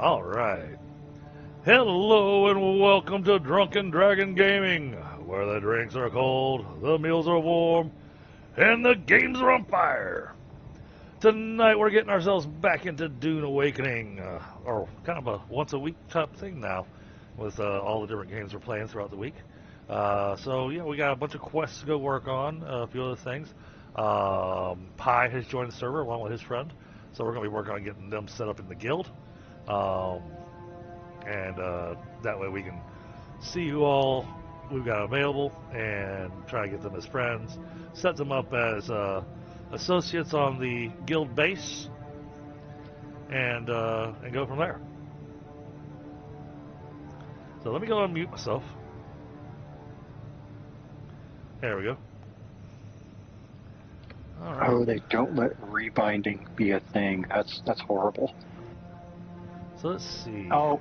All right. Hello and welcome to Drunken Dragon Gaming, where the drinks are cold, the meals are warm, and the games are on fire. Tonight we're getting ourselves back into Dune Awakening, or kind of a once-a-week type thing now, with all the different games we're playing throughout the week. So yeah, we got a bunch of quests to go work on, a few other things. Pi has joined the server along with his friend, so we're going to be working on getting them set up in the guild. And that way we can see who all we've got available and try to get them as friends, set them up as associates on the guild base, and go from there. So let me go unmute myself. There we go. All right. Oh, they don't let rebinding be a thing. That's horrible. So let's see. Oh,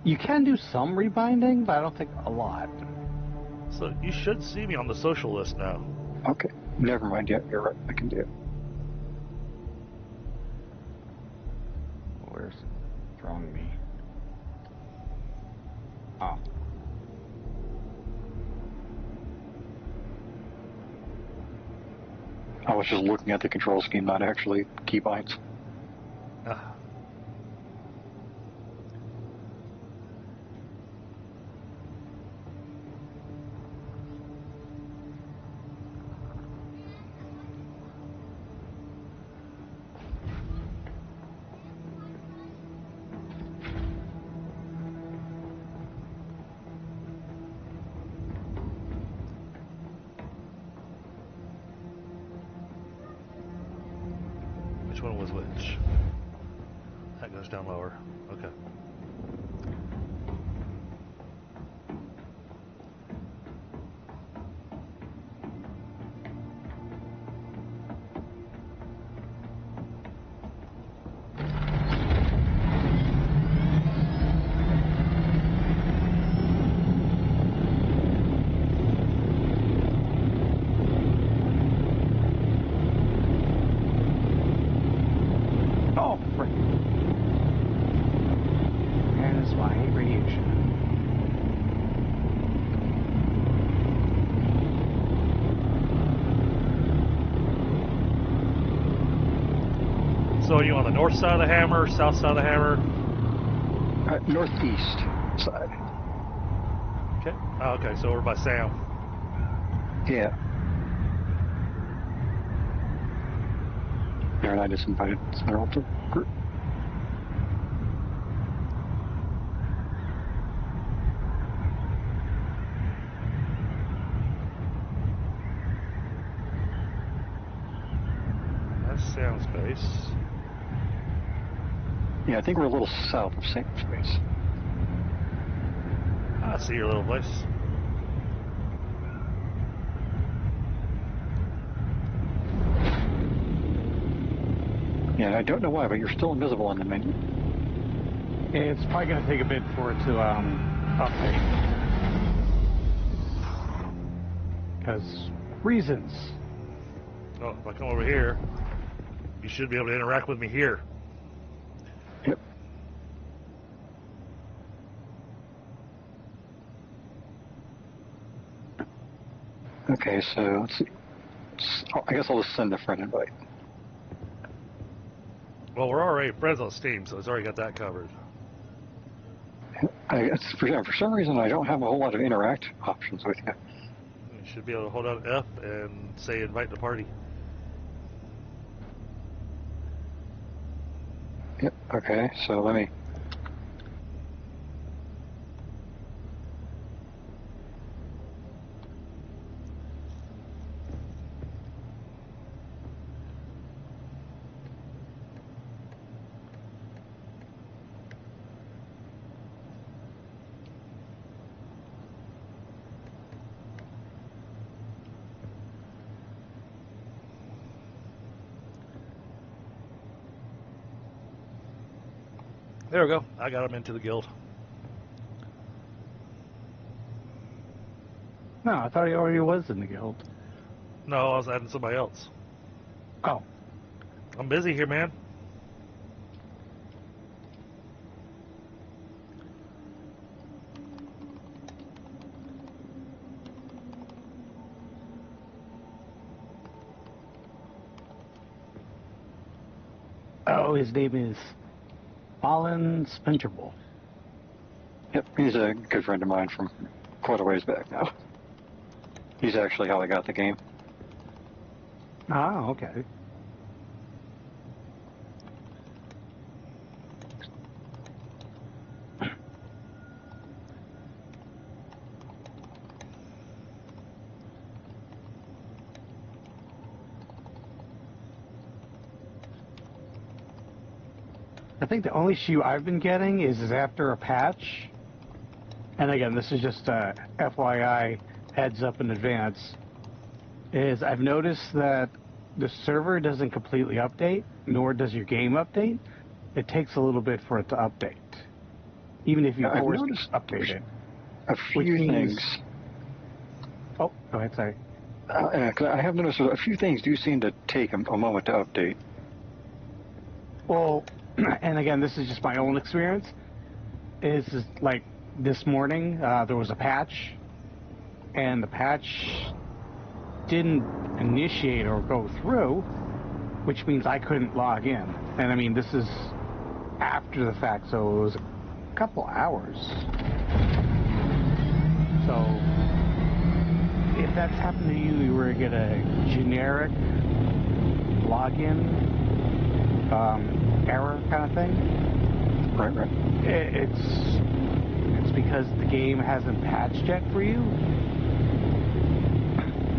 you can do some rebinding, but I don't think a lot. So you should see me on the social list now. Okay, never mind yet. You're right. I can do it. Where's it throwing me? Oh. I was just looking at the control scheme, not actually keybinds. Ah. Which one was which? That goes down lower. Okay. Oh, frick. That is why I hate radiation. So are you on the north side of the hammer, south side of the hammer? Northeast side. Okay. Oh, okay, so we're by Sam. Yeah. And I just invited several to group. That's Sam's base. Yeah, I think we're a little south of St. Space. I see your little place. Yeah, I don't know why, but you're still invisible on the menu. It's probably going to take a bit for it to update. Because reasons. Oh, if I come over here, you should be able to interact with me here. Yep. Okay, so let's see. I guess I'll just send a friend invite. Well, we're already friends on Steam, so it's already got that covered. For some reason, I don't have a whole lot of interact options with you. You should be able to hold down F and say invite to party. Yep. Okay, so let me. There we go. I got him into the guild. No, I thought he already was in the guild. No, I was adding somebody else. Oh. I'm busy here, man. Oh, his name is Fallen Spinterable. Yep, he's a good friend of mine from quite a ways back now. He's actually how I got the game. Ah, okay. I think the only issue I've been getting is after a patch, and again, this is just a FYI heads up in advance, is I've noticed that the server doesn't completely update, nor does your game update. It takes a little bit for it to update, even if you force it to update it. A few things. Oh, go ahead, sorry. 'Cause I have noticed a few things do seem to take a moment to update. Well, and again, this is just my own experience, is like this morning, there was a patch, and the patch didn't initiate or go through, which means I couldn't log in. And I mean, this is after the fact, so it was a couple hours. So, if that's happened to you, you were to get a generic login error kind of thing. Right. It's because the game hasn't patched yet for you,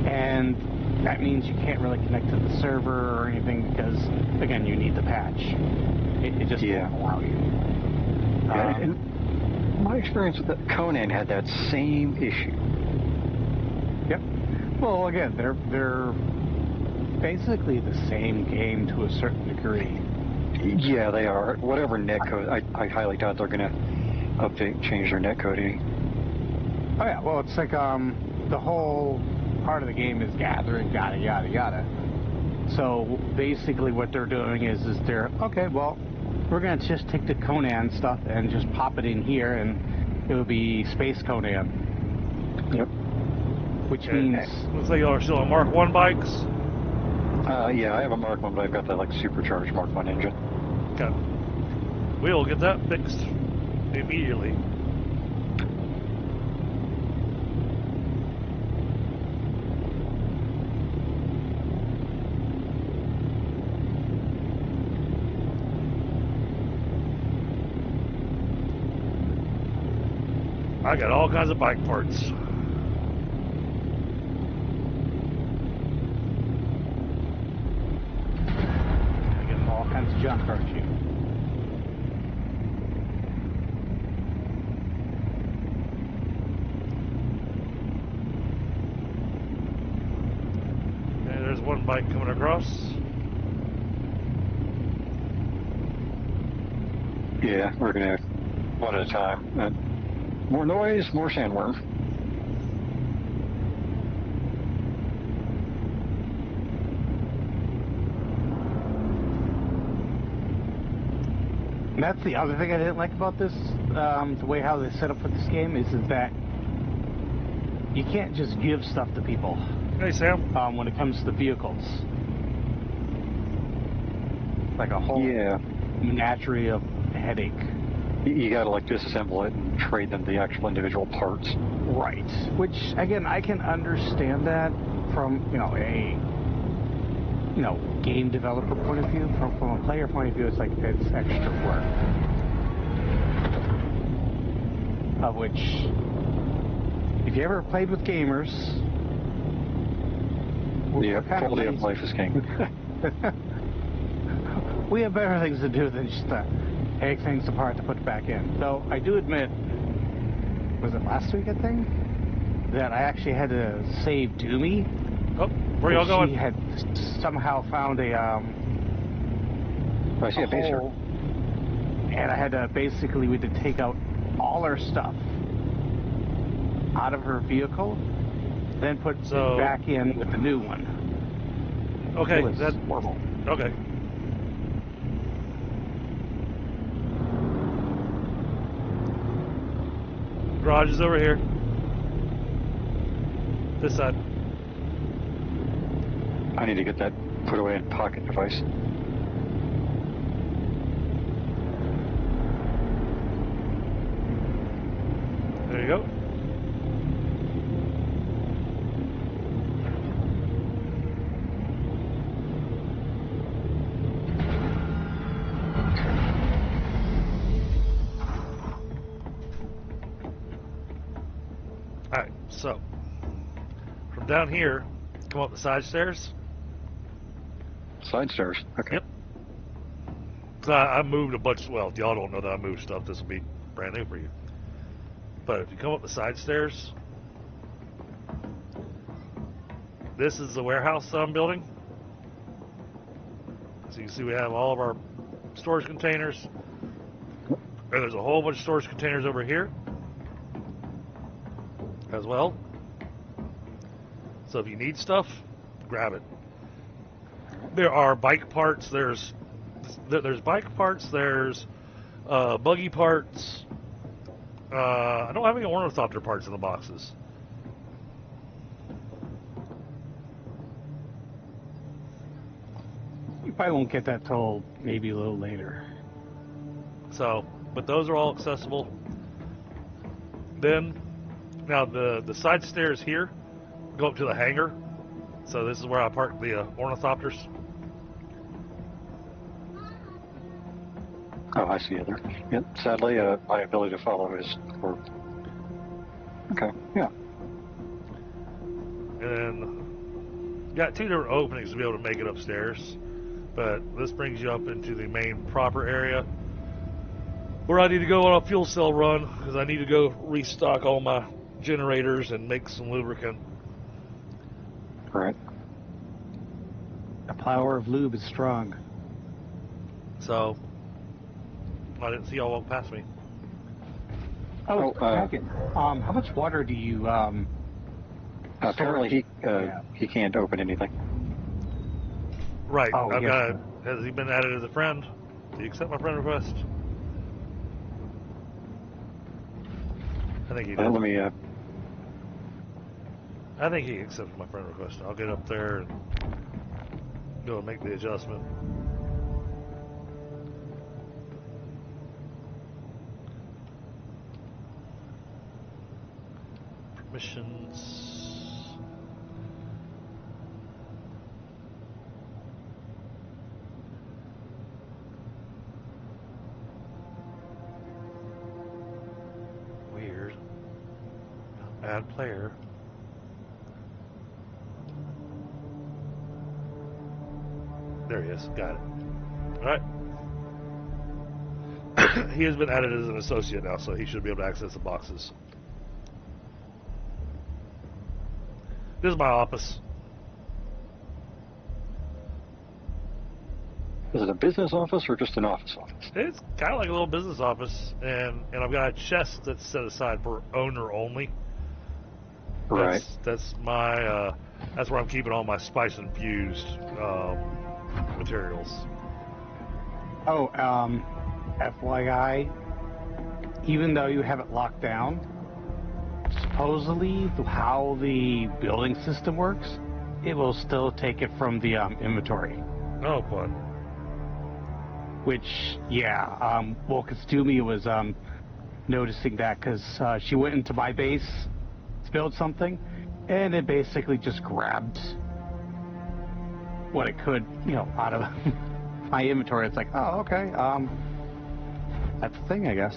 and that means you can't really connect to the server or anything because, again, you need the patch. It just doesn't allow you. And my experience with Conan had that same issue. Yep. Well, again, they're basically the same game to a certain degree. Yeah, they are. Whatever netcode, I highly doubt they're going to update, change their netcoding. Oh yeah, well, it's like the whole part of the game is gathering, yada yada yada. So basically, what they're doing is they're okay. Well, we're gonna just take the Conan stuff and just pop it in here, and it will be Space Conan. Yep. Which means looks like y'all are still on Mark 1 bikes. Yeah, I have a Mark 1, but I've got that like supercharged Mark 1 engine. Okay. We'll get that fixed immediately. I got all kinds of bike parts. I get all kinds of junk, aren't you? And there's one bike coming across. Yeah, we're gonna one at a time. More noise, more sandworm. And that's the other thing I didn't like about this, the way how they set up for this game is that you can't just give stuff to people. Hey, Sam. When it comes to the vehicles. Like a whole menagerie of headache. You gotta like disassemble it and trade them the actual individual parts. Right. Which, again, I can understand that from, a game developer point of view. From a player point of view, it's like it's extra work. Of which, if you ever played with gamers, quality of life is king. We have better things to do than just take things apart to put back in. Though I do admit, was it last week, I think, that I actually had to save Doomy. Oh, where y'all going? She had somehow found a I see a base here. hole, and I had to we had to take out all her stuff out of her vehicle, then put it back in with the new one. Okay, that's horrible. Okay. Garage is over here. This side. I need to get that put away in pocket device. So, from down here, come up the side stairs. Side stairs. Okay. Yep. So I moved a bunch. Well, if y'all don't know that I moved stuff, this will be brand new for you. But if you come up the side stairs, this is the warehouse that I'm building. So you can see we have all of our storage containers. And there's a whole bunch of storage containers over here as well. So if you need stuff, grab it. There are bike parts. There's bike parts. There's buggy parts. I don't have any ornithopter parts in the boxes. You probably won't get that till maybe a little later. So, but those are all accessible. Then, now the side stairs here go up to the hangar. So this is where I park the ornithopters. Oh, I see it there. Yeah, sadly, my ability to follow is for... Okay, yeah. And then got 2 different openings to be able to make it upstairs. But this brings you up into the main proper area where I need to go on a fuel cell run because I need to go restock all my generators and make some lubricant. Right. The power of lube is strong. So I didn't see y'all walk past me. Oh, Dragon. How much water do you apparently he can't open anything. Right. Oh, I've yes. got. Has he been added as a friend? Do you accept my friend request? I think he did. Let me... I think he accepted my friend request. I'll get up there and go and make the adjustment. Permissions. Weird. Add player. There he is. Got it. Alright. He has been added as an associate now, so he should be able to access the boxes. This is my office. Is it a business office or just an office office? It's kind of like a little business office, and I've got a chest that's set aside for owner only. Right. That's my that's where I'm keeping all my spice infused materials. Oh, FYI, even though you have it locked down, supposedly how the building system works, it will still take it from the inventory. Oh, fun. Which, yeah, well, Kastumi was noticing that because she went into my base to build something, and it basically just grabbed what it could, out of my inventory. It's like, oh, okay, that's the thing, I guess.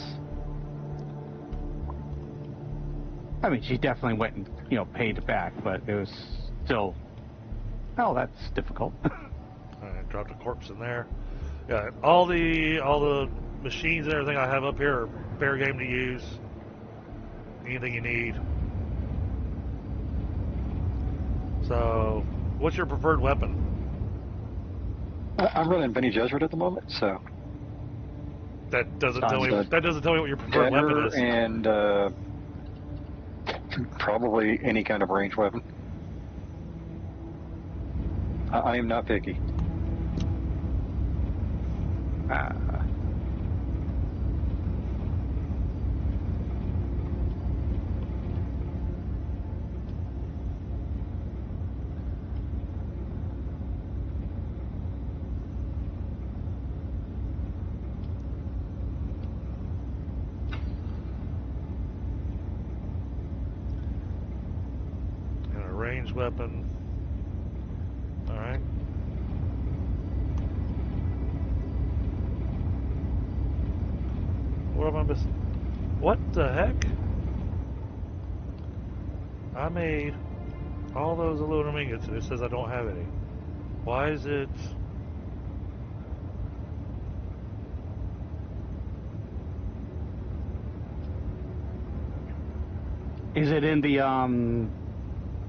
I mean, she definitely went and, paid it back, but it was still, oh, that's difficult. Alright, dropped a corpse in there. Yeah, all the machines and everything I have up here are fair game to use. Anything you need. So, what's your preferred weapon? I'm running Benny Gesserit at the moment, so... That doesn't tell me. That doesn't tell me what your preferred weapon is. And probably any kind of ranged weapon. I am not picky. And a ranged weapon. All right. What am I missing? What the heck? I made all those aluminum ingots and it says I don't have any. Why is it... Is it in the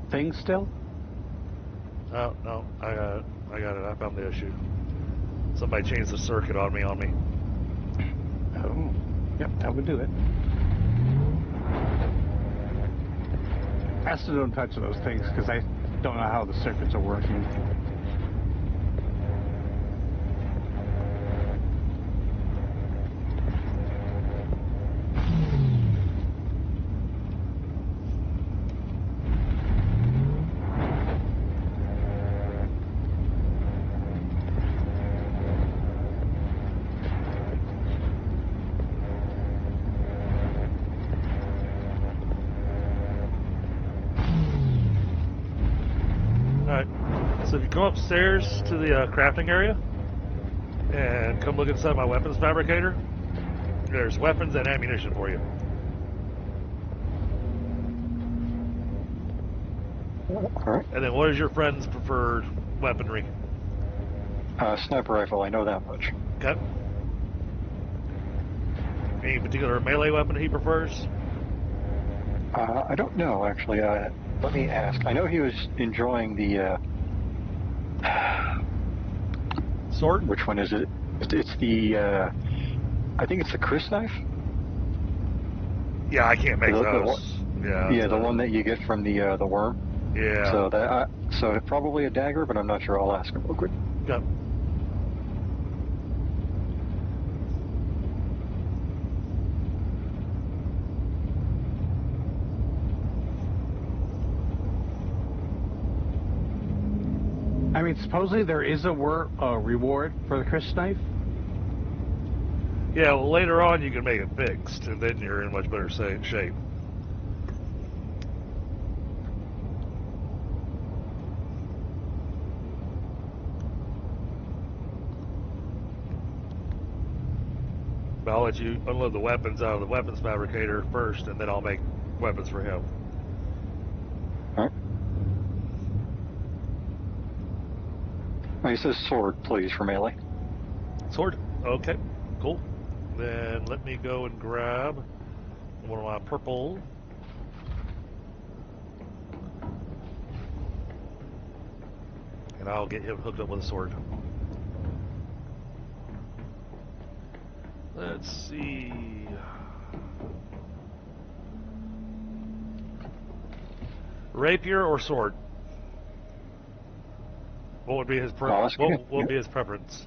thing still? Oh, no, I got it. I found the issue. Somebody changed the circuit on me. Oh, yep, that would do it. I still don't touch those things because I don't know how the circuits are working. So if you come upstairs to the crafting area and come look inside my weapons fabricator, there's weapons and ammunition for you. Alright. And then what is your friend's preferred weaponry? Sniper rifle, I know that much. Okay. Any particular melee weapon he prefers? I don't know, actually. Let me ask. I know he was enjoying the... Sword? Which one is it? It's the... I think it's the Chris knife? Yeah, I can't make those. Yeah, the one that you get from the worm. Yeah. So so probably a dagger, but I'm not sure. I'll ask him real quick. Yep. I mean, supposedly there is a reward for the Chris knife. Yeah, well, later on you can make it fixed, and then you're in much better shape. But I'll let you unload the weapons out of the weapons fabricator first, and then I'll make weapons for him. Alright. He says sword, please, for melee. Sword? Okay, cool. Then let me go and grab one of my purple. And I'll get him hooked up with a sword. Let's see. Rapier or sword? What would be his what would be his preference?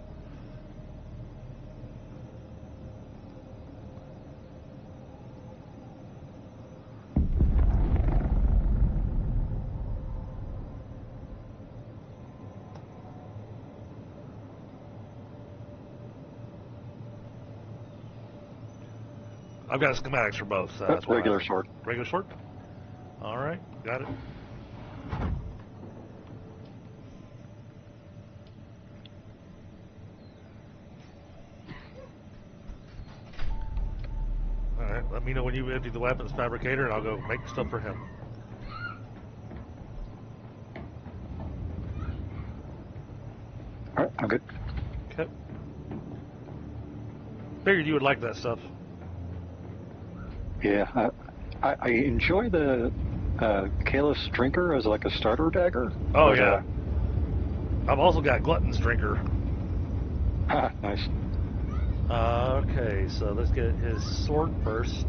I've got schematics for both. So that's regular sword. Regular sword? All right, got it. All right, let me know when you empty the weapons fabricator, and I'll go make stuff for him. All right, I'm good. Okay. Figured you would like that stuff. Yeah, I enjoy the Kalis Drinker as like a starter dagger. Oh, but, yeah. I've also got Glutton's Drinker. Nice. Okay, so let's get his sword first.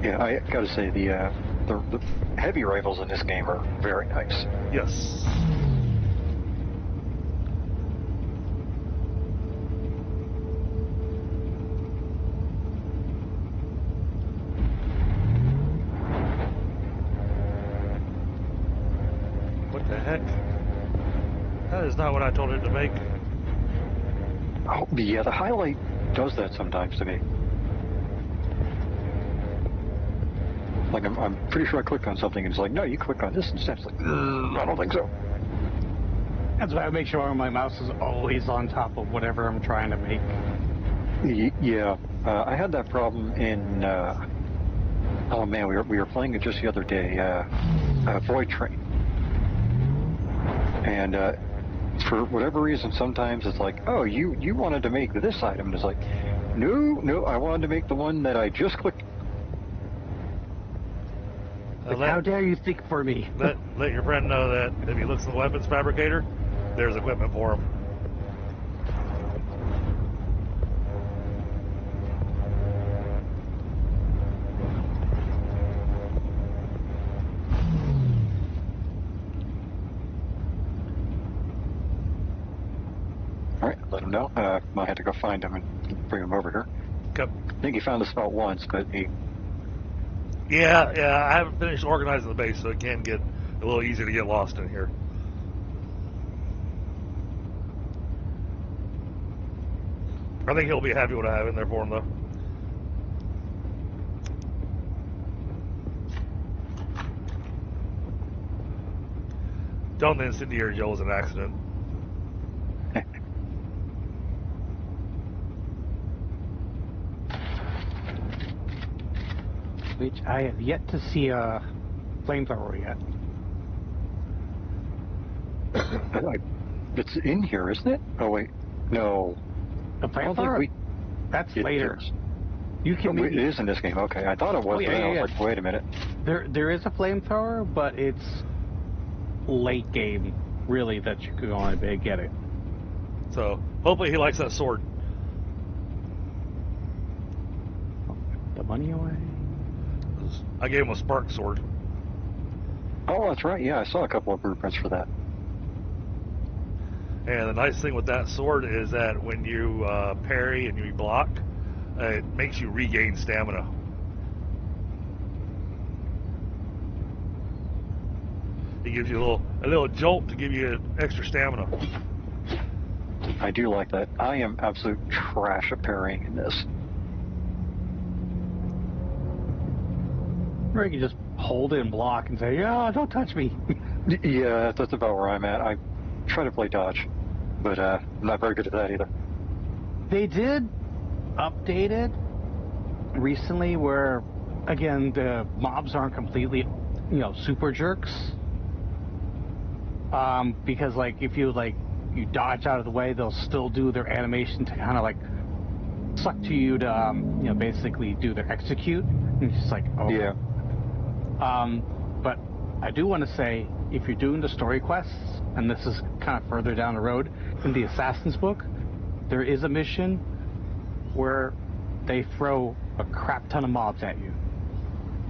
Yeah, I gotta say the heavy rifles in this game are very nice. Yes. heck? That is not what I told it to make. Oh, yeah, the highlight does that sometimes to me. Like, I'm pretty sure I clicked on something and it's like, no, you click on this instead. It's like, I don't think so. That's why I make sure my mouse is always on top of whatever I'm trying to make. Yeah, I had that problem in, oh man, we were playing it just the other day, Void Train. And, for whatever reason, sometimes it's like, oh, you wanted to make this item. And it's like, no, I wanted to make the one that I just clicked. Like, how dare you think for me? Let your friend know that if he looks in the weapons fabricator, there's equipment for him. All right, let him know. I had to go find him and bring him over here. Okay. I think he found the spot once, but he... Yeah, I haven't finished organizing the base, so it can get a little easy to get lost in here. I think he'll be happy what I have in there for him, though. Tell him the incendiary gel was an accident. Which I have yet to see a flamethrower yet. It's in here, isn't it? Oh, wait. No. A flamethrower? That's later. You can it is in this game. Okay, I thought it was, but then I was like, wait a minute. There is a flamethrower, but it's late game, really, that you could go on and get it. So, hopefully he likes that sword. The money away? I gave him a spark sword. Oh, that's right. Yeah, I saw a couple of blueprints for that. And the nice thing with that sword is that when you parry and you block, it makes you regain stamina. It gives you a little jolt to give you extra stamina. I do like that. I am absolute trash at parrying in this. Or you can just hold it and block and say, "Yeah, don't touch me." Yeah, that's about where I'm at. I try to play dodge, but I'm not very good at that either. They did update it recently where, again, the mobs aren't completely, super jerks. Because, like, if you dodge out of the way, they'll still do their animation to kind of, like, suck to you to, basically do their execute. And it's just like, oh. Yeah. But I do want to say, if you're doing the story quests, and this is kind of further down the road, in the Assassin's book, there is a mission where they throw a crap ton of mobs at you.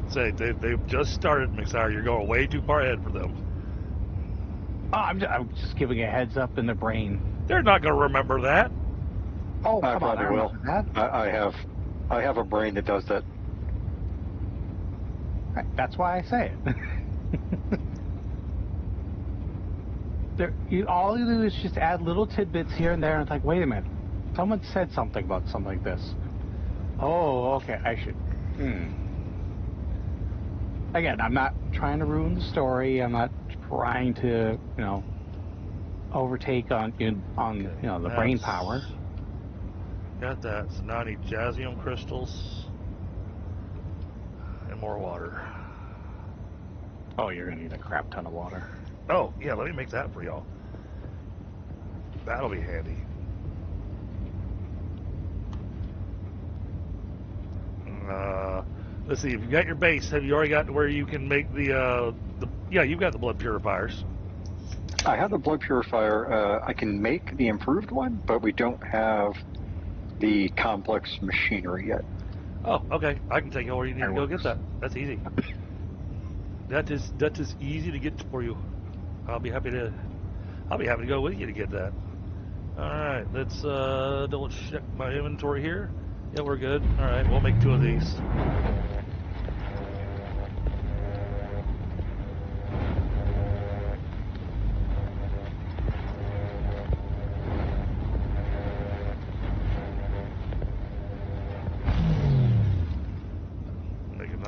Say, they've just started, Mixar. You're going way too far ahead for them. Oh, I'm just giving a heads up in the brain. They're not going to remember that. Oh, I come on, probably will. I have a brain that does that. Right, that's why I say it. All you do is just add little tidbits here and there, and it's like, wait a minute, someone said something about something like this. Oh, okay, I should. Again, I'm not trying to ruin the story. I'm not trying to, overtake on the brain power. Got that. So now I need Jazium crystals and more water. Oh, you're gonna need a crap ton of water. Oh, yeah, let me make that for y'all. That'll be handy. Let's see, if you got your base, have you already got to where you can make yeah, you've got the blood purifiers. I have the blood purifier. I can make the improved one, but we don't have the complex machinery yet. Oh, okay. I can take you where you need to go get that. That's easy. That is easy to get for you. I'll be happy to go with you to get that. All right, let's double check my inventory here. Yeah, we're good. All right, we'll make 2 of these.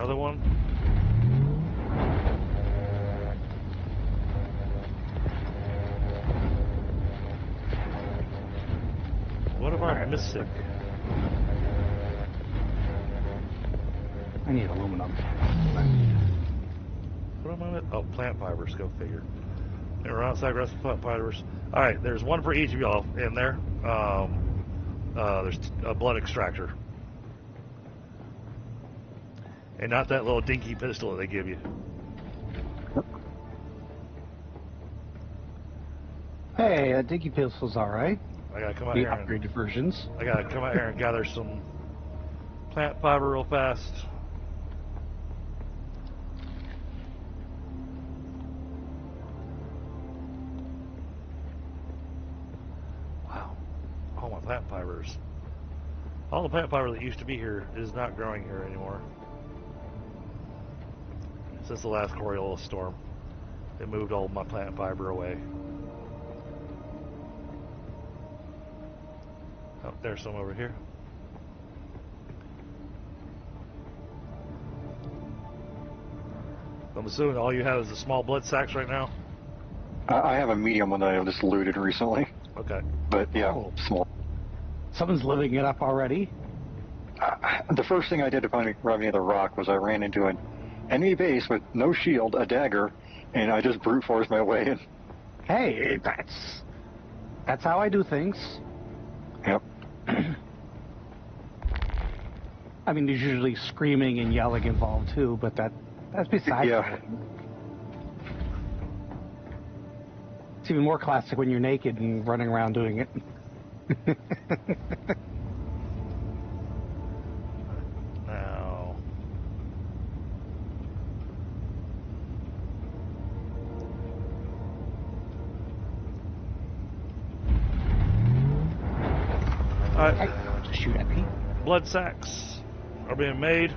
another one. What am I missing? I need aluminum. What am I missing? Oh, plant fibers. Go figure. They were outside rest of plant fibers. All right, there's one for each of y'all in there. There's a blood extractor. And not that little dinky pistol that they give you. Hey, Dinky Pistol's alright. I gotta come out The here and upgraded versions. I gotta come out here and gather some plant fiber real fast. Wow. All my plant fibers. All the plant fiber that used to be here is not growing here anymore. Since the last Coriolis storm, it moved all my plant fiber away. Oh, there's some over here. I'm assuming all you have is the small blood sacks right now? I have a medium one that I just looted recently. Okay. But yeah, Oh. small. Someone's living it up already. The first thing I did to find near the rock was I ran into an enemy base with no shield, a dagger, and I just brute forced my way in. Hey, that's how I do things. Yep. I mean, there's usually screaming and yelling involved too, but that's besides the Yeah. point. It's even more classic when you're naked and running around doing it. Now. Alright. Shoot at me. Blood sacks are being made.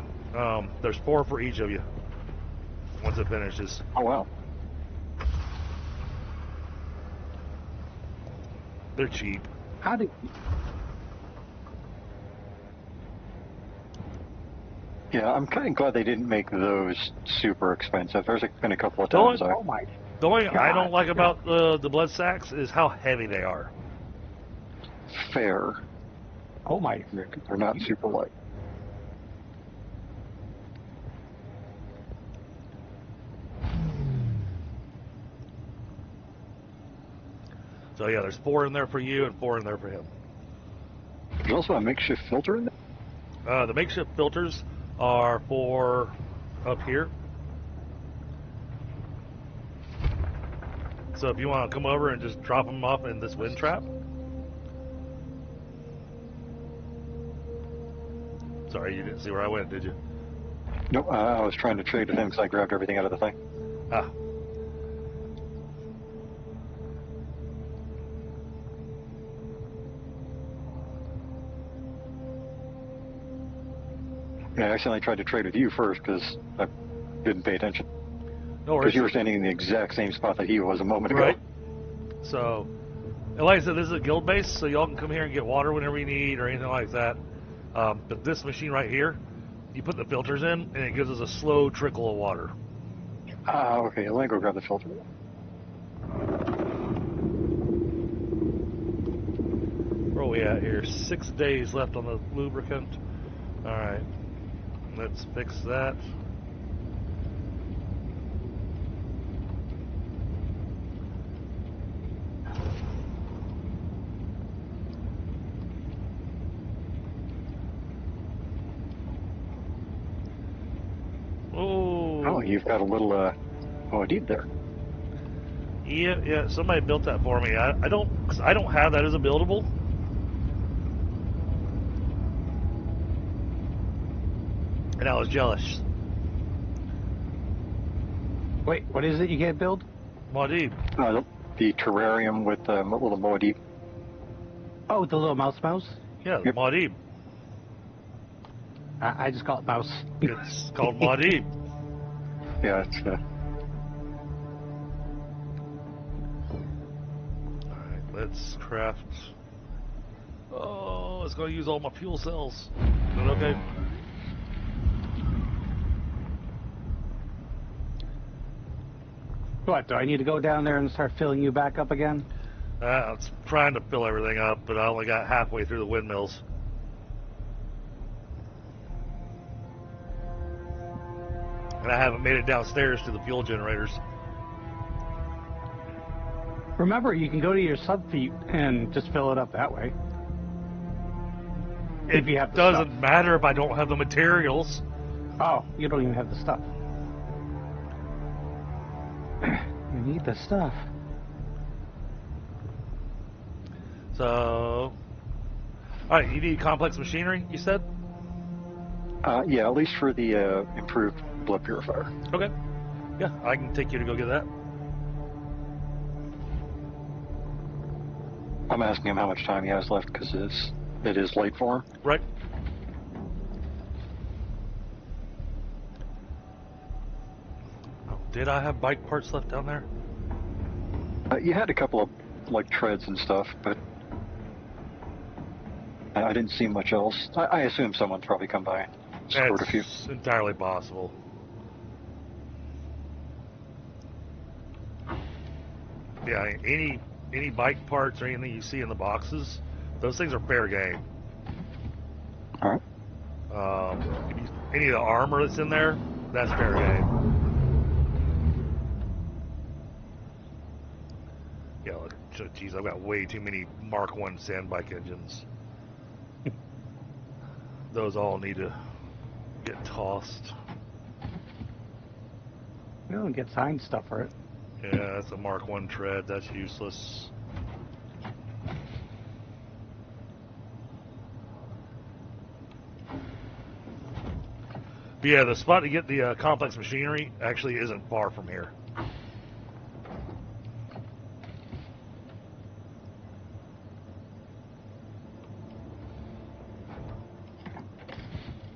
There's 4 for each of you once it finishes. Oh, wow. They're cheap. How do? Yeah, I'm kind of glad they didn't make those super expensive. There's been a couple of The only- times Oh my! The only thing I don't God. like about the blood sacks is how heavy they are. fair. Oh my! They're not super light. So yeah, there's 4 in there for you and 4 in there for him. There's also a makeshift filter in there. The makeshift filters are for up here. So if you want to come over and just drop them off in this wind trap. Sorry, you didn't see where I went, did you? Nope, I was trying to trade with him because I grabbed everything out of the thing. Ah. Yeah, I accidentally tried to trade with you first because I didn't pay attention. No Because worries. you were standing in the exact same spot that he was a moment ago. Right. So, and like I said, this is a guild base, so y'all can come here and get water whenever you need or anything like that. But this machine right here, you put the filters in, and it gives us a slow trickle of water. Ah, okay. Let me go grab the filter. Where are we at here? 6 days left on the lubricant. All right. Let's fix that. Oh, you've got a little, oh, a deed there. Yeah, somebody built that for me. I don't have that as a buildable. And I was jealous. Wait, what is it you can't build? Muad'Dib. The terrarium with the little Moadib. Oh, the little mouse. Yeah, Yep. Muad'Dib. I just call it mouse. It's called Muad'Dib. Yeah, it's, Alright, let's craft. Oh, it's going to use all my fuel cells. Is that okay? What, do I need to go down there and start filling you back up again? I was trying to fill everything up, but I only got halfway through the windmills. And I haven't made it downstairs to the fuel generators. Remember, you can go to your subfeet and just fill it up that way. It If you have the doesn't stuff. matter if I don't have the materials. Oh, you don't even have the stuff. You need the stuff. So, alright, you need complex machinery, you said? Yeah, at least for the improved blood purifier. Okay. Yeah, I can take you to go get that. I'm asking him how much time he has left because it is late for him. Right. Oh, did I have bike parts left down there? You had a couple of like treads and stuff, but I didn't see much else. I assume someone's probably come by and scored a few. It's entirely possible. Yeah, any bike parts or anything you see in the boxes, those things are fair game. All right. Any of the armor that's in there, that's fair game. Yeah, geez, I've got way too many Mark I sand bike engines. Those all need to get tossed. You don't get signed stuff for it. Yeah, that's a Mark I tread. That's useless. But yeah, the spot to get the complex machinery actually isn't far from here.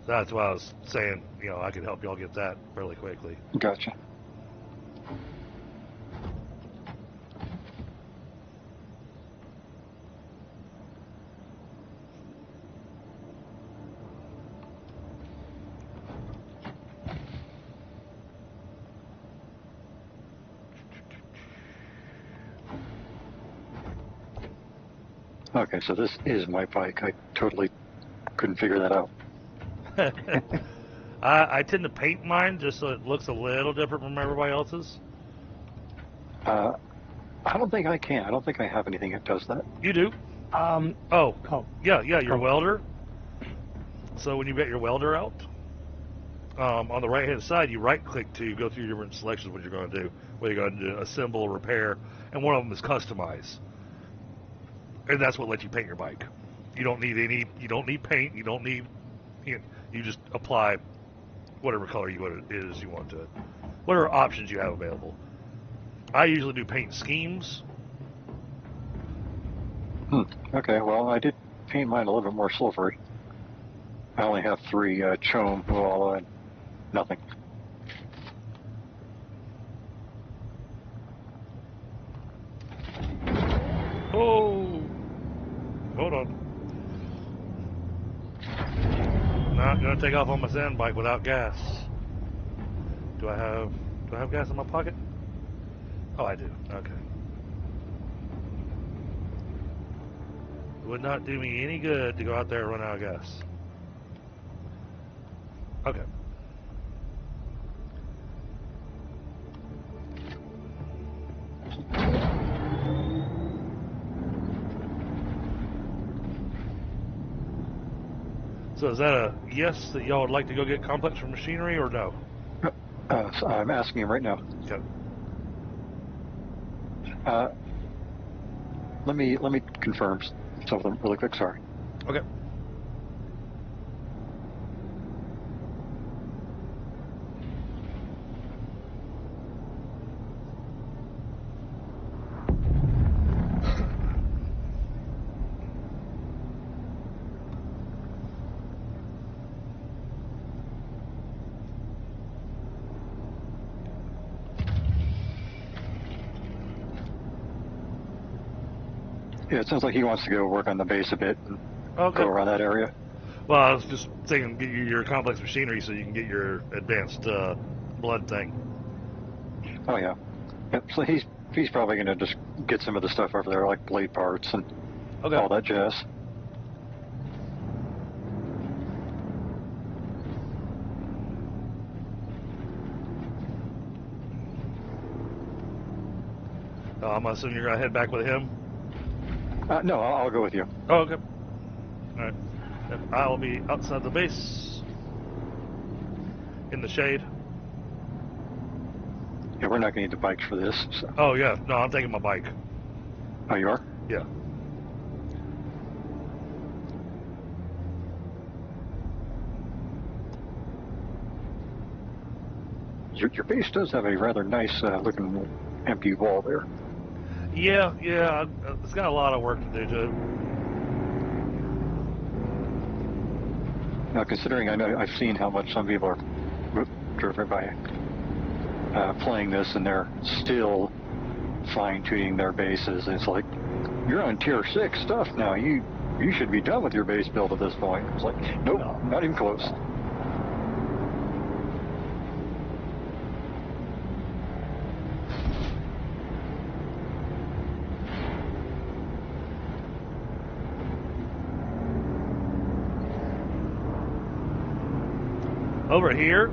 That's why I was saying, I could help y'all get that fairly quickly. Gotcha. Okay, so this is my bike. I totally couldn't figure that out. I tend to paint mine just so it looks a little different from everybody else's. I don't think I can. I don't think I have anything that does that. You do? Oh. Yeah, your welder. So when you get your welder out, on the right-hand side, you right-click to go through different selections of what you're going to do. Whether you're going to do assemble, repair, and one of them is customize. And that's what lets you paint your bike. You don't need paint. You don't need, you just apply whatever color you want to it. Whatever options you have available. I usually do paint schemes. Okay, well, I did paint mine a little bit more silvery. I only have 3 Chome, Luala, and nothing. Oh, hold on. Not gonna take off on my sand bike without gas. Do I have gas in my pocket? Oh, I do. Okay. It would not do me any good to go out there and run out of gas. Okay. So is that a yes that y'all would like to go get complex for machinery or no? So I'm asking him right now. Okay. Let me confirm some of them really quick. Sorry. Okay. Yeah, it sounds like he wants to go work on the base a bit and Okay. go around that area. Well, I was just saying, get you your complex machinery so you can get your advanced blood thing. Oh yeah. Yep, so he's probably going to just get some of the stuff over there, like blade parts and Okay. all that jazz. I'm assuming you're gonna head back with him. No, I'll go with you. Oh, okay. All right. And I will be outside the base in the shade. Yeah, we're not going to need the bikes for this. So. Oh yeah, no, I'm taking my bike. Oh, you are? Yeah. Your base does have a rather nice looking empty wall there. Yeah. It's got a lot of work to do to it. Now, considering I've seen how much some people are driven by playing this, and they're still fine-tuning their bases. It's like, you're on tier 6 stuff now. You should be done with your base build at this point. It's like, nope, not even close. Over here,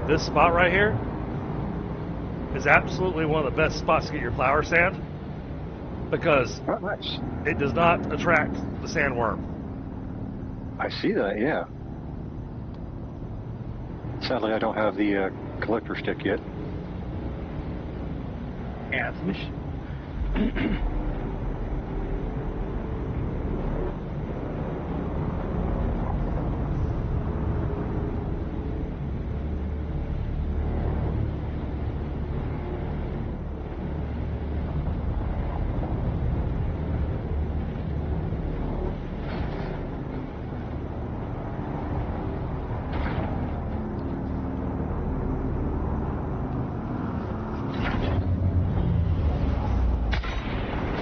this spot right here is absolutely one of the best spots to get your flower sand because Oh, nice. it does not attract the sandworm. I see that, yeah. Sadly, I don't have the collector stick yet. Yeah, it's a mission.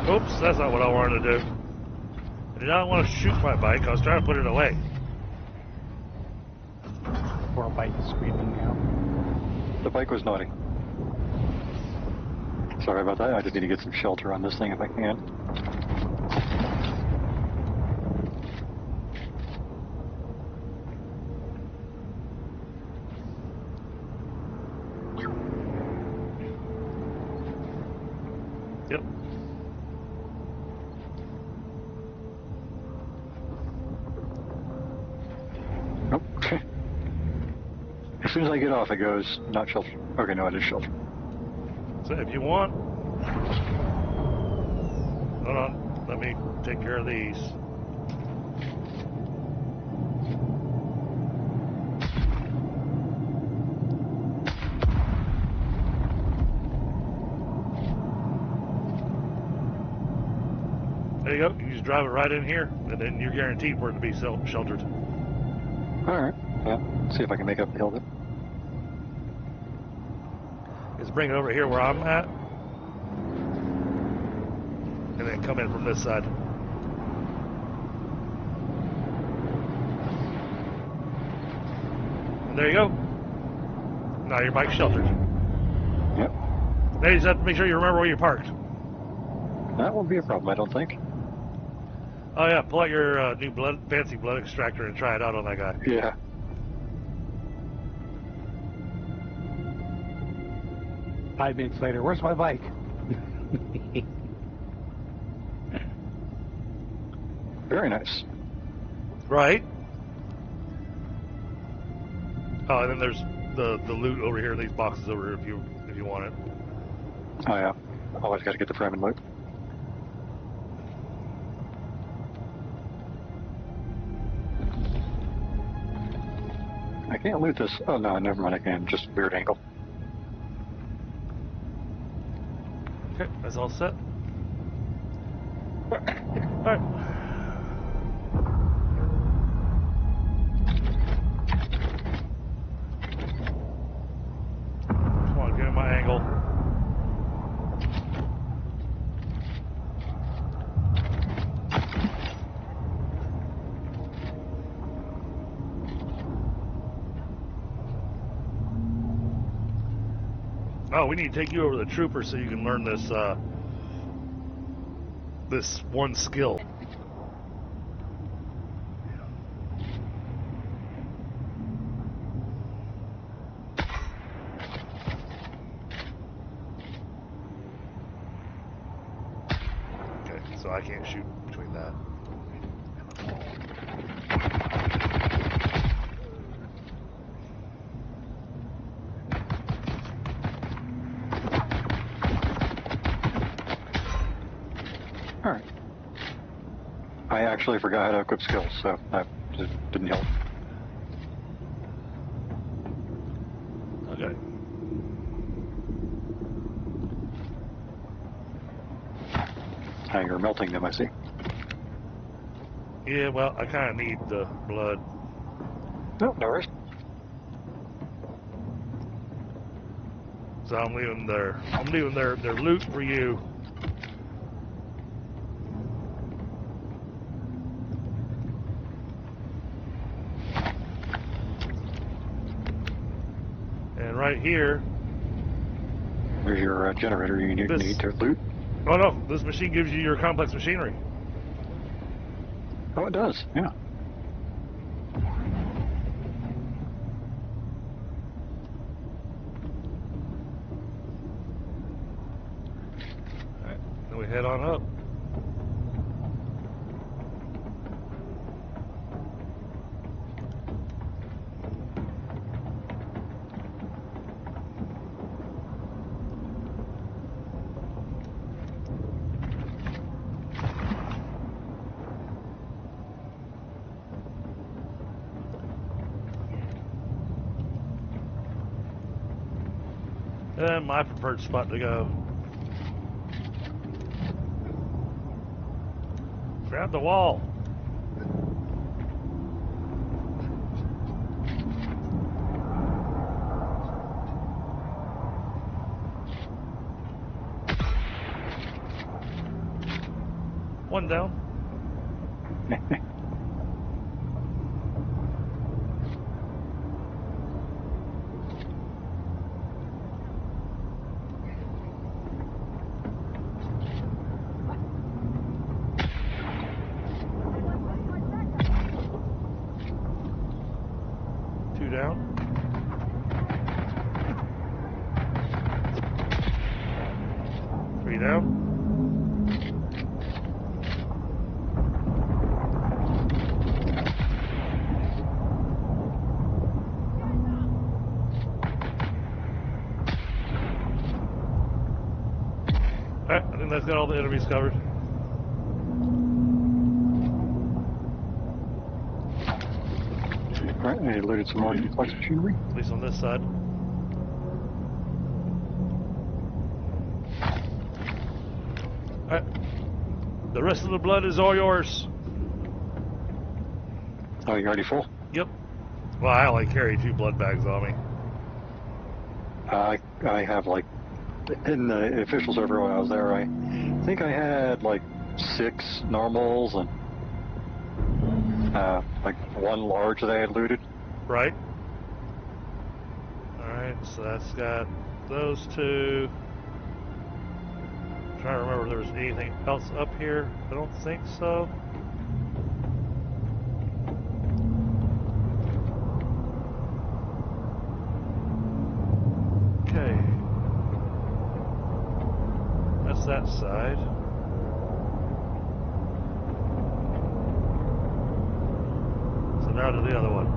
Oops, that's not what I wanted to do. I did not want to shoot my bike. I was trying to put it away. Poor bike is screaming now. The bike was naughty. Sorry about that. I just need to get some shelter on this thing if I can. Yep. Nope. As soon as I get off, it goes, not shelter. Okay, no, it is shelter. So if you want, hold on, let me take care of these. There you go. You just drive it right in here, and then you're guaranteed for it to be sheltered. All right. Yeah. See if I can make up the hill. Just bring it over here where I'm at, and then come in from this side. And there you go. Now your bike's sheltered. Yep. Now you just have to make sure you remember where you parked. That won't be a problem, I don't think. Oh yeah, pull out your new fancy blood extractor and try it out on that guy. Yeah. Five minutes later, where's my bike? Very nice. Right. Oh, and then there's the loot over here, these boxes over here if you want it. Oh yeah. Always got to get the Fremen loot. I can't loot this. Oh no, never mind. I can. Just weird angle. Okay, that's all set. Alright. Come on, get in my angle. Oh, we need to take you over to the trooper so you can learn this, this one skill. Okay, so I can't shoot between that. Alright. I actually forgot how to equip skills, so that just didn't help. Okay. Now you're melting them, I see. Yeah, well, I kind of need the blood. No, no worries. So I'm leaving their loot for you. And right here, There's your generator you need to loot. oh no, this machine gives you your complex machinery. Oh, it does, yeah. Alright, then we head on up. And my preferred spot to go. Grab the wall. One down. Two down. Three down. Alright, I think that's got all the enemies covered. Right, I looted some more complex machinery. At least on this side. Alright. The rest of the blood is all yours. Oh, you already full? Yep. Well, I only carry 2 blood bags on me. I have like, in the official server when I was there, I think I had like 6 normals and like 1 large that I had looted. Right? Alright, so that's got those 2. I'm trying to remember if there was anything else up here. I don't think so. Okay. That's that side. So now to the other one.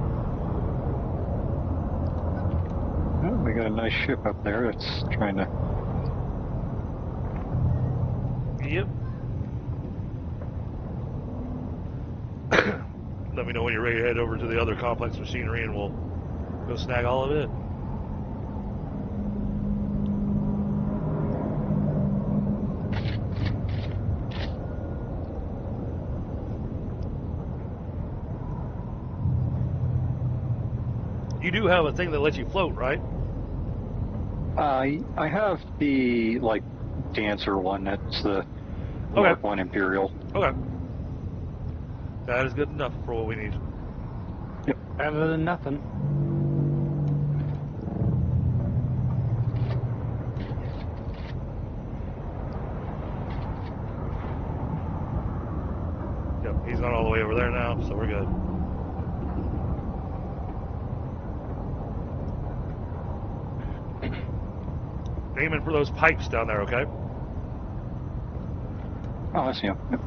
Oh, we got a nice ship up there that's trying to... Yep. Let me know when you're ready to head over to the other complex machinery and we'll go snag all of it. You do have a thing that lets you float, right? I have the, like, dancer one. That's the Okay. Mark 1 Imperial. Okay. That is good enough for what we need. Yep. Better than nothing. way over there now, so we're good. Aiming for those pipes down there, okay? Oh, I see him. Yep.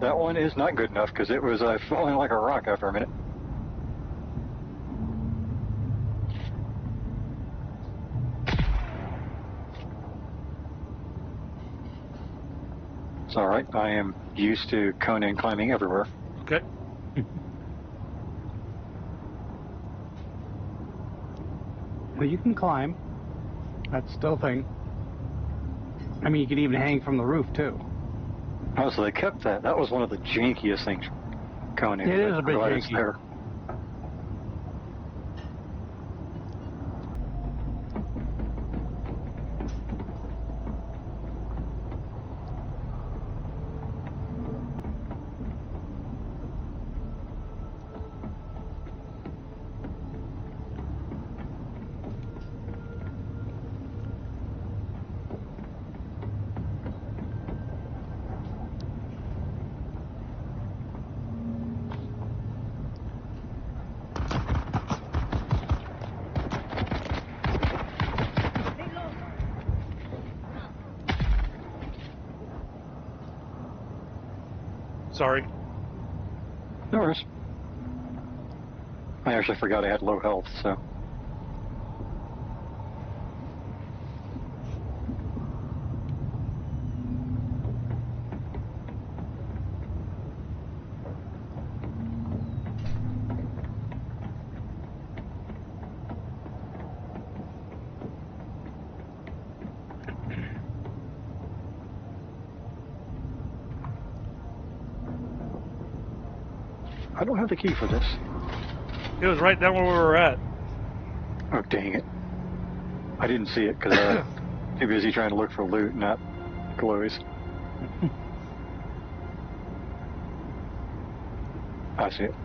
That one is not good enough because it was falling like a rock after a minute. It's all right. I am used to Conan climbing everywhere. Okay. Well, you can climb. That's still a thing. I mean, you can even hang from the roof, too. Oh, so they kept that. That was one of the jankiest things Conan. It is a bit provided janky. there. Sorry. No worries. I actually forgot I had low health, so. I don't have the key for this. It was right down where we were at. Oh, dang it. I didn't see it because I'm too busy trying to look for loot, not glowies. I see it.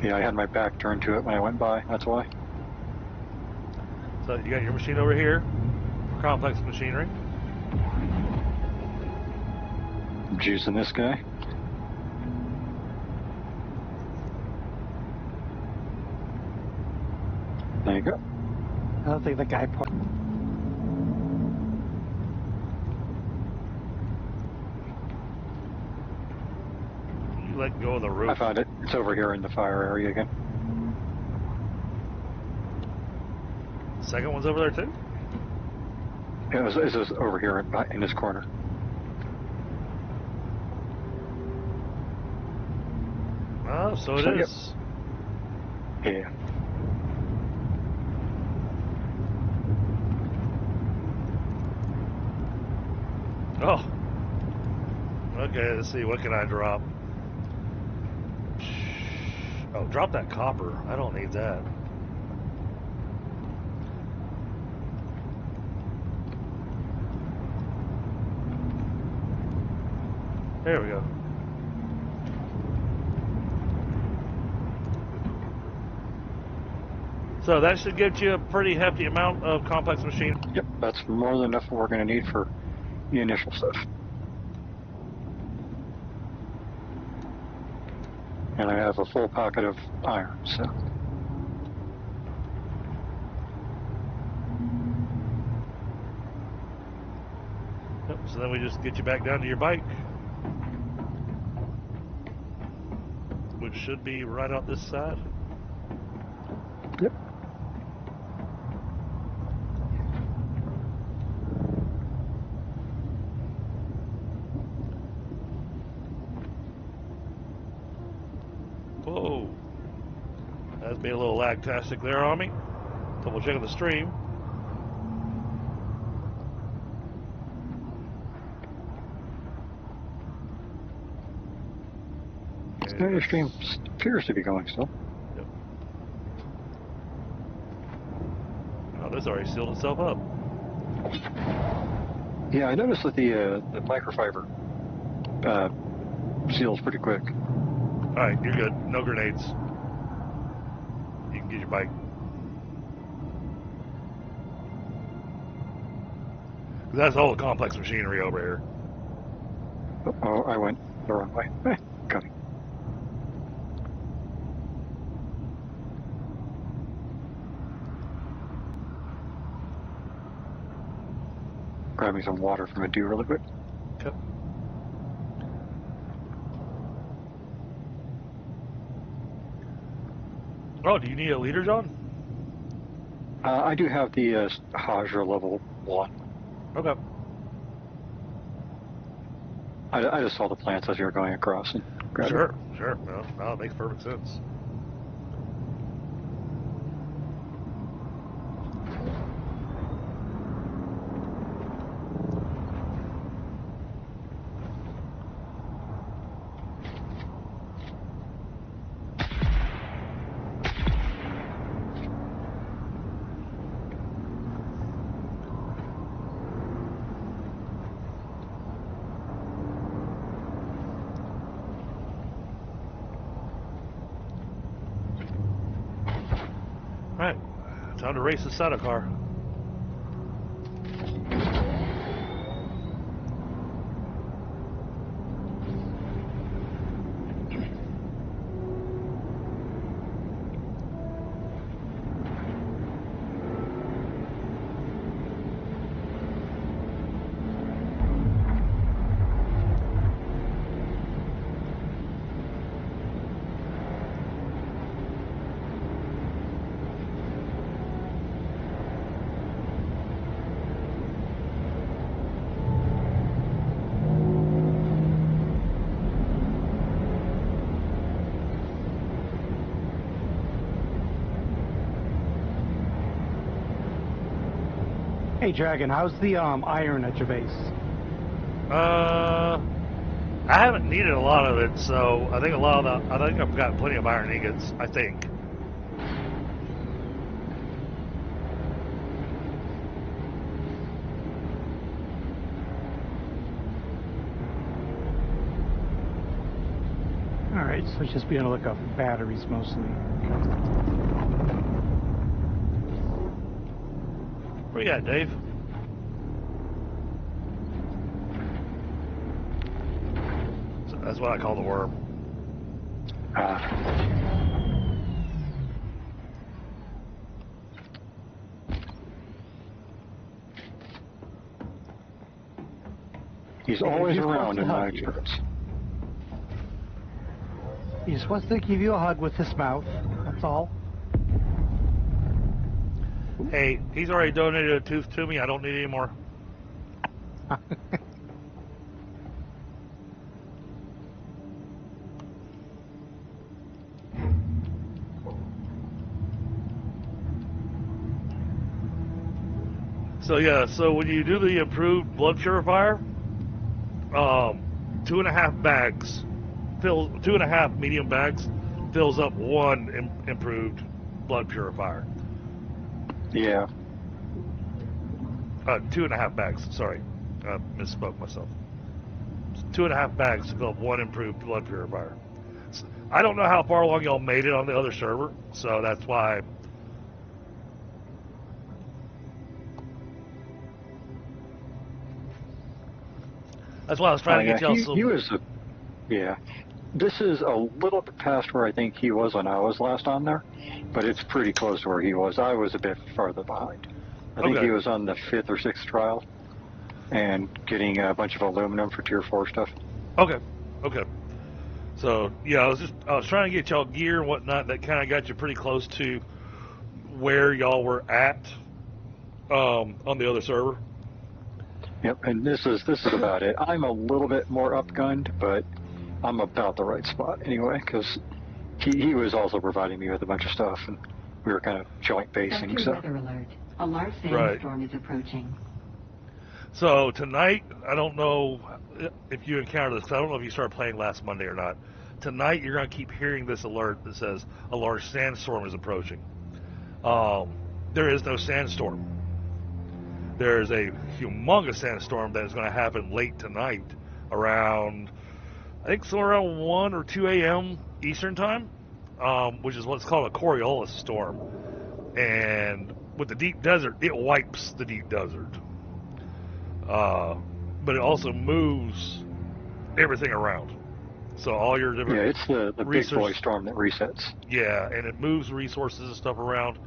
Yeah, I had my back turned to it when I went by, that's why. So you got your machine over here for complex machinery. I'm juicing this guy. There you go. I don't think the guy... You let go of the roof. I found it. It's over here in the fire area again. Second one's over there too? It was over here in this corner. Oh, so it is. Yep. Yeah. Oh. Okay, let's see. What can I drop? Oh, drop that copper. I don't need that. There we go. So that should get you a pretty hefty amount of complex machine. Yep, that's more than enough we're going to need for the initial stuff. And I have a full pocket of iron, so. Yep, so then we just get you back down to your bike, which should be right out this side. Yep. Whoa. That's being a little lagtastic there on me. Double checking the stream. The stream appears to be going still. Yep. Oh, this already sealed itself up. Yeah, I noticed that the microfiber seals pretty quick. Alright, you're good. No grenades. You can get your bike. That's all the complex machinery over here. Oh, I went the wrong way. Coming. Grab me some water from a dew really quick. Okay. Oh, do you need a leader, John? I do have the Hajra level 1. Okay. I just saw the plants as you were going across and grabbed it. Sure. No, it makes perfect sense. Alright, time to race the Santa car. Hey, Dragon, how's the iron at your base? I haven't needed a lot of it, so I think I've got plenty of iron ingots, I think. Alright, so just be on the lookout for batteries mostly. Where you at, Dave? So that's what I call the worm. He's always around in my experience. He just wants to give you a hug with his mouth, that's all. Hey, he's already donated a tooth to me. I don't need any more. So yeah, so when you do the improved blood purifier, 2.5 bags, 2.5 medium bags fills up one improved blood purifier. Yeah. 2.5 bags, sorry. Misspoke myself. 2.5 bags to fill up one improved blood purifier. I don't know how far along y'all made it on the other server, so that's why. That's why I was trying to get y'all some. He was yeah. This is a little bit past where I think he was when I was last on there, but it's pretty close to where he was. I was a bit farther behind. I think he was on the 5th or 6th trial and getting a bunch of aluminum for tier 4 stuff. Okay. So yeah, I was trying to get y'all gear and whatnot that kind of got you pretty close to where y'all were at on the other server. Yep, and this is about it. I'm a little bit more upgunned, but I'm about the right spot anyway, because he was also providing me with a bunch of stuff, and we were kind of joint basing. So. Weather alert. A large sandstorm is approaching. So tonight, I don't know if you encountered this, because I don't know if you started playing last Monday or not. Tonight, you're going to keep hearing this alert that says a large sandstorm is approaching. There is no sandstorm. there's a humongous sandstorm that is going to happen late tonight around, I think somewhere around 1 or 2 a.m. Eastern time, which is what's called a Coriolis storm. And with the deep desert, it wipes the deep desert. But it also moves everything around. So all your different... Yeah, it's the big boy storm that resets. Yeah, and it moves resources and stuff around.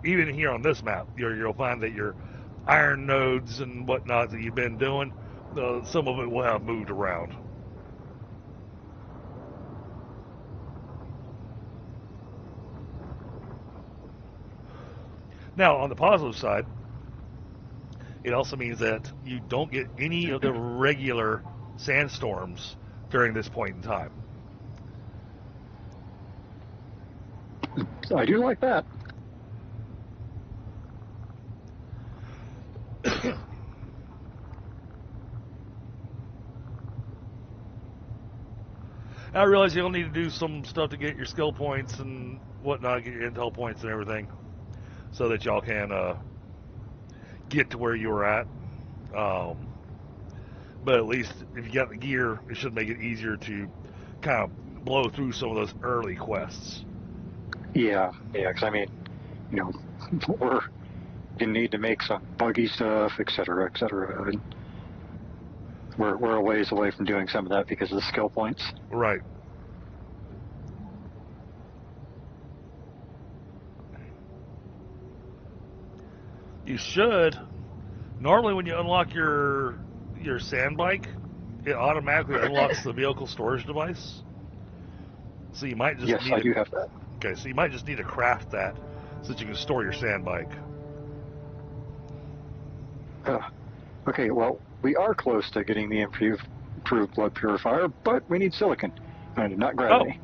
Even here on this map, you'll find that your iron nodes and whatnot that you've been doing, some of it will have moved around. Now, on the positive side, it also means that you don't get any of the regular sandstorms during this point in time. I do like that. I realize you'll need to do some stuff to get your skill points and whatnot, get your intel points and everything, so that y'all can get to where you were at. But at least if you got the gear, it should make it easier to kind of blow through some of those early quests. Yeah, because I mean, you know, we're going to need to make some buggy stuff, etc., etc. And we're a ways away from doing some of that because of the skill points. Right. You should. Normally when you unlock your sand bike, it automatically unlocks the vehicle storage device. So you might just Yes, I do have that. Okay, so you might just need to craft that so that you can store your sand bike. Okay, well, we are close to getting the improved blood purifier, but we need silicon, and not gravity.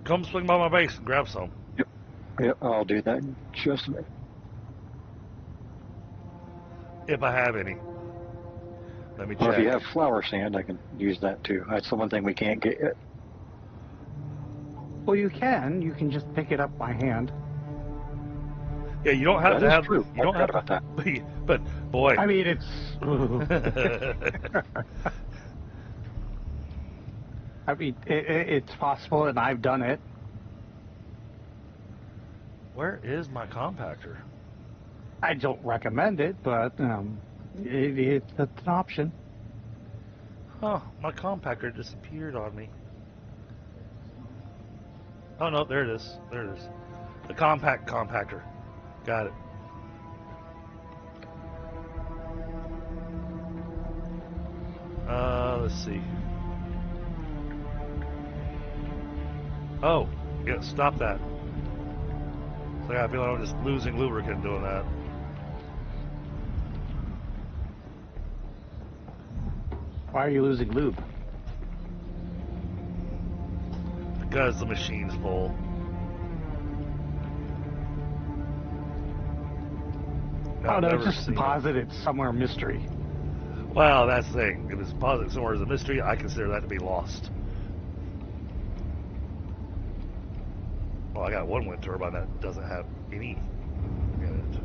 Come swing by my base and grab some. Yep, I'll do that in just a minute. If I have any. Let me check. Well, if you have flower sand, I can use that too. That's the one thing we can't get yet. Well, you can just pick it up by hand. Yeah, you don't have that to have. True. You don't have about that. But boy, I mean, it's. I mean, it's possible, and I've done it. Where is my compactor? I don't recommend it, but it's an option. Oh, my compactor disappeared on me. Oh no, there it is. There it is. The compact compactor. Got it. Let's see. Oh, yeah, stop that. So I feel like I'm just losing lubricant doing that. Why are you losing lube? Because the machine's full. Oh no, just deposit it somewhere mystery. Well, that's the thing. If it's deposited somewhere as a mystery, I consider that to be lost. Well, I got one wind turbine that doesn't have any in it.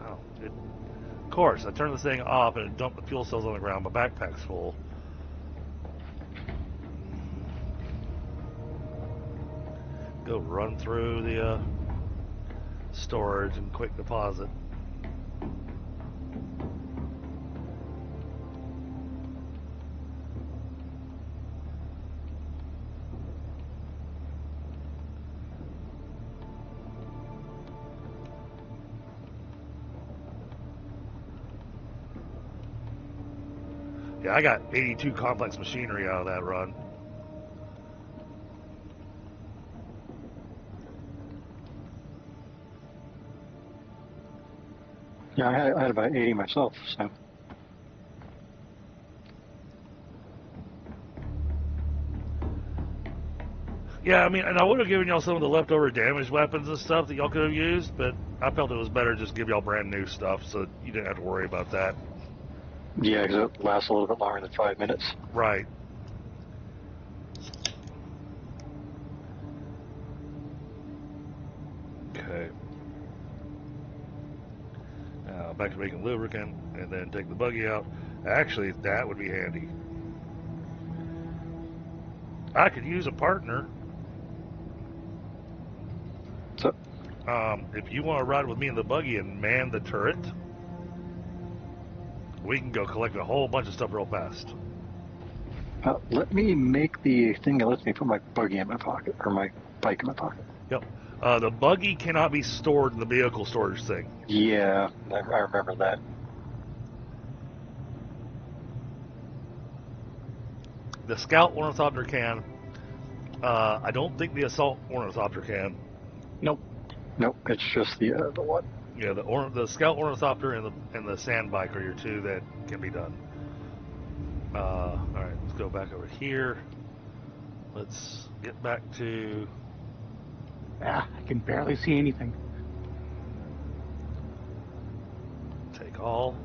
Oh, it, of course, I turned this thing off and it dumped the fuel cells on the ground. My backpack's full. Go run through the storage and quick deposit. Yeah, I got 82 complex machinery out of that run. Yeah, I had about 80 myself, so. Yeah, I mean, and I would have given y'all some of the leftover damaged weapons and stuff that y'all could have used, but I felt it was better just to give y'all brand new stuff so you didn't have to worry about that. Yeah, because it lasts a little bit longer than 5 minutes. Right. Okay. Now back to making lubricant, and then take the buggy out. Actually, that would be handy. I could use a partner. So, if you want to ride with me in the buggy and man the turret, we can go collect a whole bunch of stuff real fast. let me make the thing that lets me put my buggy in my pocket, or my bike in my pocket. Yep. The buggy cannot be stored in the vehicle storage thing. Yeah, I remember that. The scout ornithopter can. I don't think the assault ornithopter can. Nope. Nope, it's just the one. Yeah, the scout ornithopter and the sand bike are your two that can be done. All right, let's go back over here. Let's get back to. Ah, I can barely see anything. Take all.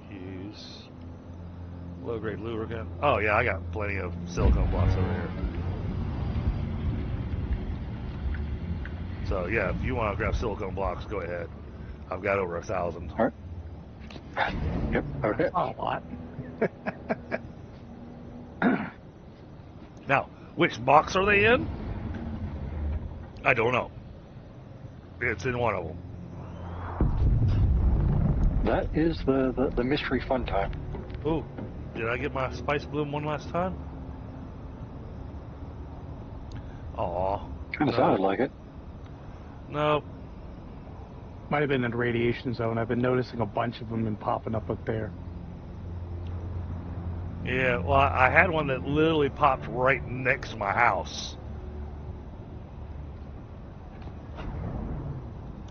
Use low-grade lubricant. Oh yeah, I got plenty of silicone blocks over here. So yeah, if you want to grab silicone blocks, go ahead. I've got over 1,000. All right. Yep. Okay. A lot. Now, which box are they in? I don't know. It's in one of them. That is the mystery fun time. Ooh, did I get my spice bloom one last time? Aw. Kind of sounded like it. No. Might have been in the radiation zone. I've been noticing a bunch of them been popping up there. Yeah, well, I had one that literally popped right next to my house.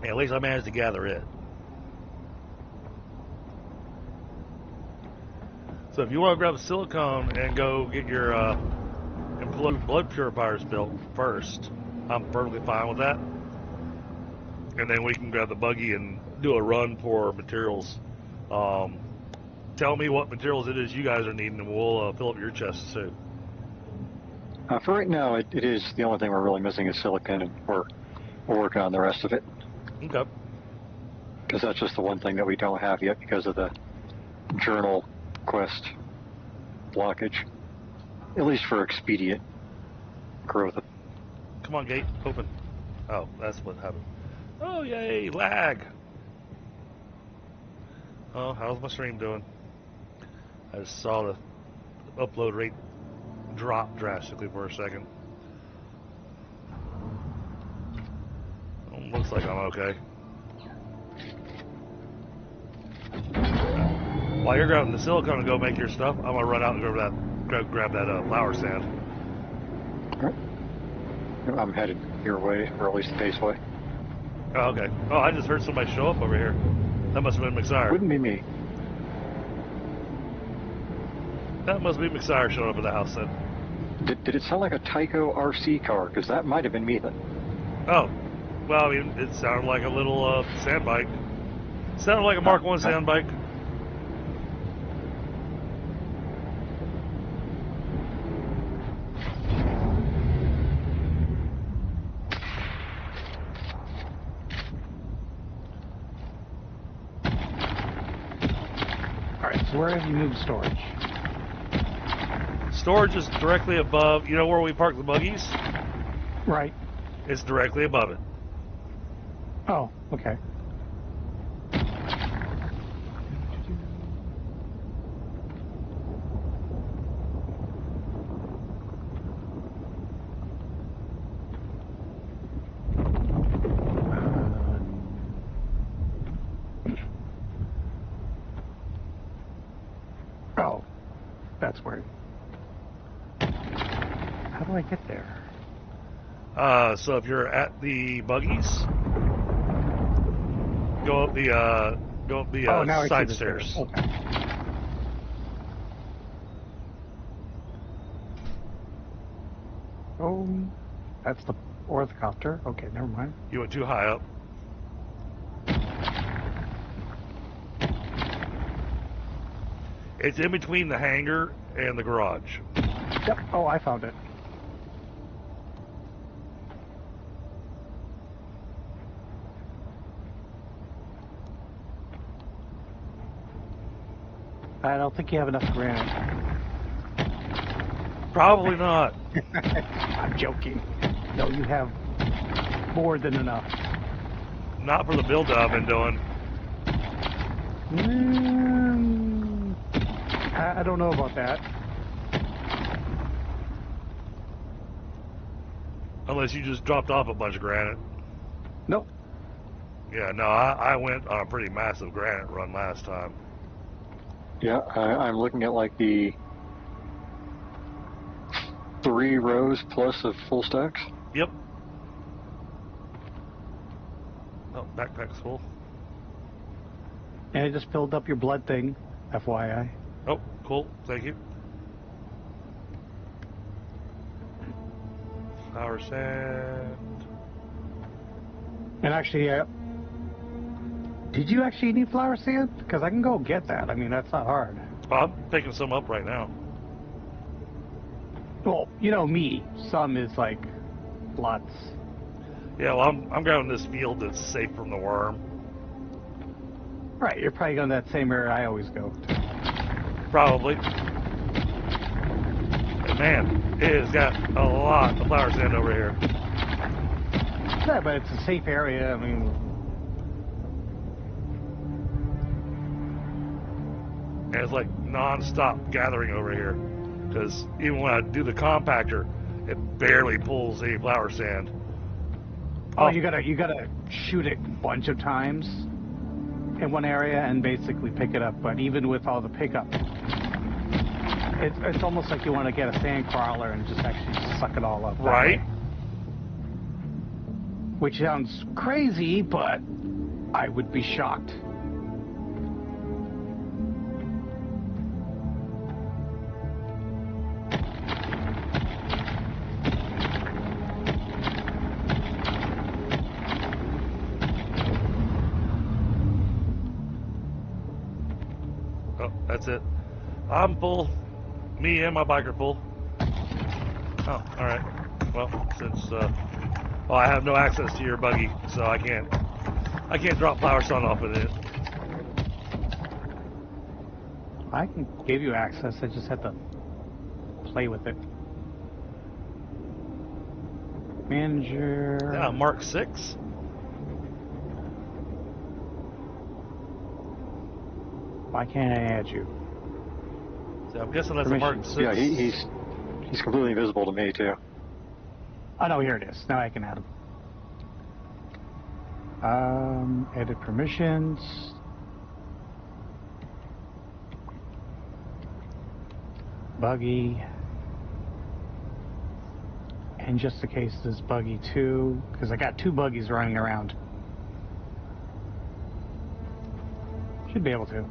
Yeah, at least I managed to gather it. So if you want to grab silicone and go get your blood purifiers built first, I'm perfectly fine with that. And then we can grab the buggy and do a run for materials. Tell me what materials it is you guys are needing, and we'll fill up your chests too. For right now, it is the only thing we're really missing is silicon, and we're working on the rest of it. Okay. Because that's just the one thing that we don't have yet because of the journal quest blockage. At least for expedient growth. Come on, gate, open. Oh, that's what happened. Oh, yay, lag. Oh, how's my stream doing? I just saw the upload rate drop drastically for a second. Looks like I'm okay. While you're grabbing the silicone to go make your stuff, I'm gonna run out and grab that flower sand. Alright. I'm headed your way, or at least the base way. Oh, okay. Oh, I just heard somebody show up over here. That must have been McSire. Wouldn't be me. That must be McSire showing up at the house then. Did it sound like a Tyco RC car? Because that might have been me then. Oh, well, I mean, it sounded like a little sand bike. Sounded like a Mark 1 sand bike. Alright, so where have you moved storage? Storage is directly above, you know where we park the buggies? Right. It's directly above it. Oh, okay. Oh, that's weird. How do I get there? So if you're at the buggies, go up the side stairs. Okay. Oh, that's the orthocopter. Okay, never mind. You went too high up. It's in between the hangar and the garage. Yep. Oh, I found it. I don't think you have enough granite. Probably not. I'm joking. No, you have more than enough. Not for the build that I've been doing. I don't know about that. Unless you just dropped off a bunch of granite. Nope. Yeah, no, I went on a pretty massive granite run last time. Yeah, I'm looking at like the 3 rows plus of full stacks. Yep. Oh, backpack's full. And I just filled up your blood thing, FYI. Oh, cool. Thank you. Flour sand. And actually, did you actually need flour sand? Because I can go get that. I mean, that's not hard. Oh, I'm picking some up right now. Well, you know me. Some is like lots. Yeah, well, I'm grabbing this field that's safe from the worm. Right, you're probably going to that same area I always go to. Probably. And man, it has got a lot of flour sand over here. Yeah, but it's a safe area. I mean, And it's like non-stop gathering over here. Because even when I do the compactor, it barely pulls any flour sand. oh, you gotta shoot it a bunch of times in one area and basically pick it up. But even with all the pickup, it's almost like you want to get a sand crawler and just actually suck it all up. that Right? way. Which sounds crazy, but I would be shocked. Oh, that's it. I'm full. Me and my bike are full. Oh, alright. Well, since, well, I have no access to your buggy, so I can't drop flour sun off in it. I can give you access. I just have to play with it. Manager. Yeah, Mark 6. Why can't I add you? So I'm guessing that's a Mark 6. Yeah, he's completely invisible to me too. Oh no, here it is. Now I can add him. Edit permissions. Buggy. And just in case this buggy too, because I got 2 buggies running around. Should be able to.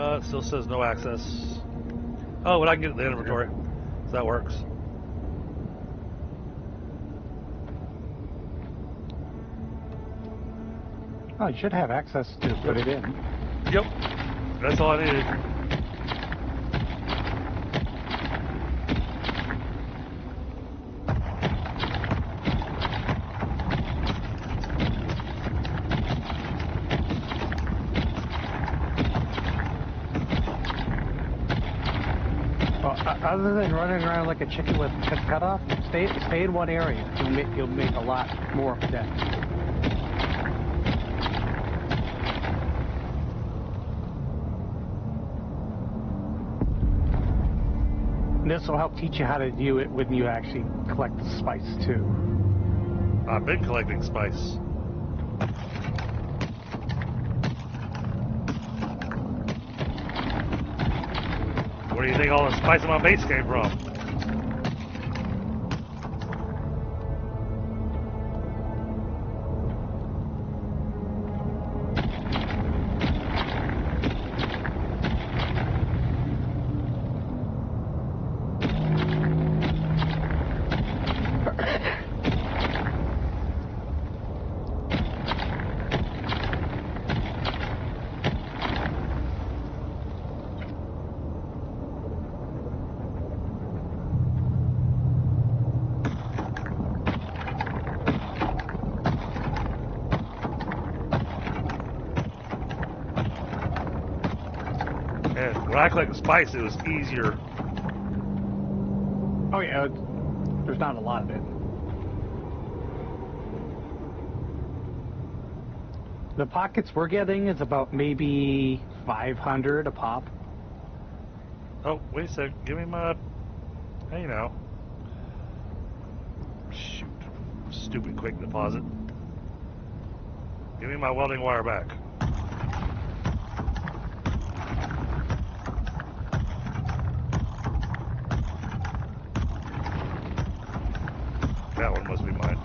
It still says no access. Oh, but I can get the inventory. So that works. Oh, you should have access to put it in. Yep. That's all I needed. Other than running around like a chicken with head cut off, stay in one area. You'll make a lot more of that. And this will help teach you how to do it when you actually collect the spice too. I've been collecting spice. Where do you think all the spice in my base came from? And when I clicked spice, it was easier. Oh yeah, there's not a lot of it. The pockets we're getting is about maybe 500 a pop. Oh, wait a sec. Give me my... Hey, now. Shoot. Stupid quick deposit. Give me my welding wire back. That one must be mine.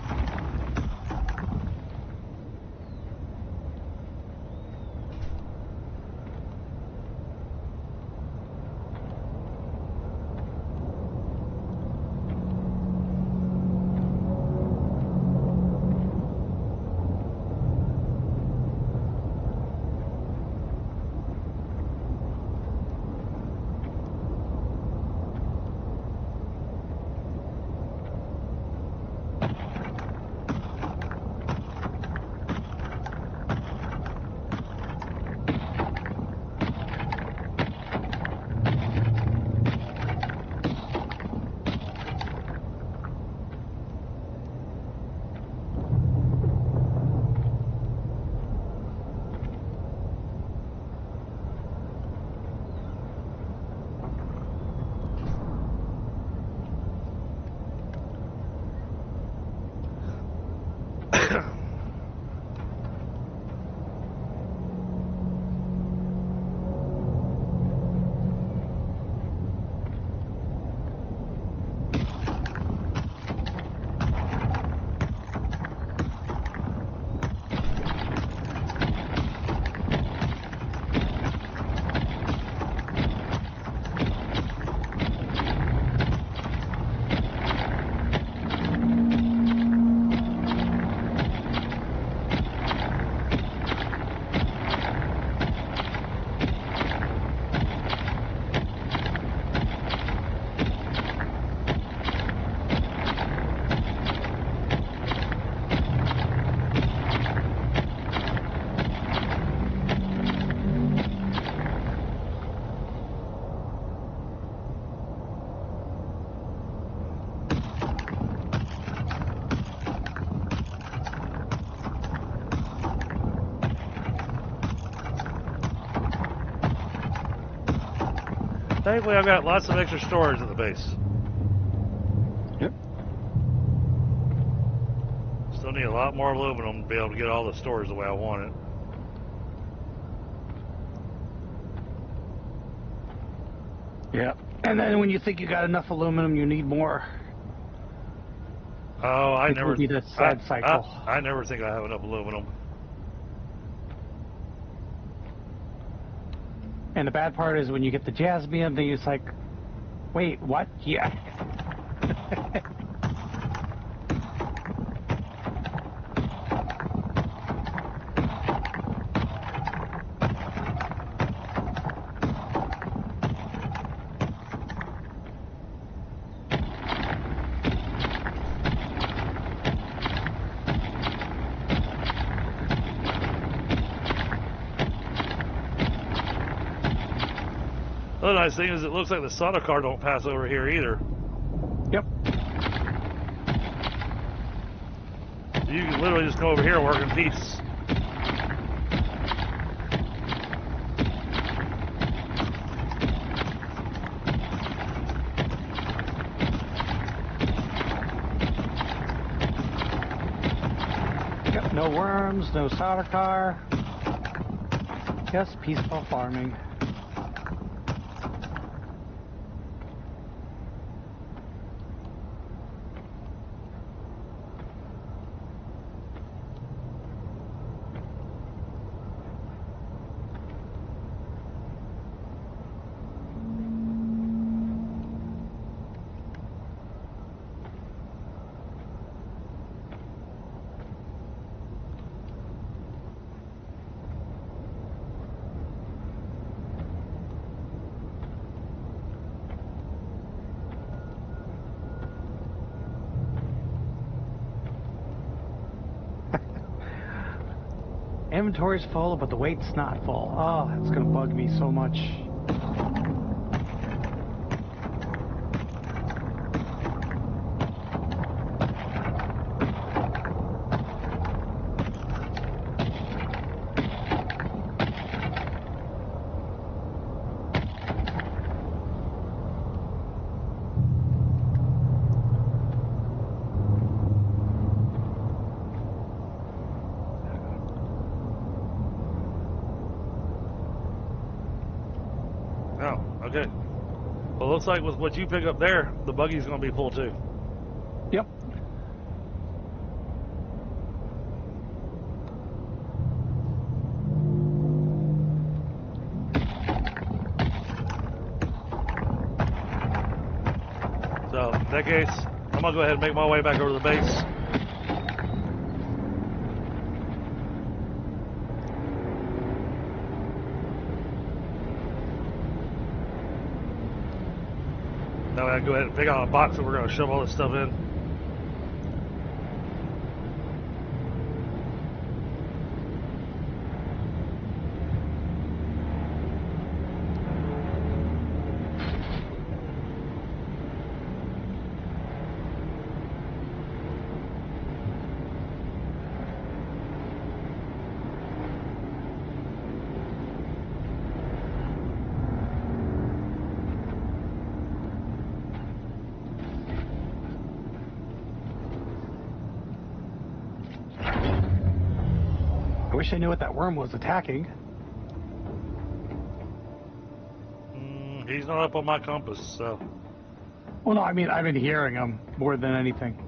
Thankfully, I've got lots of extra storage at the base. Yep. Still need a lot more aluminum to be able to get all the storage the way I want it. Yeah. And then when you think you got enough aluminum, you need more. Oh, I It never. would be that sad cycle. I never think I have enough aluminum. And the bad part is when you get the jasmine, then it's like, wait, what? Yeah. The nice thing is it looks like the Sonic car don't pass over here either. Yep. You can literally just go over here and work in peace. Yep. No worms, no solder car. Just peaceful farming. Inventory's full, but the weight's not full. Oh, that's gonna bug me so much. Oh, okay. Well, looks like with what you pick up there, the buggy's going to be full too. Yep. So, in that case, I'm going to go ahead and make my way back over to the base. Now I go ahead and pick out a box that we're going to shove all this stuff in. I wish I knew what that worm was attacking. He's not up on my compass, so. Well, no, I mean, I've been hearing him more than anything.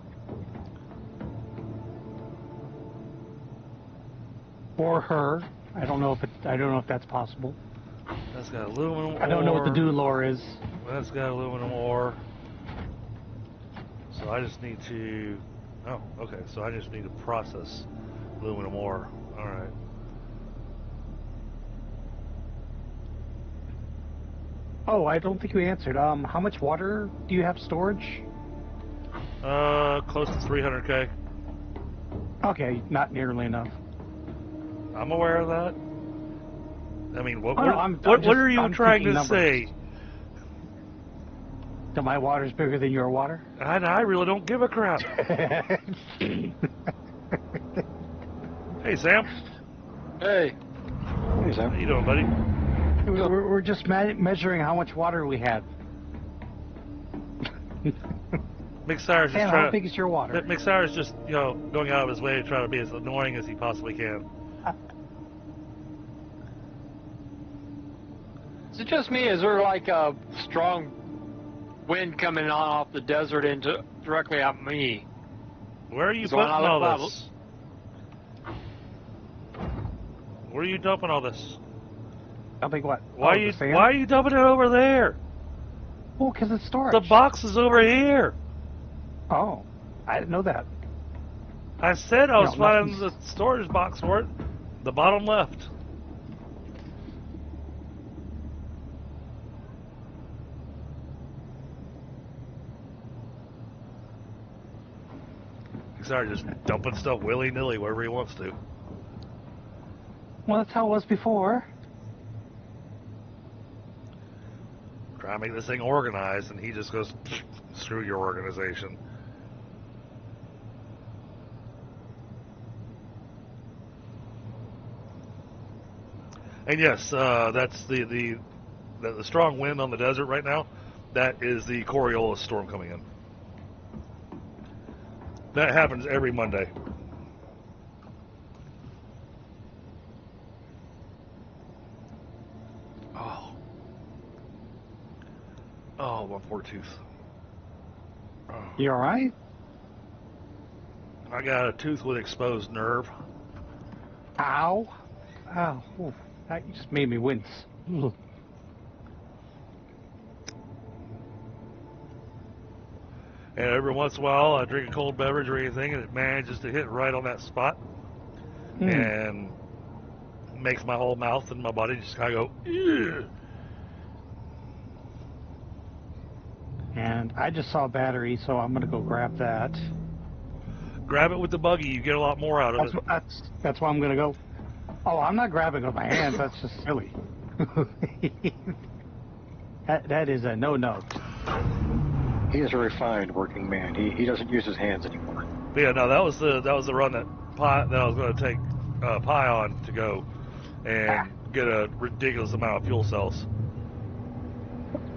Or her. I don't know if that's possible. That's got aluminum ore. I don't know what the Dune lore is. That's got aluminum ore. So I just need to. Oh, okay. So I just need to process aluminum ore. All right. Oh, I don't think you answered. How much water do you have storage? Close to 300K. Okay, not nearly enough. I'm aware of that. I mean, what are you trying to say? That my water's bigger than your water? I really don't give a crap. Hey, Sam. Hey. Hey, Sam. How you doing, buddy? We're just measuring how much water we have. Mick Cyrus Sam, how big is your water? Mick Cyrus just, going out of his way to try to be as annoying as he possibly can. Is it just me? Is there like a strong wind coming on off the desert into directly at me? Where are you putting all this? Where are you dumping all this? Dumping what? Why are you dumping it over there? Well, because it's storage. The box is over here. Oh, I didn't know that. I said I was finding the storage box for it. The bottom left. Sorry, just dumping stuff willy-nilly wherever he wants to. Well, that's how it was before. Try to make this thing organized, and he just goes, screw your organization. And yes, that's the strong wind on the desert right now. That is the Coriolis storm coming in. That happens every Monday. Oh, my poor tooth. Oh. You all right? I got a tooth with exposed nerve. Ow. Ow. Ooh, that just made me wince. Ugh. And every once in a while, I drink a cold beverage or anything, and it manages to hit right on that spot. And makes my whole mouth and my body just kind of go, ew. And I just saw a battery, so I'm going to go grab that. Grab it with the buggy. You get a lot more out of it. That's why I'm going to go. Oh, I'm not grabbing with my hands. That's just silly. That is a no-no. He is a refined working man. He doesn't use his hands anymore. But yeah, no, that was the run that I was going to take Pi on to go and get a ridiculous amount of fuel cells.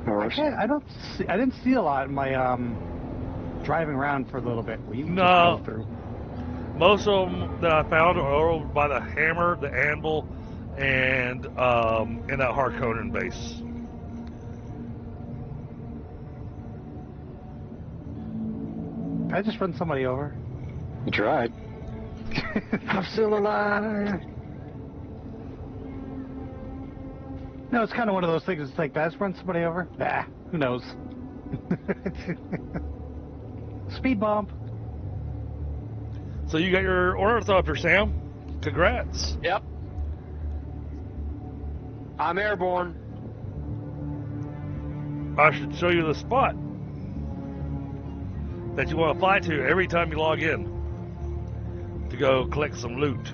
I didn't see a lot in my driving around for a little bit. We just drove through. Most of them that I found are over by the hammer, the anvil, and in that Harkonnen base. Did I just run somebody over? You tried. I'm still alive. No, it's kind of one of those things. It's like, did I just run somebody over? Nah, who knows? Speed bump. So you got your ornithopter, Sam. Congrats. Yep. I'm airborne. I should show you the spot that you want to fly to every time you log in to go collect some loot.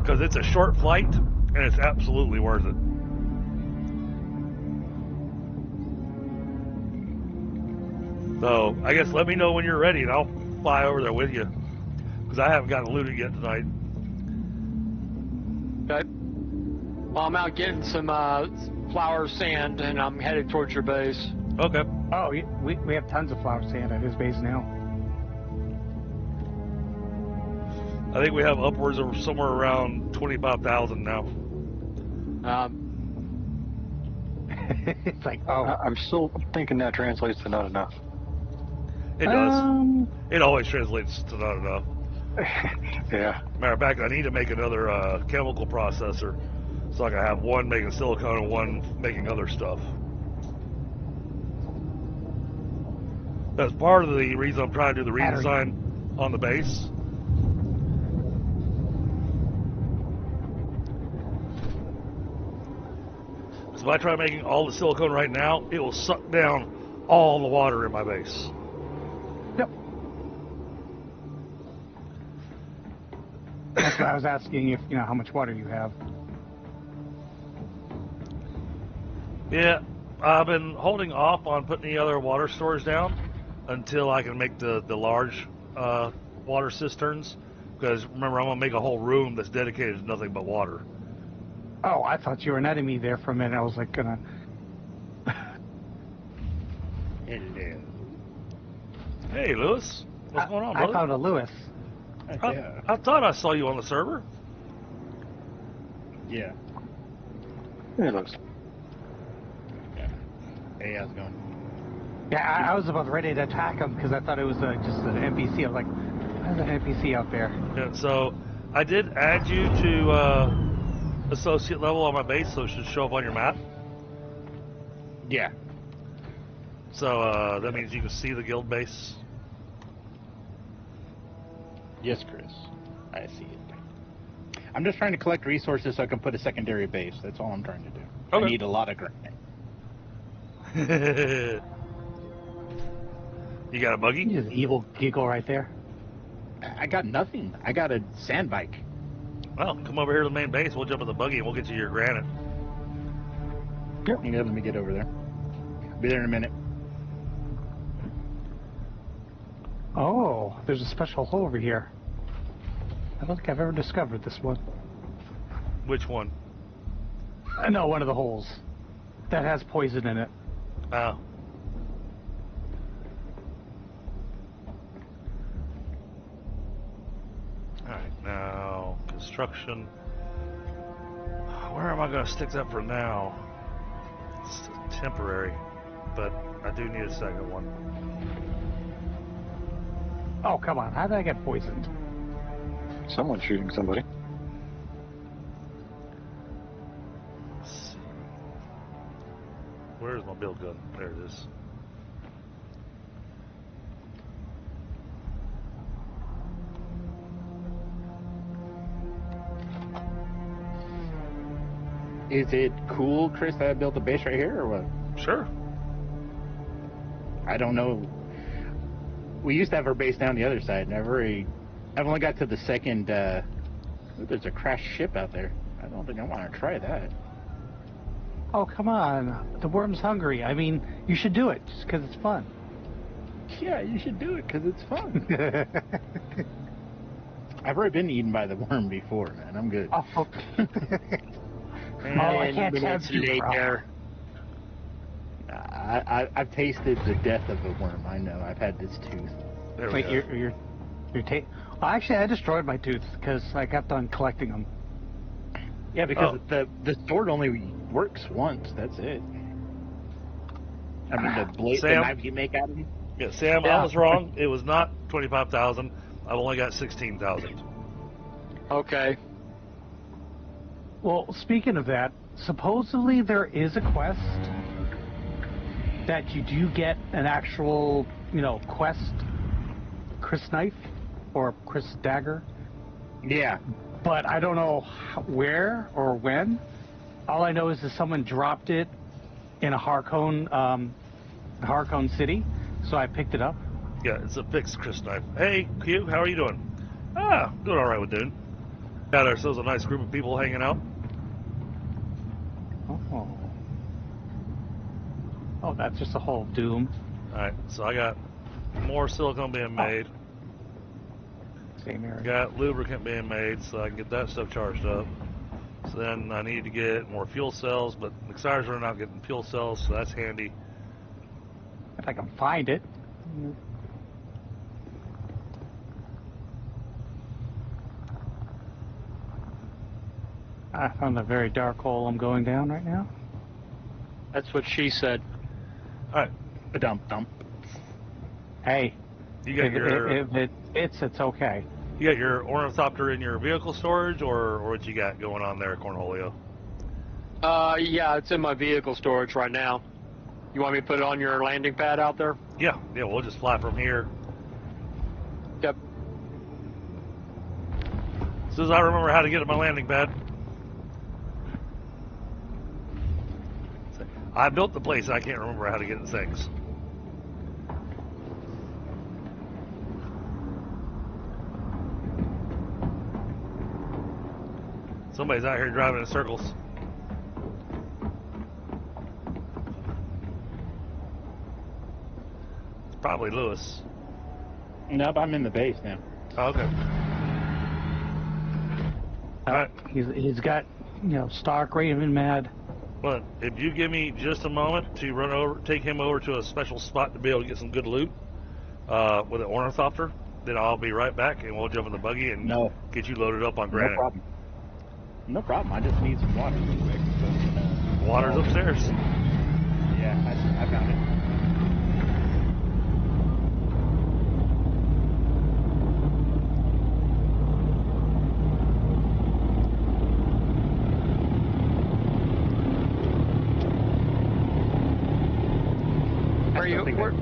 Because it's a short flight and it's absolutely worth it. So I guess let me know when you're ready and I'll fly over there with you. Because I haven't gotten looted yet tonight. Okay. Well, I'm out getting some flour sand and I'm headed towards your base. Okay. Oh, we have tons of flower sand at his base now. I think we have upwards of somewhere around 25,000 now. It's like, oh. I'm still thinking that translates to not enough. It does. It always translates to not enough. Yeah. Matter of fact, I need to make another chemical processor so I can have one making silicone and one making other stuff. That's part of the reason I'm trying to do the redesign on the base. So if I try making all the silicone right now, it will suck down all the water in my base. Yep. That's why I was asking if, how much water you have. Yeah, I've been holding off on putting the other water storage down until I can make the large water cisterns. Because remember, I'm going to make a whole room that's dedicated to nothing but water. Oh, I thought you were netting me there for a minute. I was like, gonna... Hello. Hey, Lewis. What's going on, brother? I found a Lewis. I thought I saw you on the server. Yeah. Hey, Lewis. Yeah. Hey, how's it going? Yeah, I was about ready to attack him because I thought it was just an NPC. I was like, there's an NPC out there. Yeah, so I did add you to associate level on my base, so it should show up on your map. Yeah. So that means you can see the guild base. Yes, Chris. I see it. I'm just trying to collect resources so I can put a secondary base. That's all I'm trying to do. Okay. I need a lot of granite. You got a buggy? Just evil giggle right there. I got nothing. I got a sand bike. Well, come over here to the main base. We'll jump in the buggy and we'll get you your granite. Yep. Yeah, let me get over there. Be there in a minute. Oh, there's a special hole over here. I don't think I've ever discovered this one. Which one? I know one of the holes that has poison in it. Oh. Alright, now, construction. Where am I going to stick that for now? It's temporary, but I do need a second one. Oh, come on. How did I get poisoned? Someone's shooting somebody. Let's see. Where's my build gun? There it is. Is it cool, Chris, that I built a base right here, or what? Sure. I don't know. We used to have our base down the other side, and I've only got to the second, there's a crashed ship out there. I don't think I want to try that. Oh, come on. The worm's hungry. I mean, you should do it just because it's fun. Yeah, you should do it because it's fun. I've already been eaten by the worm before, man. I'm good. Oh, I can't have you, bro. I've tasted the death of a worm. I know. I've had this tooth. Wait, you're well, actually, I destroyed my tooth because I kept on collecting them. Yeah, because the sword only works once. That's it. I mean, the blade, the knife you make out of it. Yeah, Sam, I was wrong. It was not 25,000. I've only got 16,000. Okay. Well, speaking of that, supposedly there is a quest that you do get an actual, quest, Chris knife or Chris dagger. Yeah. But I don't know where or when. All I know is that someone dropped it in a Harkon city, so I picked it up. Yeah, it's a fixed Chris knife. Hey, Q, how are you doing? Doing all right with Dune. Got ourselves a nice group of people hanging out. Oh, that's just a whole Doom. All right, so I got more silicone being made. Same area. Got lubricant being made, so I can get that stuff charged up. So then I need to get more fuel cells, but the Xires are not getting fuel cells, so that's handy. If I can find it. I found a very dark hole I'm going down right now. That's what she said. All right. A dump. Hey. You got if it fits, it's okay. You got your ornithopter in your vehicle storage, or what you got going on there, Cornholio? Yeah, it's in my vehicle storage right now. You want me to put it on your landing pad out there? Yeah, we'll just fly from here. Yep. As soon as I remember how to get to my landing pad. I built the place, I can't remember how to get the things. Somebody's out here driving in circles. It's probably Lewis. Nope, I'm in the base now. Oh, okay. All right. He's got, Stark Raven mad. Well, if you give me just a moment to take him over to a special spot to be able to get some good loot with an ornithopter, then I'll be right back and we'll jump in the buggy and get you loaded up on granite. No problem. I just need some water real quick. So, Water's upstairs. Yeah, I found it.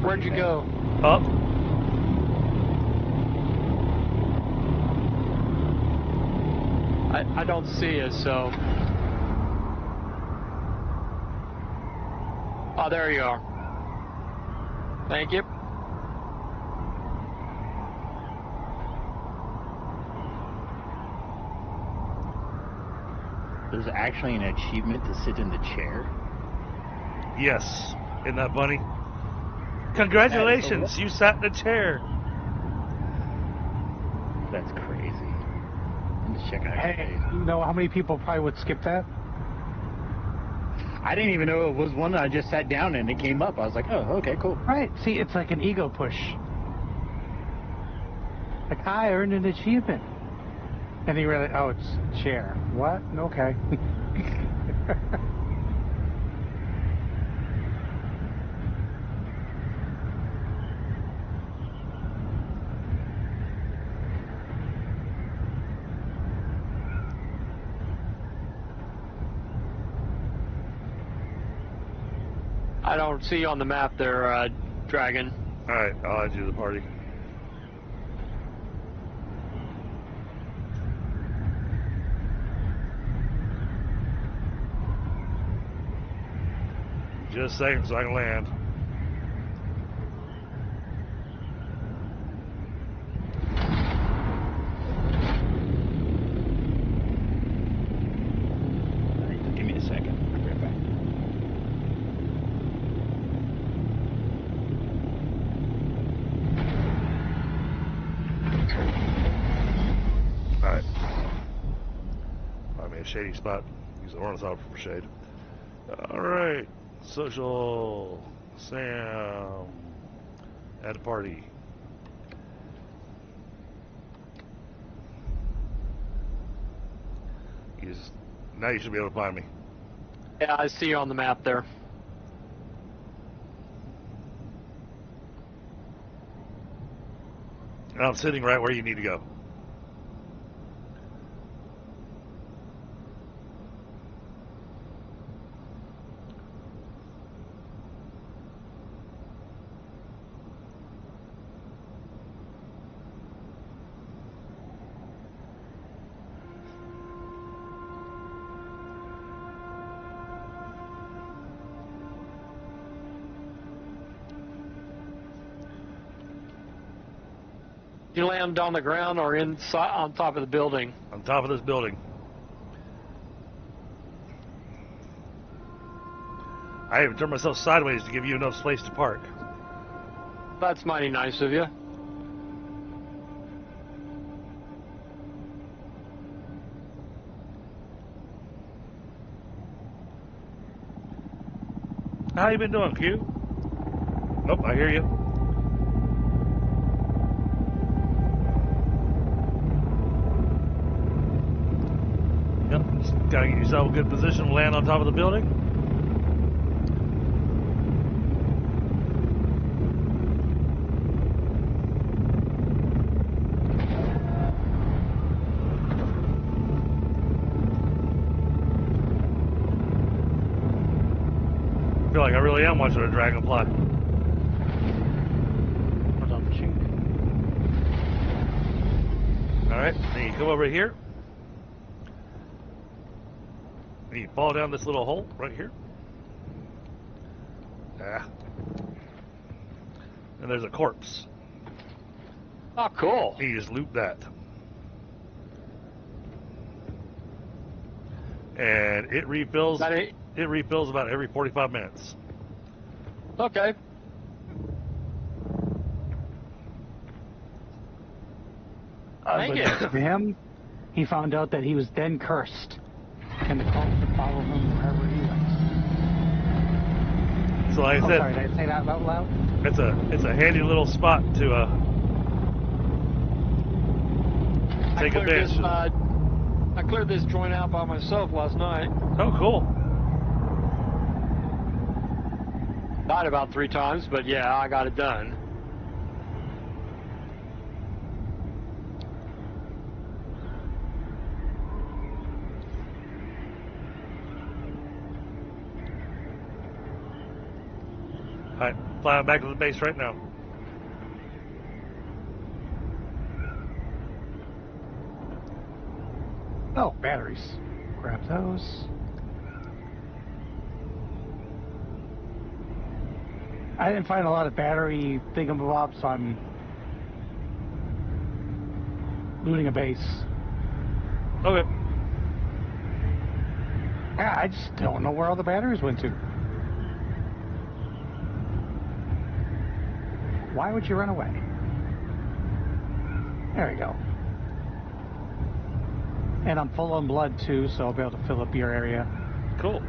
Where'd you go? Up. I don't see it, so. Oh, there you are. Thank you. There's actually an achievement to sit in the chair. Yes. Isn't that funny? Congratulations, you sat in a chair. That's crazy. I'm just checking out your Hey, face. you know how many people probably would skip that? I didn't even know it was one that I just sat down and it came up. I was like, oh, okay, cool. Right. See, it's like an ego push. Like, I earned an achievement. And he really, oh, it's chair. What? Okay. I don't see you on the map there, Dragon. Alright, I'll add you to the party. Just a second so I can land. Give me a second. I'll be right back. shady spot. Use the ornithopter for shade. Alright. Social. Sam. Add a party. Now you should be able to find me. Yeah, I see you on the map there. And I'm sitting right where you need to go. You land on the ground or inside on top of the building? On top of this building. I even turned myself sideways to give you enough space to park. That's mighty nice of you. How you been doing, Q? Nope, I hear you. Yep, just gotta get yourself a good position to land on top of the building. I feel like I really am watching a dragonfly. What's up, chink? Alright, then you come over here. And you fall down this little hole right here. Ah. And there's a corpse. Oh, cool. You just loot that. And it refills. It refills about every 45 minutes. Okay. Thank you. For him, he found out that he was then cursed, and the cult would follow him wherever he went. So like I said, sorry, did I say that out loud? it's a handy little spot to take advantage of. I cleared this joint out by myself last night. Oh, cool. Died about 3 times, but yeah, I got it done. Alright, flying back to the base right now. Oh, batteries. Grab those. I didn't find a lot of battery thingamabobs, so I'm looting a base. Okay. Yeah, I just don't know where all the batteries went to. Why would you run away? There you go. And I'm full on blood too, so I'll be able to fill up your area. Cool.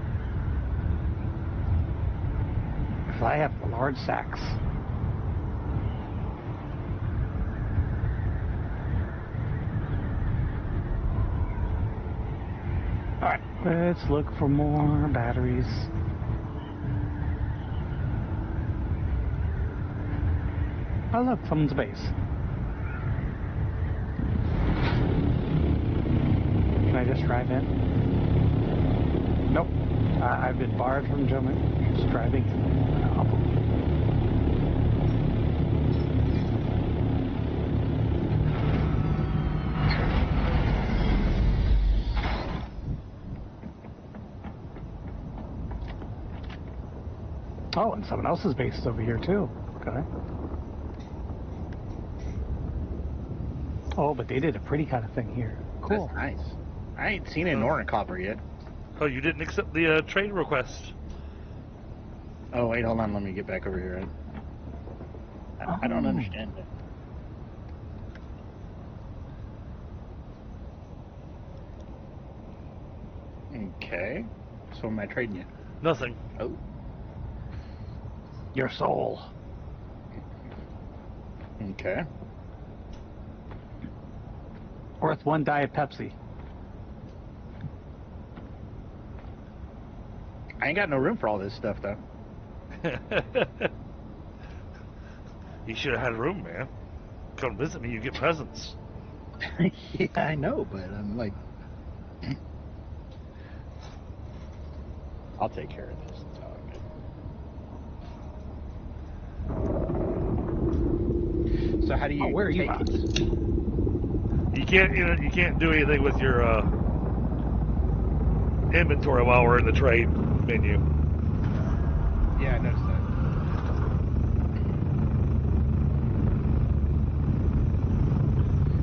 Because I have large sacks. Alright, let's look for more batteries. Oh look, someone's base. Can I just drive in? Nope. I've been barred from jumping. Just driving. Oh, and someone else's base is over here too. Okay. Oh, but they did a pretty kind of thing here. Cool. That's nice. I ain't seen an Ornithopter yet. Oh, you didn't accept the trade request. Oh, wait, hold on. Let me get back over here. I don't understand it. Okay. So am I trading you? Nothing. Oh. Your soul. Okay. Worth one Diet Pepsi. I ain't got no room for all this stuff, though. You should have had room, man. Come visit me, you get presents. Yeah, I know, but I'm like... I'll take care of this. It's all good. So how do you where are you take at? it? You can't do anything with your inventory while we're in the trade menu. Yeah, I noticed that.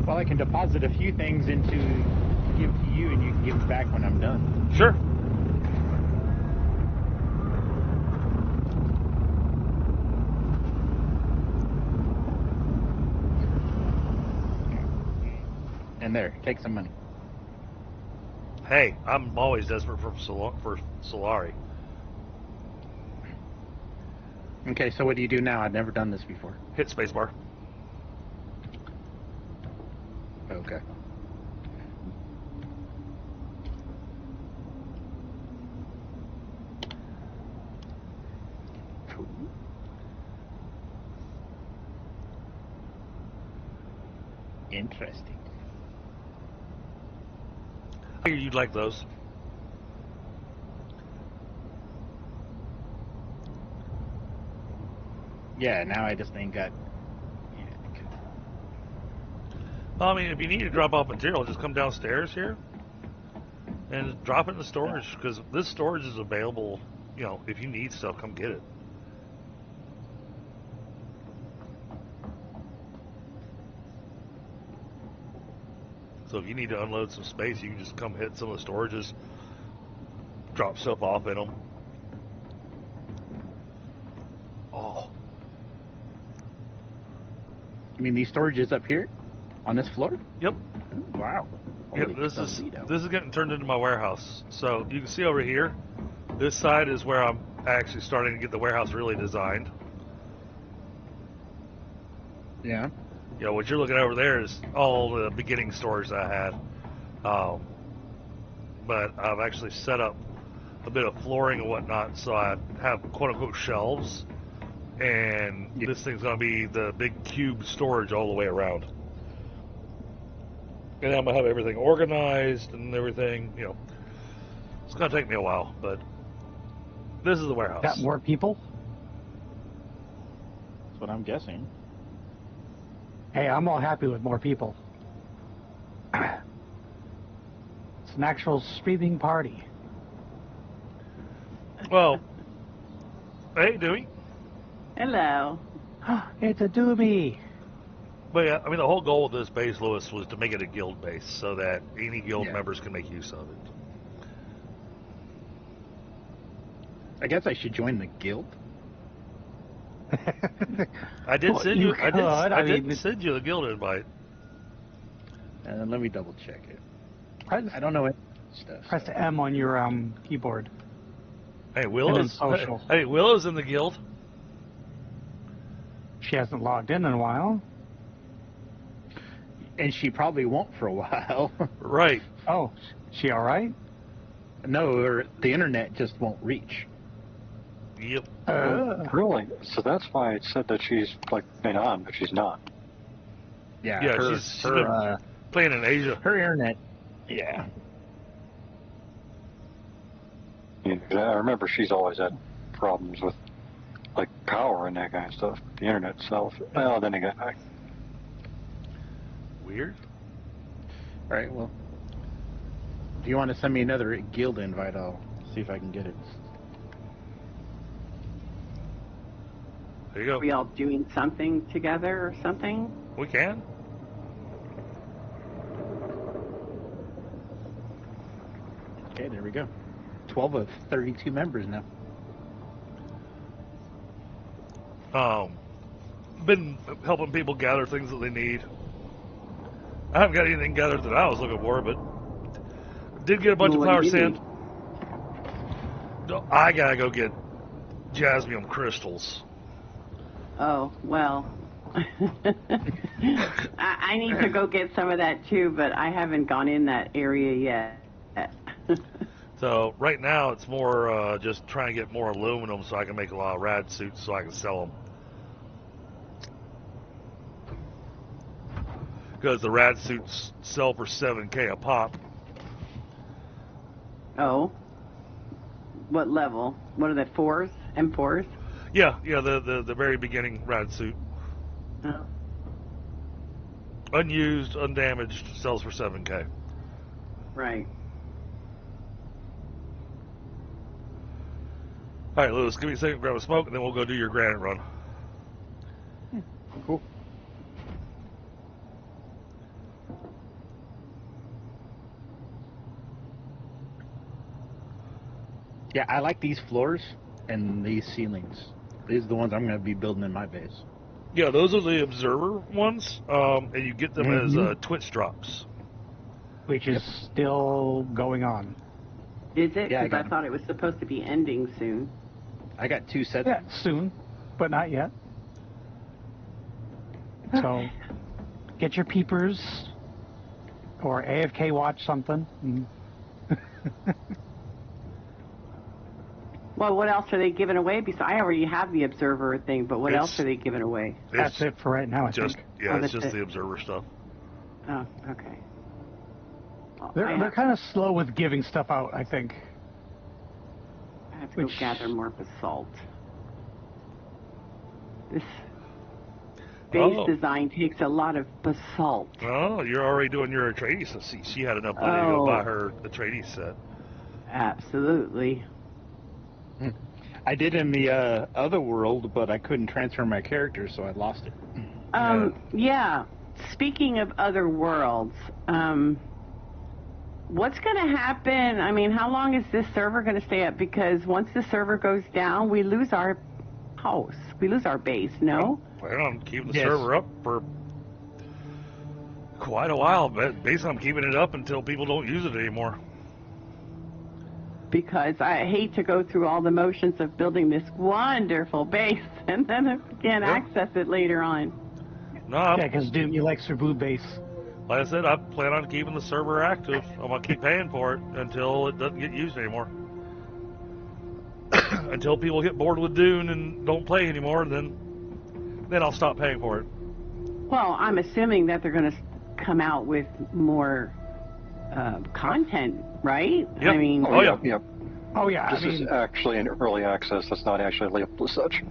Well, I can deposit a few things into give to you, and you can give them back when I'm done. Sure. And there, take some money. Hey, I'm always desperate for Solari. Okay, so what do you do now? I've never done this before. Hit spacebar. Okay. Cool. Interesting. I figured you'd like those. Yeah, now I just ain't got... Yeah, okay. Well, I mean, if you need to drop off material, just come downstairs here and drop it in the storage, because this storage is available. You know, if you need stuff, come get it. So if you need to unload some space, you can just come hit some of the storages, drop stuff off in them. Oh. You mean these storages up here? On this floor? Yep. Ooh, wow. Yep, Holy this Toledo. is getting turned into my warehouse. So you can see over here, this side is where I'm actually starting to get the warehouse really designed. Yeah. You know, what you're looking over there is all the beginning storage that I had. But I've actually set up a bit of flooring and whatnot, so I have quote-unquote shelves. And this thing's going to be the big cube storage all the way around. And I'm going to have everything organized and everything, you know. It's going to take me a while, but this is the warehouse. Got more people? That's what I'm guessing. Hey, I'm all happy with more people. It's an actual streaming party. Well, hey, Dewey. Hello. It's a doobie. But yeah, I mean, the whole goal of this base, Lewis, was to make it a guild base so that any guild members can make use of it. I guess I should join the guild. I did Well, send you you. I could. did send you the guild invite. Let me double check it. Press, I don't know what stuff. press M on your keyboard. Hey, And Willow's. then social. Hey, Willow's in the guild. She hasn't logged in a while. And she probably won't for a while. Right. Oh, she all right? No, the internet just won't reach. Yep. Really? So that's why it said that she's like been on, but she's not. Yeah, Yeah, she's been playing in Asia. her internet. Yeah. I remember she's always had problems with like power and that kind of stuff. The internet itself. Well, then again, Weird. All right, well, if you want to send me another guild invite, I'll see if I can get it. There you go. Are we all doing something together or something? We can. Okay, there we go. 12 of 32 members now. Been helping people gather things that they need. I haven't got anything gathered that I was looking for, but did get a bunch of What flour do you sand. need? I gotta go get jasmium crystals. Oh, well. I need to go get some of that too, but I haven't gone in that area yet. So right now it's more just trying to get more aluminum so I can make a lot of rad suits so I can sell them. Because the rad suits sell for $7K a pop. Oh. What level? What are the fours? M4s? Yeah, the very beginning rad suit. Oh. Unused, undamaged, sells for $7K. Right. All right, Lewis, give me a second, grab a smoke, and then we'll go do your granite run. Cool. Yeah, I like these floors and these ceilings. These are the ones I'm going to be building in my base. Yeah, those are the observer ones, and you get them as Twitch drops. Which is still going on. Is it? Yeah, Because I thought it was supposed to be ending soon. I got 2 sets. Yeah, soon, but not yet. So, get your peepers, or AFK watch something. Well, what else are they giving away? Because I already have the observer thing, but what else are they giving away? That's it for right now, I think. Yeah, Oh, it's that's just it. the observer stuff. Oh, okay. Well, They're kind of slow with giving stuff out, I think. I have to go gather more basalt. This base design takes a lot of basalt. Oh, you're already doing your Atreides. She had enough money to go buy her Atreides set. Absolutely. I did in the other world, but I couldn't transfer my character, so I lost it. Yeah. Speaking of other worlds, what's going to happen? I mean, how long is this server going to stay up? Because once the server goes down, we lose our house. We lose our base, no? I plan on keeping the server up for quite a while, but basically I'm keeping it up until people don't use it anymore. Because I hate to go through all the motions of building this wonderful base and then I can't access it later on. No, because Dune, you like Cebu base. Like I said, I plan on keeping the server active. I'm going to keep paying for it until it doesn't get used anymore. Until people get bored with Dune and don't play anymore, then I'll stop paying for it. Well, I'm assuming that they're going to come out with more content, right? Yep. I mean, This is actually an early access. That's not actually labeled as such.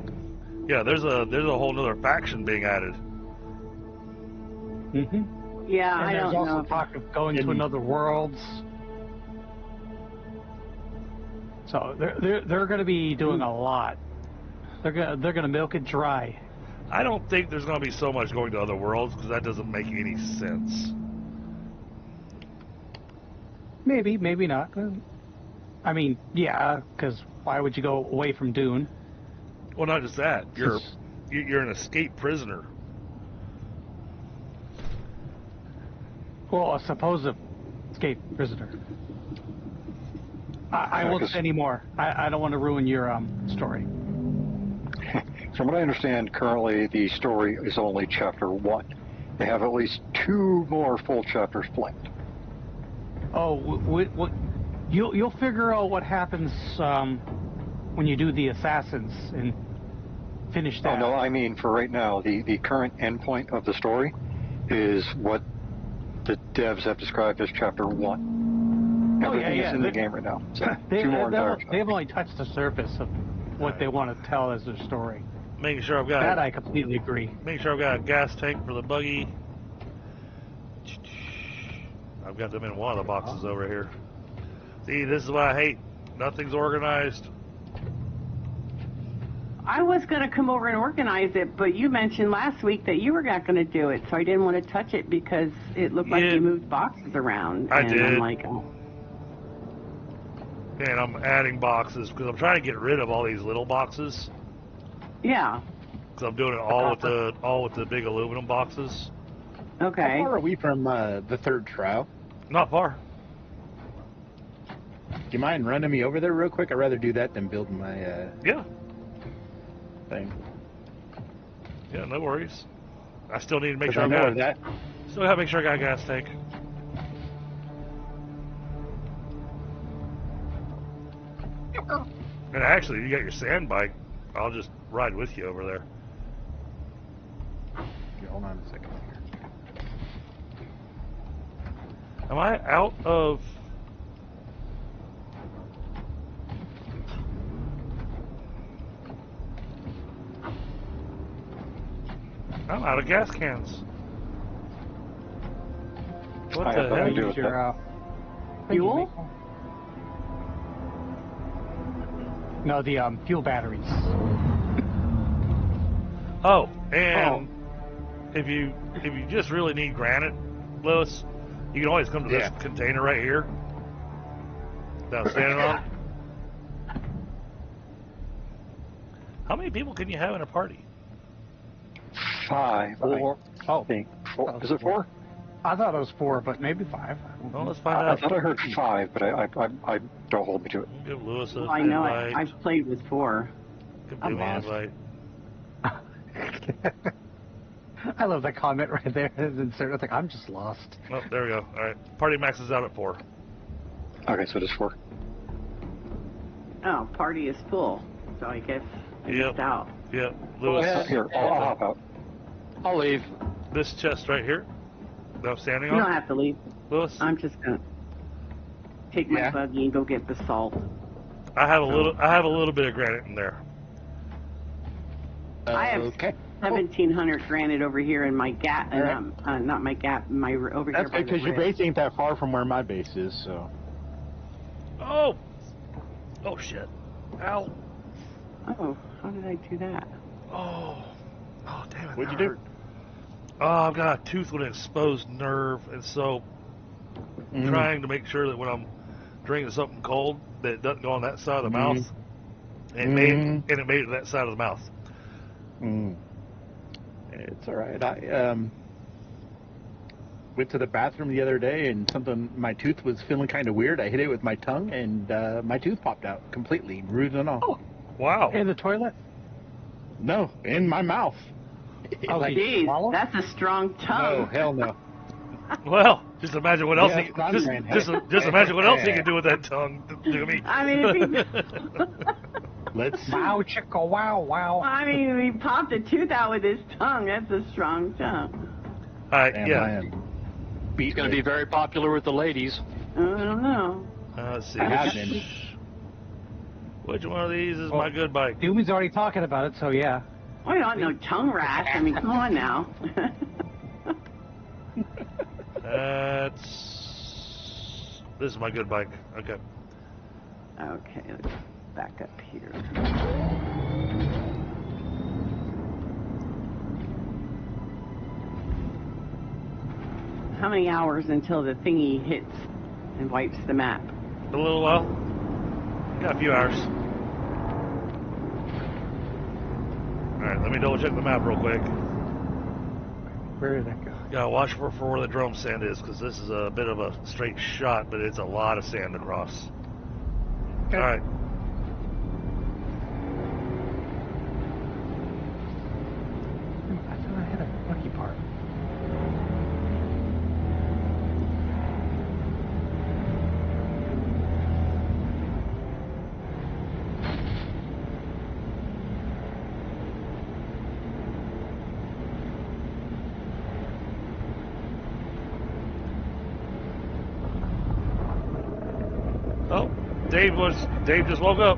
Yeah, there's a whole nother faction being added. Yeah, and I don't there's also know. talk of going to another worlds. So they're going to be doing a lot. They're going to milk it dry. I don't think there's going to be so much going to other worlds because that doesn't make any sense. Maybe, maybe not. I mean, yeah, because why would you go away from Dune? Well, not just that. You're an escaped prisoner. Well, a supposed escaped prisoner. I won't say any more. I don't want to ruin your story. From what I understand, currently the story is only chapter 1. They have at least 2 more full chapters planned. Oh, you'll figure out what happens when you do the assassins and finish that. Oh, no, I mean for right now, the current endpoint of the story is what the devs have described as chapter 1. Everything is in the game right now. So they've 2 more entire only touched the surface of what they want to tell as their story. Making sure I've got that. I completely agree. Making sure I've got a gas tank for the buggy. I've got them in one of the boxes over here. See, this is what I hate. Nothing's organized. I was going to come over and organize it, but you mentioned last week that you were not going to do it, so I didn't want to touch it because it looked like you moved boxes around. I did. I'm like, oh. And I'm adding boxes because I'm trying to get rid of all these little boxes. Yeah. Because I'm doing it all with the big aluminum boxes. Okay. How far are we from the third trial? Not far. you mind running me over there real quick? I'd rather do that than build my Yeah. thing. Yeah, no worries. I still need to make sure I know that. Still gotta make sure I got a gas tank. And actually, you got your sand bike. I'll just ride with you over there. Yeah, hold on a second here. Am I out of... I'm out of gas cans. What I the have nothing to do hell? with that. Fuel? No, the fuel batteries. Oh, and if you just really need granite, Lewis, you can always come to this container right here that I'm standing on. How many people can you have in a party? 5. Or, I think. 4. Is it 4? I thought it was 4, but maybe 5. Well, let's find I out. thought I heard 5, but I don't hold me to it. Give Lewis a Well, I know invite. I've played with 4. Give I'm me an lost. invite. I love that comment right there. It's like, I'm just lost. Oh, there we go. All right. Party maxes out at 4. Okay, so it is 4. Oh, party is full. So I guess I missed out. Yep. Lewis. Here, I'll hop out. I'll leave. This chest right here that I'm standing You on. don't have to leave. Lewis. I'm just gonna take my buggy and go get the salt. I have a little bit of granite in there. I have Okay. 1,700 granite over here in my gap, not my gap, my over That's here. because your base ain't that far from where my base is, so. Oh shit! Ow! Oh, how did I do that? Oh damn it! What'd you do? Oh, I've got a tooth with an exposed nerve, and so trying to make sure that when I'm drinking something cold, that it doesn't go on that side of the mouth. And it made it to that side of the mouth. It's all right. I went to the bathroom the other day, and my tooth was feeling kind of weird. I hit it with my tongue, and my tooth popped out completely, root and all. Oh, wow! In the toilet? No, in my mouth. Oh, geez, that's a strong tongue. No, hell no. Well, just imagine what else Yeah, he just imagine what else he can do with that tongue, Jimmy. I mean, if he, Let's see. Wow, chicka, wow, wow. I mean, he popped a tooth out with his tongue. That's a strong tongue. All right, Damn, yeah. I am He's going to be very popular with the ladies. I don't know. Let's see. I have been. Which one of these is my good bike? Doomy's already talking about it, so yeah. Oh, you don't know tongue rash. I mean, come on now. This is my good bike. Okay. Okay, let's back up here. How many hours until the thingy hits and wipes the map? A little while. Got a few hours. Alright, let me double check the map real quick. Where did that go? Gotta watch for where the drum sand is, because this is a bit of a straight shot, but it's a lot of sand across. Okay. Alright. I thought I had a lucky part. Oh, Dave just woke up.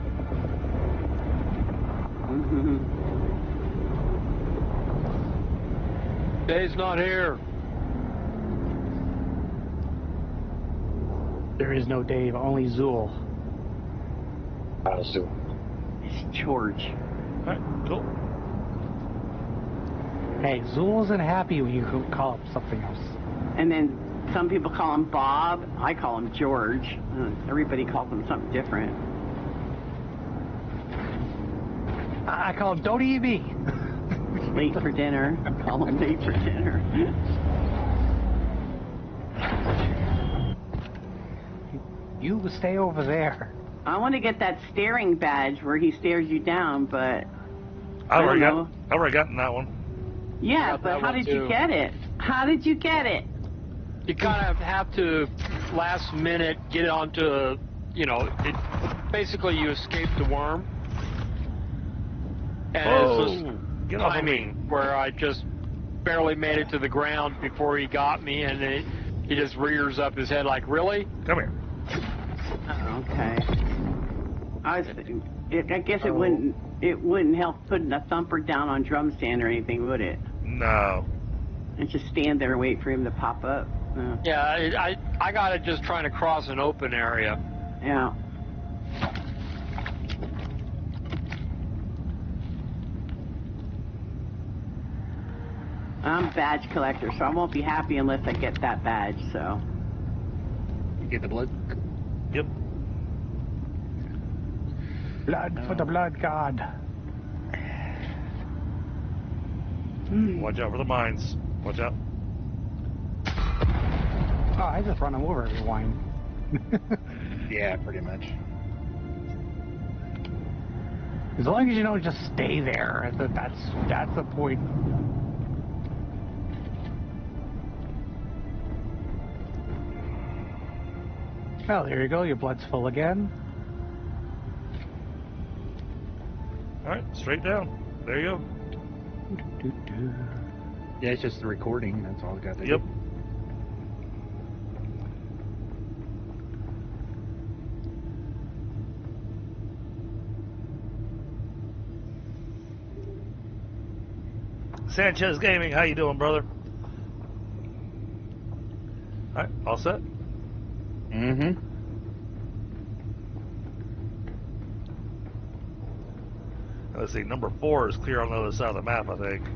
Dave's not here. There is no Dave, only Zool. Zool. It's George. Alright, cool. Hey, Zool isn't happy when you call him something else. And then some people call him Bob. I call him George. Everybody calls him something different. I call him Don't Eat Me. Late for dinner. Call him late for dinner. You stay over there. I want to get that staring badge where he stares you down, but I've already gotten that one. Yeah, but how did you get it? How did you get it? You kind of have to last minute get it onto, you know, basically you escape the worm. And it's just timing where I just barely made it to the ground before he got me, and he just rears up his head like, really? Come here. Oh, okay. I guess it wouldn't help putting a thumper down on drum stand or anything, would it? No. And just stand there and wait for him to pop up. Yeah, I got it just trying to cross an open area. Yeah. I'm a badge collector, so I won't be happy unless I get that badge, so. You get the blood? Yep. Blood for the blood god. Watch out for the mines. Watch out. Oh, I just run them over everyone. Yeah, pretty much. As long as you don't just stay there, that's the point. Well, there you go. Your blood's full again. All right, straight down. There you go. Yeah, it's just the recording. That's all I got to do. Yep. Sanchez Gaming, how you doing, brother? All right, all set? Mm-hmm. Let's see, number 4 is clear on the other side of the map, I think.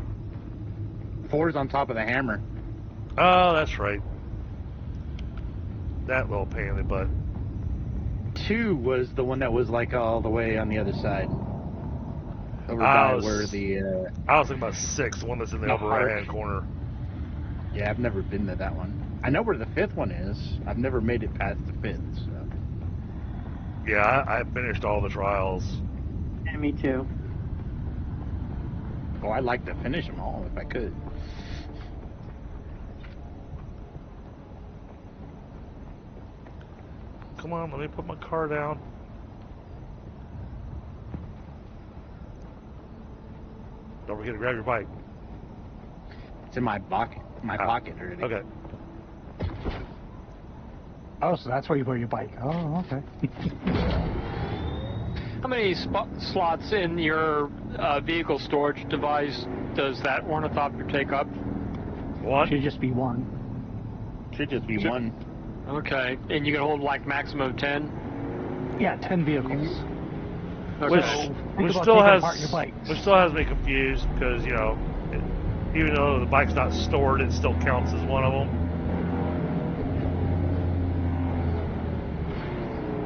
4 is on top of the hammer. Oh, that's right. That little pain in the butt. 2 was the one that was like all the way on the other side. Over by where the... I was thinking about 6, the one that's in the upper right-hand corner. Yeah, I've never been to that one. I know where the 5th one is. I've never made it past the 5th, so... Yeah, I finished all the trials. Yeah, me too. Oh, I'd like to finish them all if I could. Come on, let me put my car down. Don't forget to grab your bike. It's in my pocket. Pocket already. Okay. Oh, so that's where you put your bike. Oh, okay. How many slots in your vehicle storage device does that ornithopter take up? One? Should just be one. Should just be one. Okay, and you can hold like maximum of 10? Yeah, 10 vehicles. Okay. Which still has me confused because, you know, even though the bike's not stored, it still counts as one of them.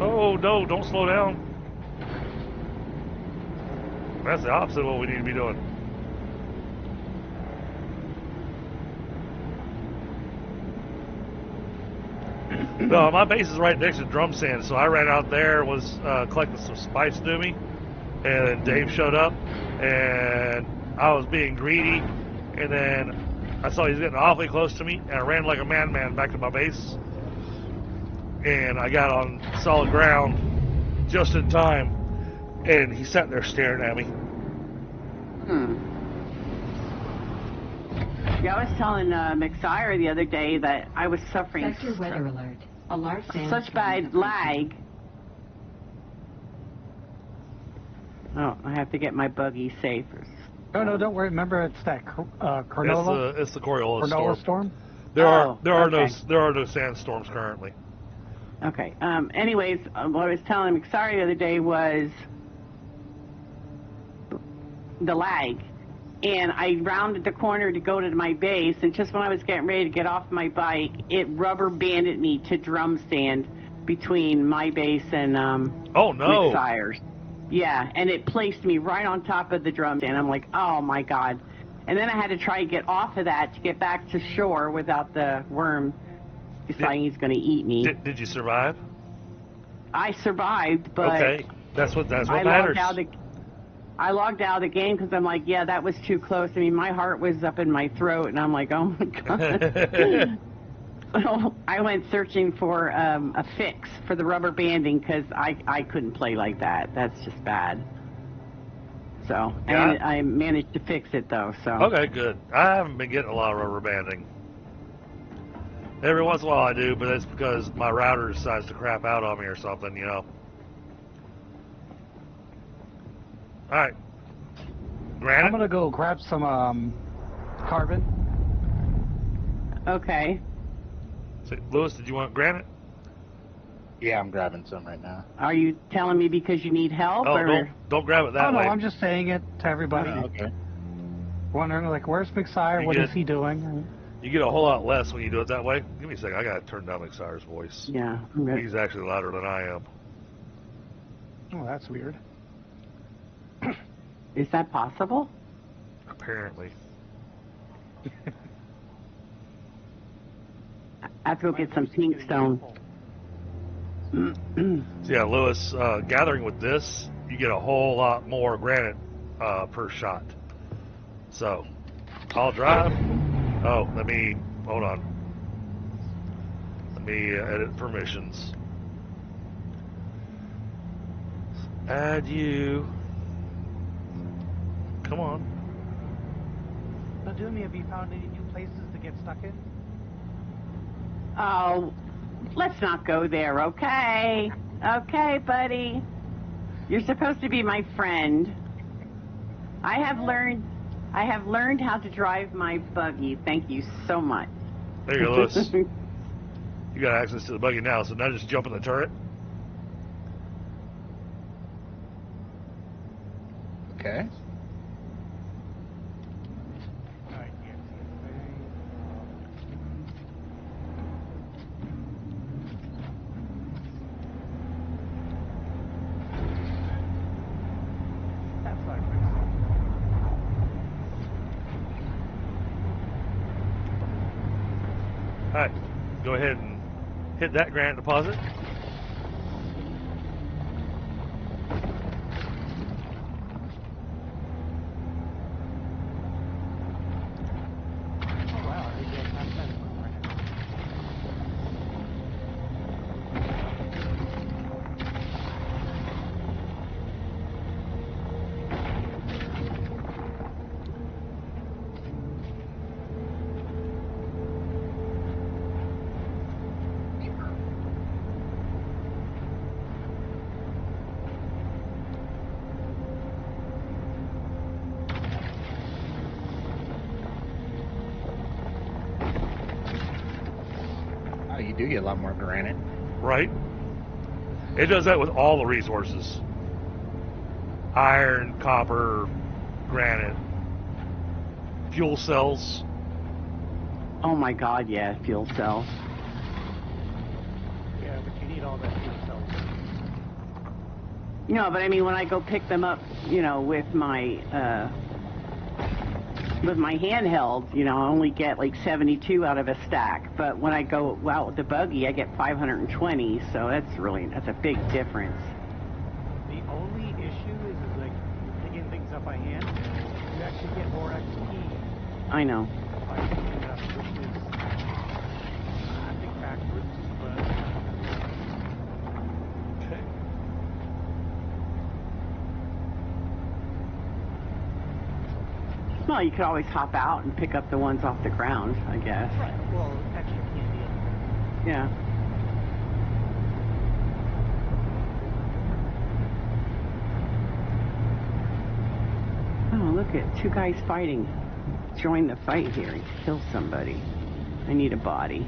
Oh, no, don't slow down. That's the opposite of what we need to be doing. No, my base is right next to drum sand, so I ran out there, was collecting some spice to me, and then Dave showed up, and I was being greedy, and then I saw he was getting awfully close to me, and I ran like a madman back to my base, and I got on solid ground just in time, and he sat there staring at me. Yeah, I was telling McSire the other day that I was suffering Sector weather alert. A large such bad lag. Oh, I have to get my buggy safe. No, don't worry. Remember, it's that Coriolis. It's the Coriolis storm. There are no sandstorms currently. Okay. Anyways, what I was telling McSari the other day was the lag. And I rounded the corner to go to my base, and just when I was getting ready to get off my bike, it rubber banded me to drum stand between my base and oh no, McSire's. Yeah, and it placed me right on top of the drum stand. I'm like, oh my god. And then I had to try to get off of that to get back to shore without the worm deciding he's going to eat me. Did you survive? I survived, but okay, that's what I matters. I logged out of the game because I'm like, yeah, that was too close. I mean, my heart was up in my throat, and I'm like, oh my god. So I went searching for a fix for the rubber banding because I couldn't play like that. That's just bad. So Yeah. and I managed to fix it though. So Okay, good. I haven't been getting a lot of rubber banding. Every once in a while I do, but that's because my router decides to crap out on me or something, you know. All right. Granted? I'm gonna go grab some carbon. okay. So, Lewis, did you want granite? Yeah, I'm grabbing some right now. Are you telling me because you need help? Oh, or? don't grab it that Oh no, way. I'm just saying it to everybody. Oh, okay. Wondering like, where's McSire? What is he doing? You get a whole lot less when you do it that way. Give me a second. I gotta turn down McSire's voice. Yeah. I'm good. He's actually louder than I am. Oh, that's weird. Is that possible? Apparently. I have to go get some pink stone. So yeah, Lewis, gathering with this, you get a whole lot more granite per shot. So, I'll drive. Oh, hold on. Let me edit permissions. Add you. Come on. So, Doomy, have you found any new places to get stuck in? Oh, let's not go there, okay? Okay, buddy. You're supposed to be my friend. I have learned how to drive my buggy. Thank you so much. There you go, Lewis. You got access to the buggy now, so now just jump in the turret. Okay. Alright, go ahead and hit that granite deposit. Oh, you do get a lot more granite. Right? It does that with all the resources. Iron, copper, granite, fuel cells. Oh my god, yeah, fuel cells. Yeah, but you need all that fuel cells. No, but I mean, when I go pick them up, you know, with my handheld, you know, I only get like 72 out of a stack. But when I go out with the buggy, I get 520. So that's a big difference. The only issue is like picking things up by hand. You actually get more XP I know. by picking it up, which is, I think, backwards, but Okay. Well, you could always hop out and pick up the ones off the ground, I guess. right. Well, extra candy. Yeah. Oh, look at two guys fighting. Join the fight here and kill somebody. I need a body.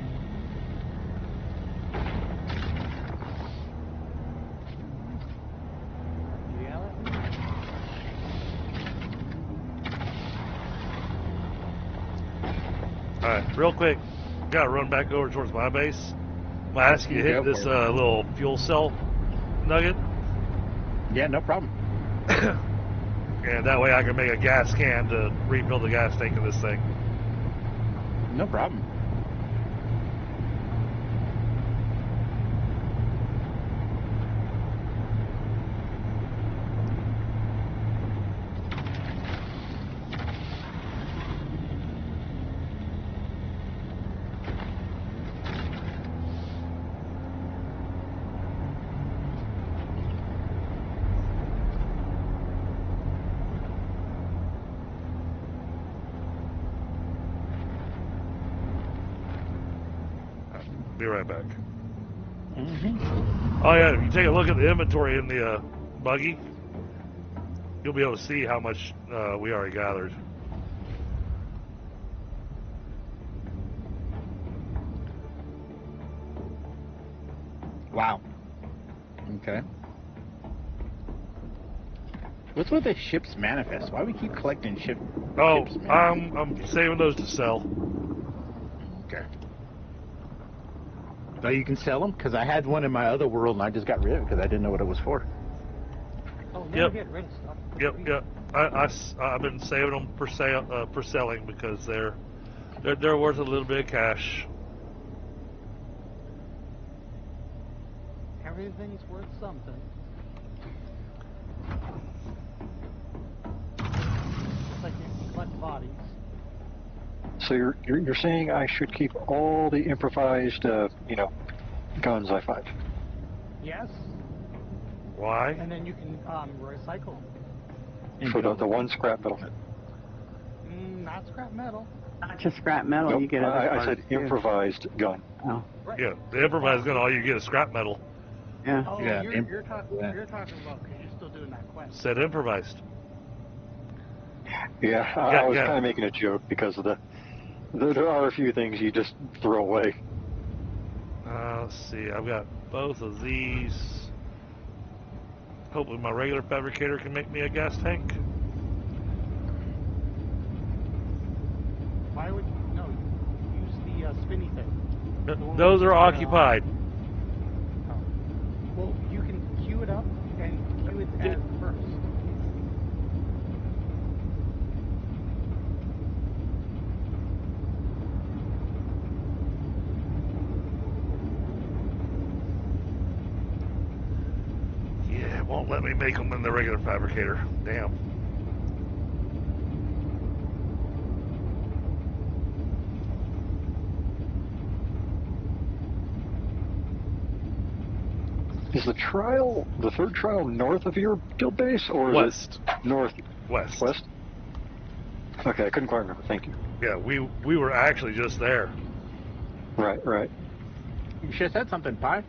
Alright, real quick. Gotta run back over towards my base. I'm gonna ask you to hit Go this for it. little fuel cell nugget. Yeah, no problem. And that way I can make a gas can to refill the gas tank of this thing. No problem. Be right back. Mm-hmm. Oh yeah, if you take a look at the inventory in the buggy, you'll be able to see how much we already gathered. Wow. Okay. What's with the ship's manifest? Why we keep collecting ships? Oh, I'm saving those to sell. Okay. So you can sell them? Because I had one in my other world and I just got rid of it because I didn't know what it was for. Oh, Yep. Get rid of stuff. Yep. I've been saving them for sale, for selling because they're worth a little bit of cash. Everything's worth something. It's like you collect bodies. So you're saying I should keep all the improvised, guns I find? Yes. Why? And then you can recycle them. For the one scrap metal. Not scrap metal. Not just scrap metal. Nope, You get other I parts, said too. improvised gun. Oh. Right. Yeah, the improvised gun. All you get is scrap metal. Yeah. Oh, Yeah, you're talking about because you're still doing that quest. Said improvised. Yeah, I was kind of making a joke because of there are a few things you just throw away. Let's see. I've got both of these. Hopefully, my regular fabricator can make me a gas tank. Why would use the spinny thing? Those are occupied. Well, you can queue it up and queue it as first. Yeah, it won't let me make them in the regular fabricator. Damn. Is the third trial north of your guild base, or West. is it north? West. West? Okay, I couldn't quite remember. Thank you. Yeah, we were actually just there. Right. You should have said something, Pi.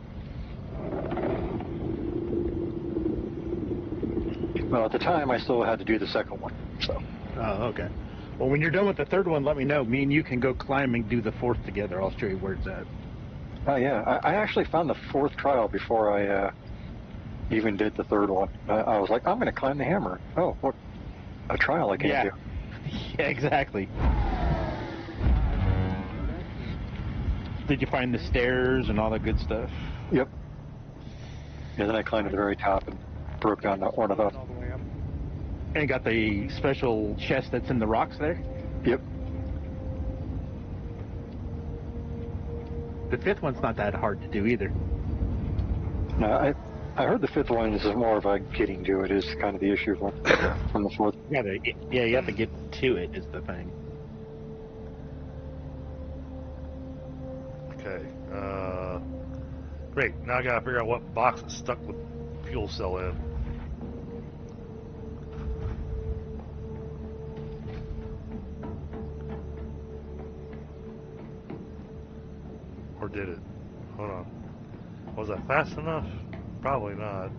Well, at the time, I still had to do the second one, so. Oh, okay. Well, when you're done with the third one, let me know. Me and you can go climb and do the fourth together. I'll show you where it's at. Oh, yeah. I actually found the fourth trial before I even did the third one. I was like, I'm going to climb the hammer. Oh, what a trial I can't do. Yeah, exactly. Did you find the stairs and all that good stuff? Yep. And then I climbed to the very top and broke down that ornithop. All the way up. And got the special chest that's in the rocks there? Yep. The fifth one's not that hard to do either. No, I heard the fifth one is more of a getting to it is kind of the issue from the fourth. Yeah, you have to get to it is the thing. Okay. Great. Now I gotta figure out what box is stuck the fuel cell in. Or did it? Hold on. Was that fast enough? Probably not.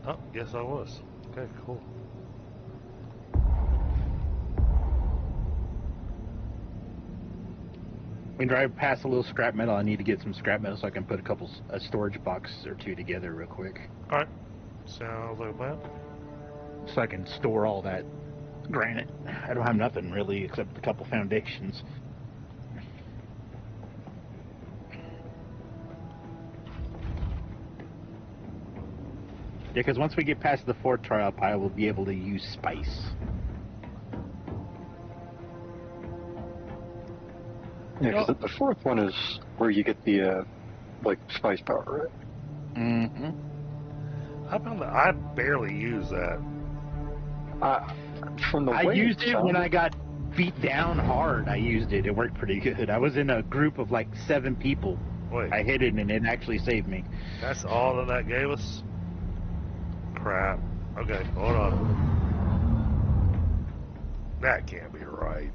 Oh, yes I was. Okay, cool. When I drive past a little scrap metal, I need to get some scrap metal so I can put a storage box or two together real quick. Alright. Sounds like a plan. So I can store all that granite. I don't have nothing really except a couple foundations. Yeah, because once we get past the fourth trial pile, we'll be able to use spice. Yeah, because the fourth one is where you get the, spice power, right? Mm-hmm. I found that I barely use that. From the I way used it sounded- when I got beat down hard. I used it. It worked pretty good. I was in a group of like 7 people Wait. I hit it and it actually saved me. That's all that gave us? Crap. Okay, hold on. That can't be right.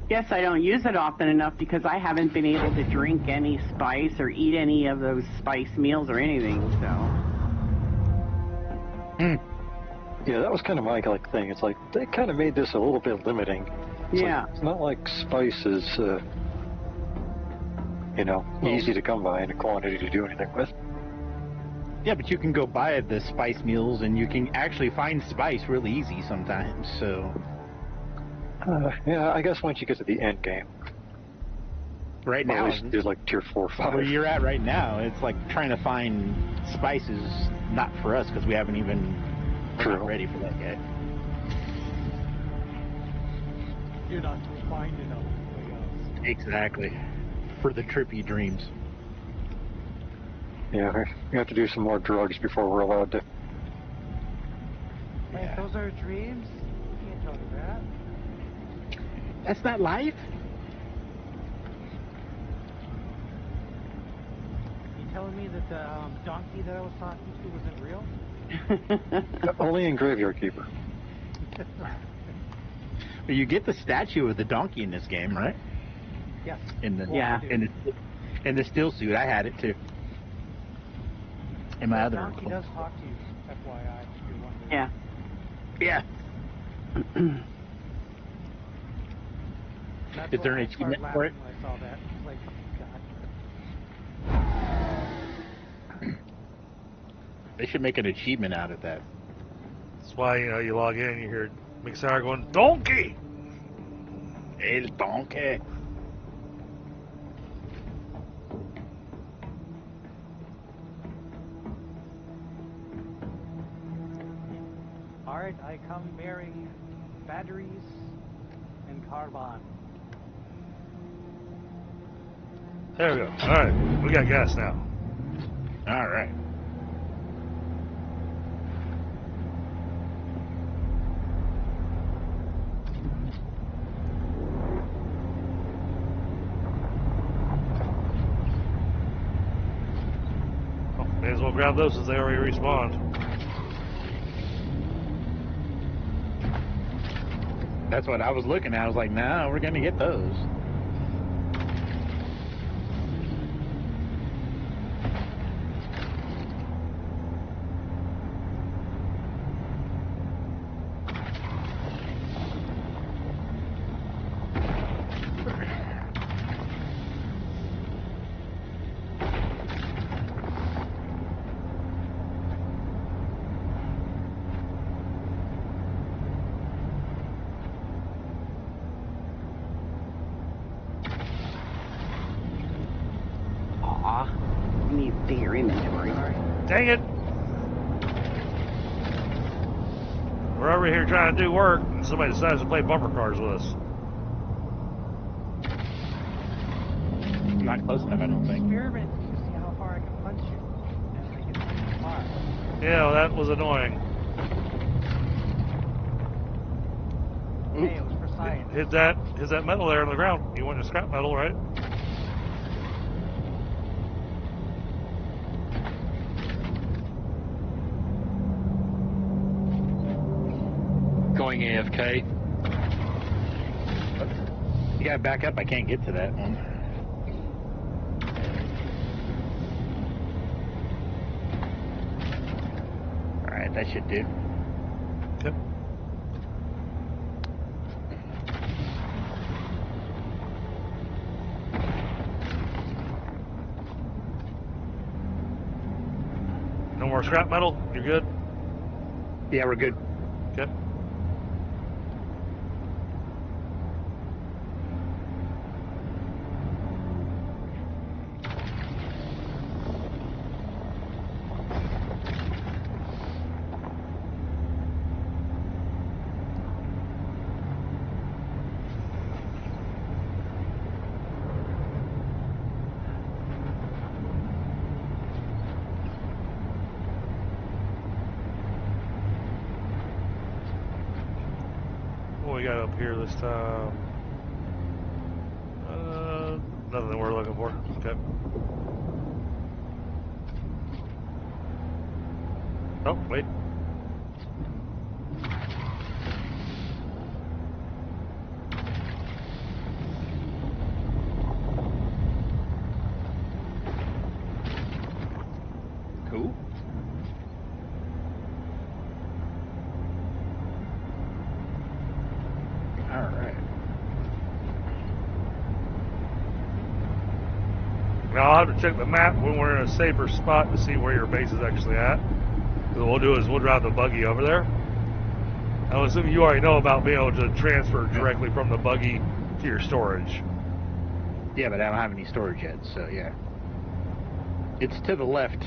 Guess I don't use it often enough because I haven't been able to drink any spice or eat any of those spice meals or anything, so. Yeah, that was kind of my thing. It's like they kind of made this a little bit limiting. Yeah. It's not like spice is, easy to come by in a quantity to do anything with. Yeah, but you can go buy the spice meals and you can actually find spice really easy sometimes, so. Yeah, I guess once you get to the end game. Right now, at least do like tier 4 or 5. where you're at right now, it's like trying to find spices, not for us, because we haven't even we're not ready for that yet. You're not refined enough. Exactly. For the trippy dreams. Yeah, we have to do some more drugs before we're allowed to. Wait, those are dreams? You can't tell me that. That's not life? You telling me that the donkey that I was talking to wasn't real? Only in Graveyard Keeper. But you get the statue of the donkey in this game, right? Yes. In the in the still suit, I had it too. In my other donkey does talk to you, FYI, if you're wondering. Yeah. Yeah. That's Is there why an I started achievement for it? laughing when I saw that. I was like, oh, God. They should make an achievement out of that. That's why, you log in and you hear Mixar going, Donkey! El donkey. Alright, I come bearing batteries and carbon. There we go. Alright, we got gas now. All right. Oh, may as well grab those since they already respawned. That's what I was looking at. I was like, nah, we're gonna get those. Aw. You need bigger inventory. Dang it! We're over here trying to do work, and somebody decides to play bumper cars with us. Not close enough, I don't think. Experiment to see how far I can punch you. And I can punch you far. Yeah, well, that was annoying. Hey, it was for science. Hit that metal there on the ground. You want your scrap metal, right? Going AFK. You gotta back up. I can't get to that one. All right, that should do. Yep. No more scrap metal? You're good? Yeah, we're good. Okay. What we got up here this time? Nothing we're looking for. Okay. Oh, wait. Cool. All right. Now I'll have to check the map when we're in a safer spot to see where your base is actually at. What we'll do is we'll drive the buggy over there. I'm assuming you already know about being able to transfer directly from the buggy to your storage. Yeah, but I don't have any storage yet, so yeah. It's to the left.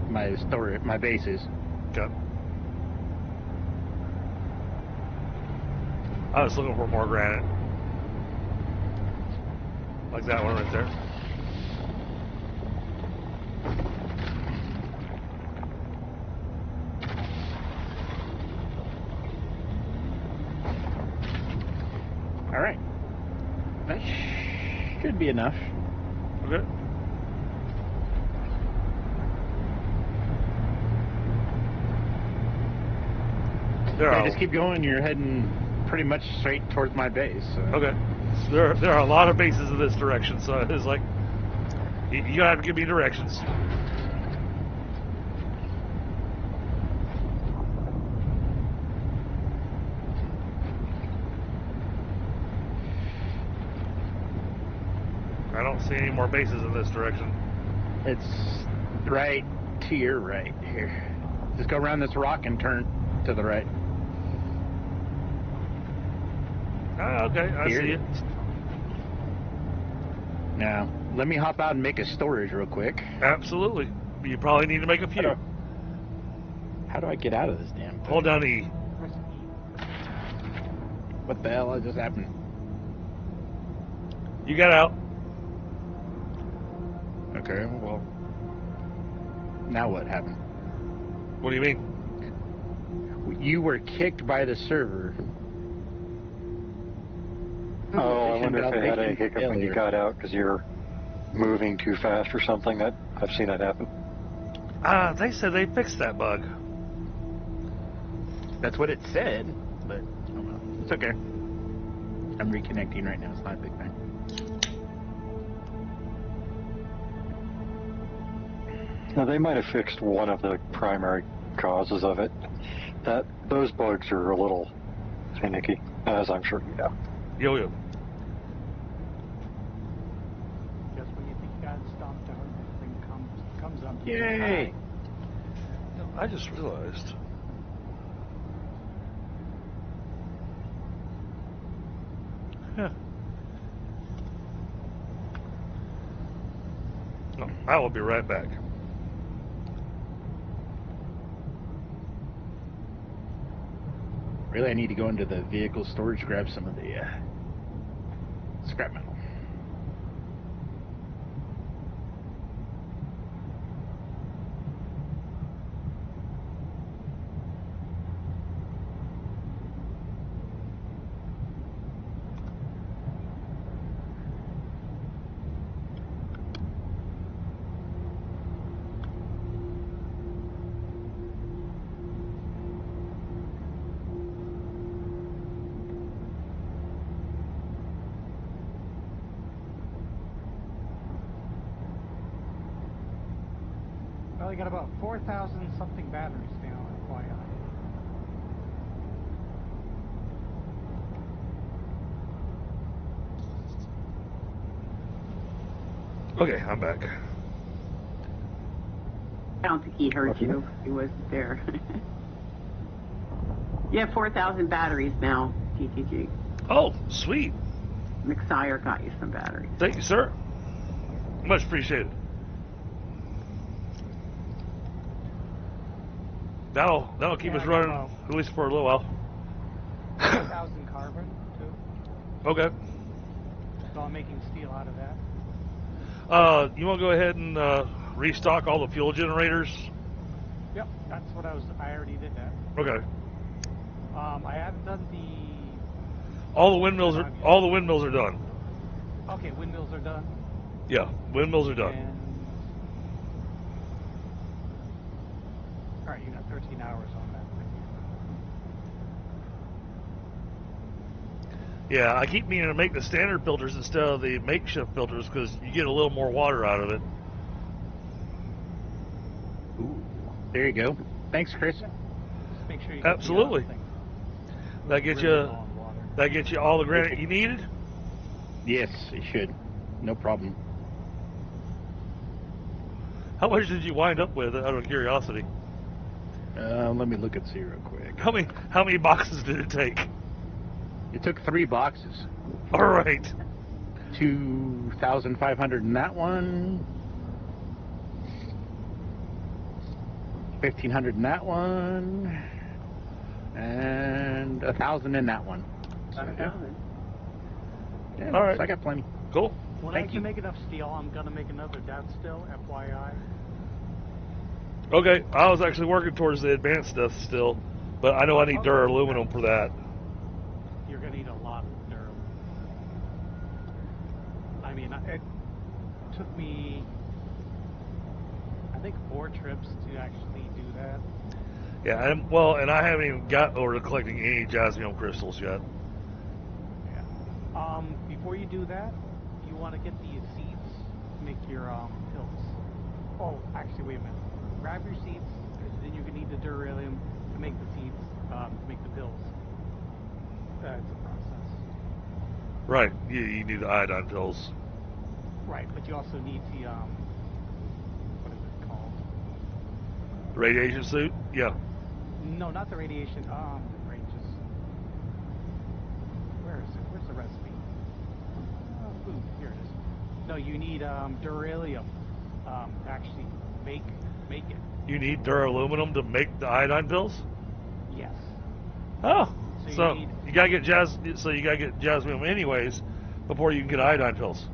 My base is. Okay. I was looking for more granite. Like that one right there. All right. That should be enough. Okay. Yeah, just keep going. You're heading pretty much straight towards my base. So. Okay. So there are a lot of bases in this direction, so it's like you gotta have to give me directions. I don't see any more bases in this direction. It's right to your right here. Just go around this rock and turn to the right. Ah, okay, I Here. see it. Now, let me hop out and make a storage real quick. Absolutely. You probably need to make a few. How do I get out of this damn thing? Hold down E. What the hell just happened? You got out. Okay, well, now what happened? What do you mean? You were kicked by the server. Oh, I wonder if it had a hiccup when you got out because you're moving too fast or something. That I've seen that happen. They said they fixed that bug. That's what it said, but oh well, it's okay. I'm reconnecting right now. It's not a big thing. Now they might have fixed one of the primary causes of it. Those bugs are a little finicky, as I'm sure you know. Yo. Just when you think you got it stopped out, everything comes up. Yay! I just realized. Huh. No, I will be right back. Really, I need to go into the vehicle storage, grab some of the scrap metal. Well, you got about 4,000 something batteries now, FYI. Okay, I'm back. I don't think he heard you. He wasn't there. You have 4,000 batteries now, TTG. Oh, sweet. McSire got you some batteries. Thank you, sir. Much appreciated. That'll keep us running at least for a little while. 1,000 carbon, too. Okay. So I'm making steel out of that. You want to go ahead and restock all the fuel generators? Yep, that's what I already did that. Okay. I haven't done All the windmills are done. Okay, windmills are done. Yeah, windmills are done. And... Alright, you got 13 hours on that thing. Yeah, I keep meaning to make the standard filters instead of the makeshift filters because you get a little more water out of it. Ooh, there you go. Thanks, Chris. Just make sure you Absolutely. That gets you. That gets you all the granite you needed. Yes, it should. No problem. How much did you wind up with, out of curiosity? Let me look and see real quick. How many boxes did it take? It took 3 boxes. All right. 2,500 in that one. 1,500 in that one. And 1,000 in that one. So, yeah, all right. so I got plenty. Cool. When I can make enough steel, I'm gonna make another death still, FYI. Okay, I was actually working towards the advanced stuff still, but I know I need duraluminum for that. You're gonna need a lot of duraluminum. I mean, it took me, I think, 4 trips to actually do that. Yeah, and I haven't even got over to collecting any jasmium crystals yet. Yeah. Before you do that, you want to get the seeds to make your pills. Oh, actually, wait a minute. Grab your seeds, then you're gonna need the duraluminum to make the seeds, to make the pills. It's a process. Right. You need the iodine pills. Right, but you also need the what is it called? Radiation suit? Yeah. No, not the radiation. Ranges. Where is it? Where's the recipe? Food. Here it is. No, you need duraluminum to actually make it. You need duraluminum to make the iodine pills? Yes. Oh. So you gotta get jasmium anyways before you can get iodine pills.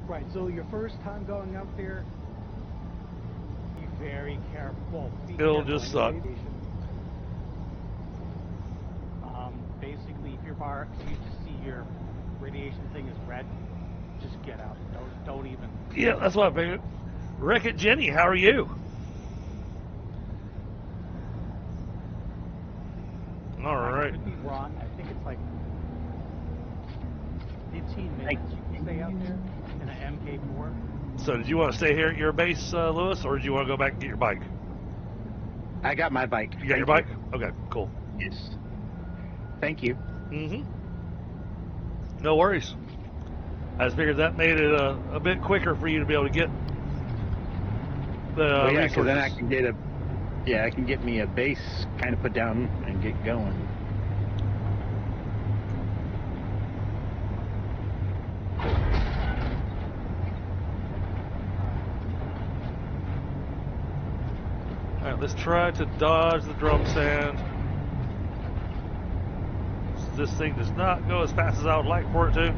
Right. So your first time going up there, be very careful. It'll just suck. Basically, if you just see your radiation thing is red, just get out. Don't even. Yeah, that's what I figured. Wreck-It Jenny, how are you? All right. I could be wrong. I think it's like 15 minutes you can stay out there in an MK4. So did you want to stay here at your base, Lewis, or did you want to go back and get your bike? I got my bike. You got your bike? Okay, cool. Yes. Thank you. Mm-hmm. No worries. I just figured that made it a bit quicker for you to be able to get the Well, yeah, because resources. then I can get I can get me a base kind of put down and get going. All right, let's try to dodge the drum sand. This thing does not go as fast as I would like for it to.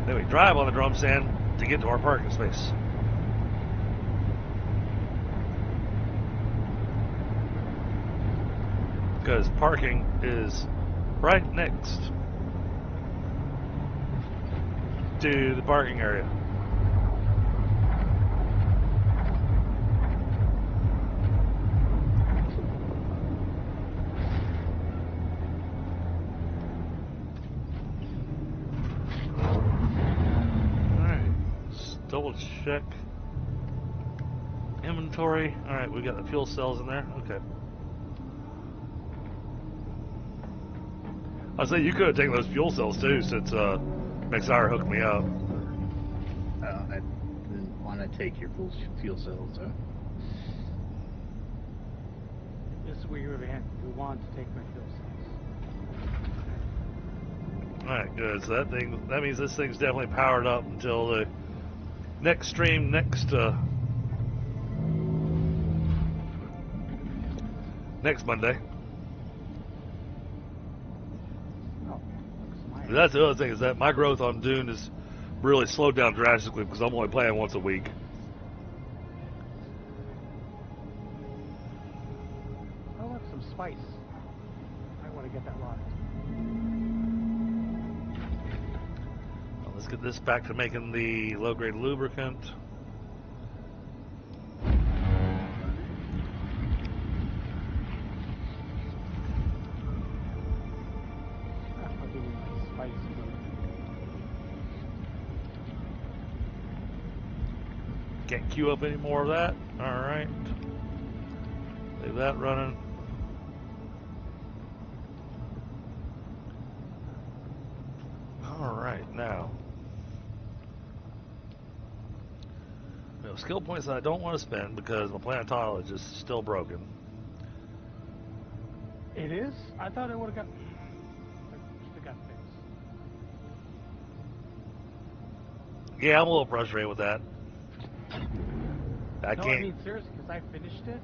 Then we drive on the drum sand to get to our parking space. Because parking is right next to the parking area. Double check inventory. All right, we got the fuel cells in there. Okay. I say you could have taken those fuel cells too, since McSire hooked me up. I didn't want to take your fuel cells, so. This is where you want to take my fuel cells. Alright, good. So that means this thing's definitely powered up until the next stream next Monday. That's the other thing, is that my growth on Dune is really slowed down drastically because I'm only playing once a week. Oh, look, some spice. I want to get that locked. Well, let's get this back to making the low-grade lubricant. Can't queue up any more of that. Alright. Leave that running. Alright, now. We have skill points that I don't want to spend because my planetologist is still broken. It is? I thought it would have got fixed. Yeah, I'm a little frustrated with that. I No, can't. I mean seriously, because I finished it,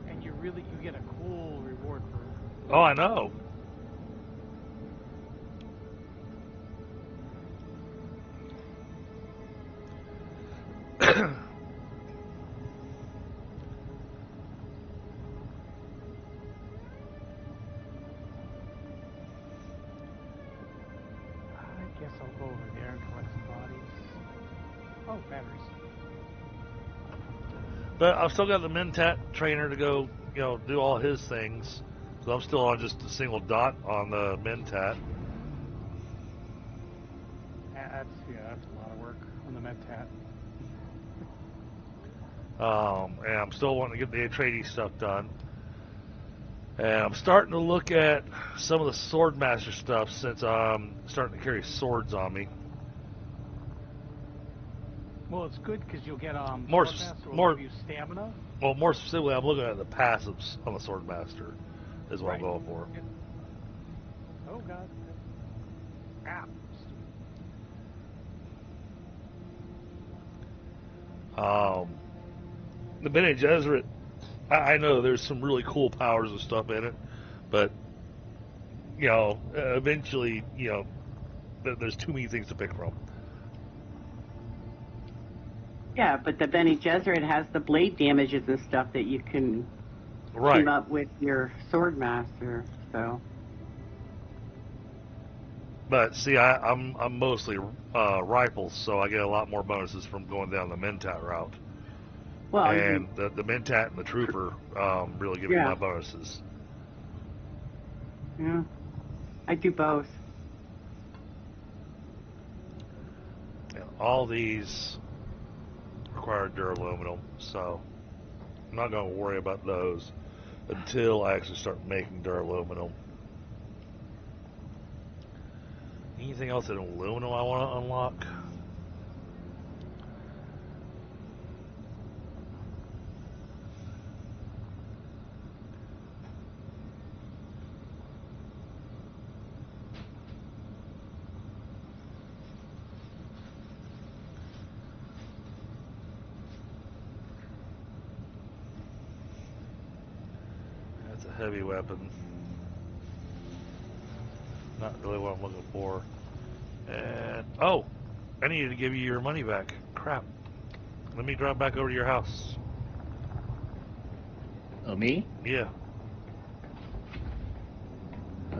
and you get a cool reward for. Oh, I know. I guess I'll go over there and collect some bodies. Oh, batteries. But I've still got the Mentat trainer to go, do all his things. So I'm still on just a single dot on the Mentat. That's a lot of work on the Mentat. And I'm still wanting to get the Atreides stuff done. And I'm starting to look at some of the Swordmaster stuff since I'm starting to carry swords on me. Well, it's good because you'll get More Swordmaster will give you stamina. Well, more specifically, I'm looking at the passives on the Swordmaster, is what I'm going for. Oh God! The Bene Gesserit, I know there's some really cool powers and stuff in it, but eventually, there's too many things to pick from. Yeah, but the Bene Gesserit has the blade damages and stuff that you can team up with your Swordmaster. So. But see, I'm mostly rifles, so I get a lot more bonuses from going down the Mentat route. Well, and the Mentat and the Trooper really give me my bonuses. Yeah, I do both. And all these require duraluminum, so I'm not going to worry about those until I actually start making duraluminum. Anything else in aluminum I want to unlock? That's a heavy weapon. Not really what I'm looking for. And, oh, I needed to give you your money back. Crap. Let me drive back over to your house. Oh, me? Yeah.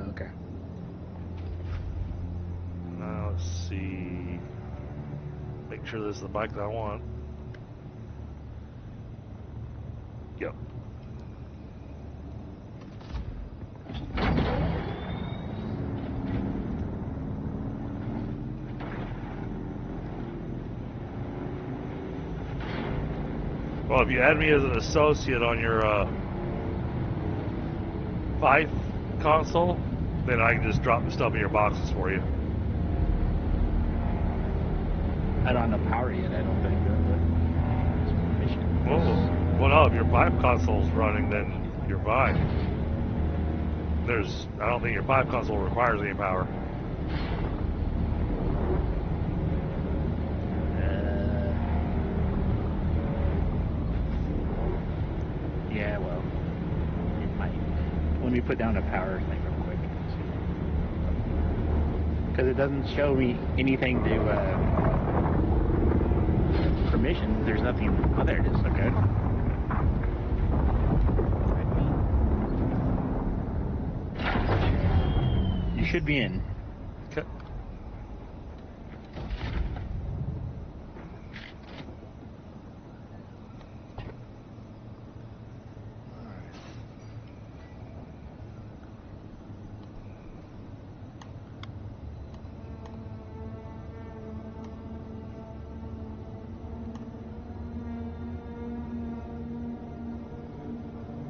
Okay. Now, let's see. Make sure this is the bike that I want. Yep. Well, if you add me as an associate on your Vive console, then I can just drop the stuff in your boxes for you. I don't have no power yet, I don't think. Well, no, if your Vive console's running, then you're fine. I don't think your Vive console requires any power. put down a power thing real quick. Because it doesn't show me anything to permission. There's nothing. Oh, there it is. Okay. You should be in. Okay.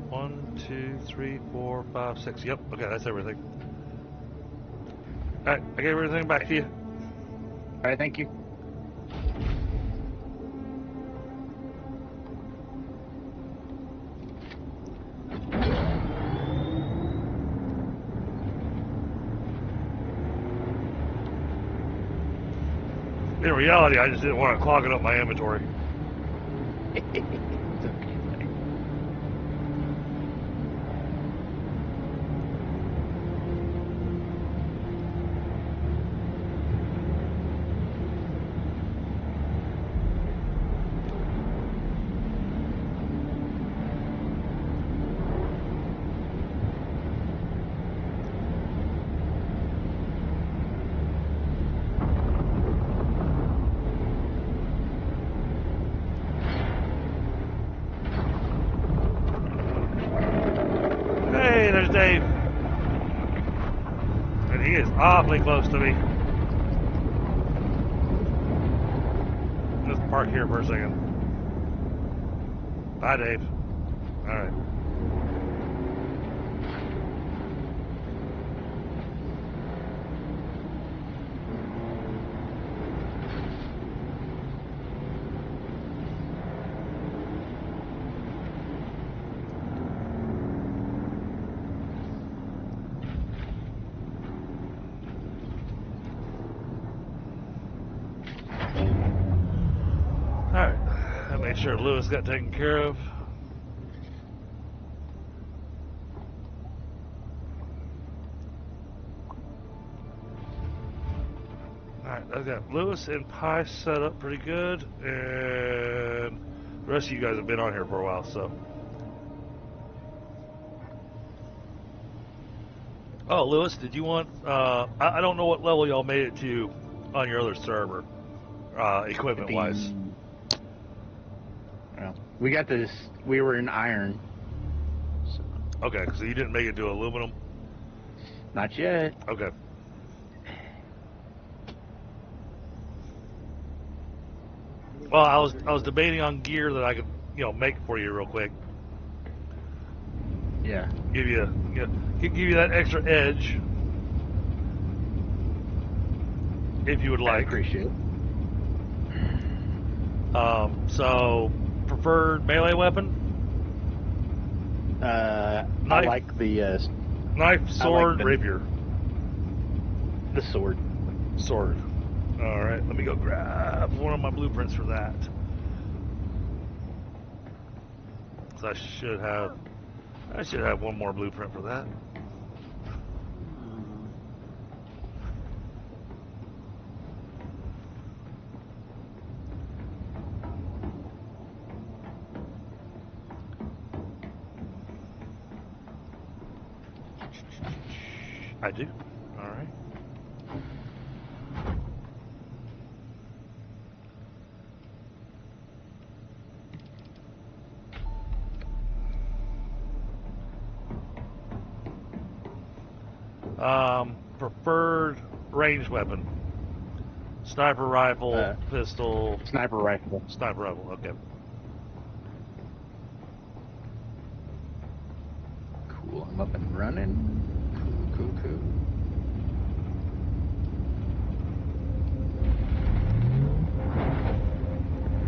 One, 2, 3, 4, 5, 6. Yep. Okay, that's everything. All right, I gave everything back to you. All right, thank you. In reality, I just didn't want to clog it up my inventory. It's okay, buddy. Hey, there's Dave. And he is awfully close to me. Just park here for a second. Bye, Dave. All right. Alright, I made sure Lewis got taken care of. Alright, I've got Lewis and Pi set up pretty good, and the rest of you guys have been on here for a while, so. Oh, Lewis, did you want, I don't know what level y'all made it to on your other server, equipment-wise. Well, we got this. We were in iron. So. Okay, so you didn't make it to aluminum? Not yet. Okay. Well, I was debating on gear that I could, make for you real quick. Yeah. Give you that extra edge, if you would like. I appreciate it. So preferred melee weapon? I like the knife, sword, like rapier. The sword. Sword. All right, let me go grab one of my blueprints for that. So I should have one more blueprint for that. I do. All right. Preferred ranged weapon. Sniper rifle, pistol. Sniper rifle. Sniper rifle, okay. Cool, I'm up and running. Cool.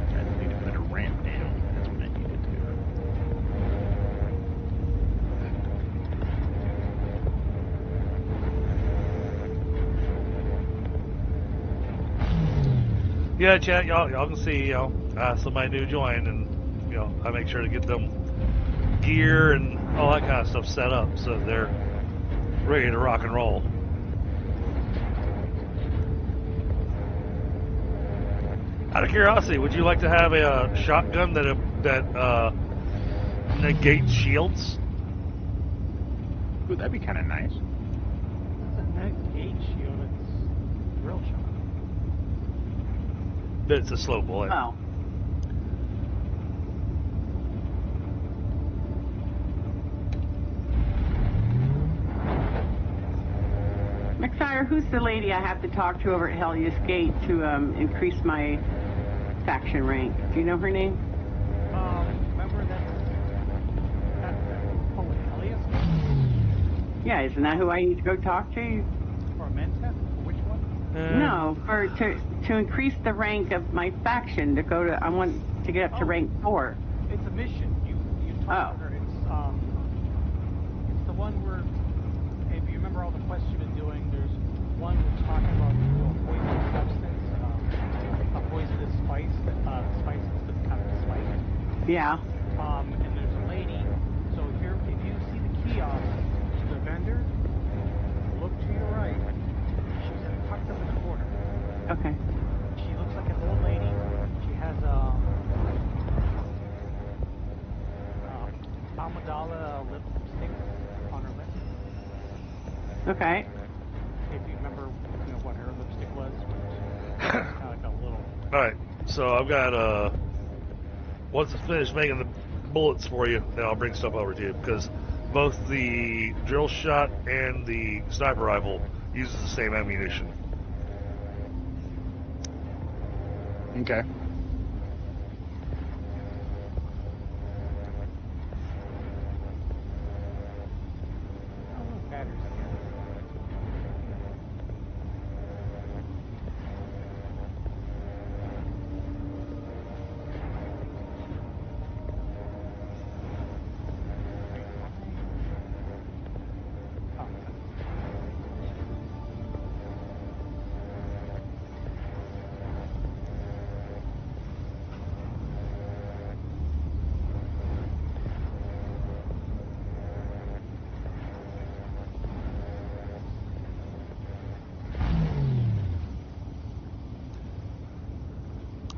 I need to put a ramp down. That's what I needed to. Yeah, chat, y'all can see, somebody new joined, and I make sure to get them gear and all that kind of stuff set up so they're ready to rock and roll. Out of curiosity, would you like to have a shotgun that negates shields? Ooh, that'd be kind of nice. It's a negate shield. It's drill shot. But it's a slow bullet. Oh. McSire, who's the lady I have to talk to over at Hellius Gate to increase my faction rank? Do you know her name? Remember that Hellius? Yeah, isn't that who I need to go talk to? Or Menta? Which one? No, to increase the rank of my faction to go to. I want to get up to rank 4. It's a mission. You talk to her. It's the one where, if you remember all the quests you've been doing, there's one that's talking about a poisonous substance, a poisonous spice, spices that's kind of spiced. Yeah. And there's a lady. So here, if you see the kiosk, the vendor, look to your right. She's tucked up in the corner. Okay. She looks like an old lady. She has Amidala lipstick on her lips. Okay. If you remember, what her lipstick was. Kind of like a little. All right, so I've got once it's finished making the bullets for you, then I'll bring stuff over to you because both the drill shot and the sniper rifle uses the same ammunition. Okay. Oh, batteries again.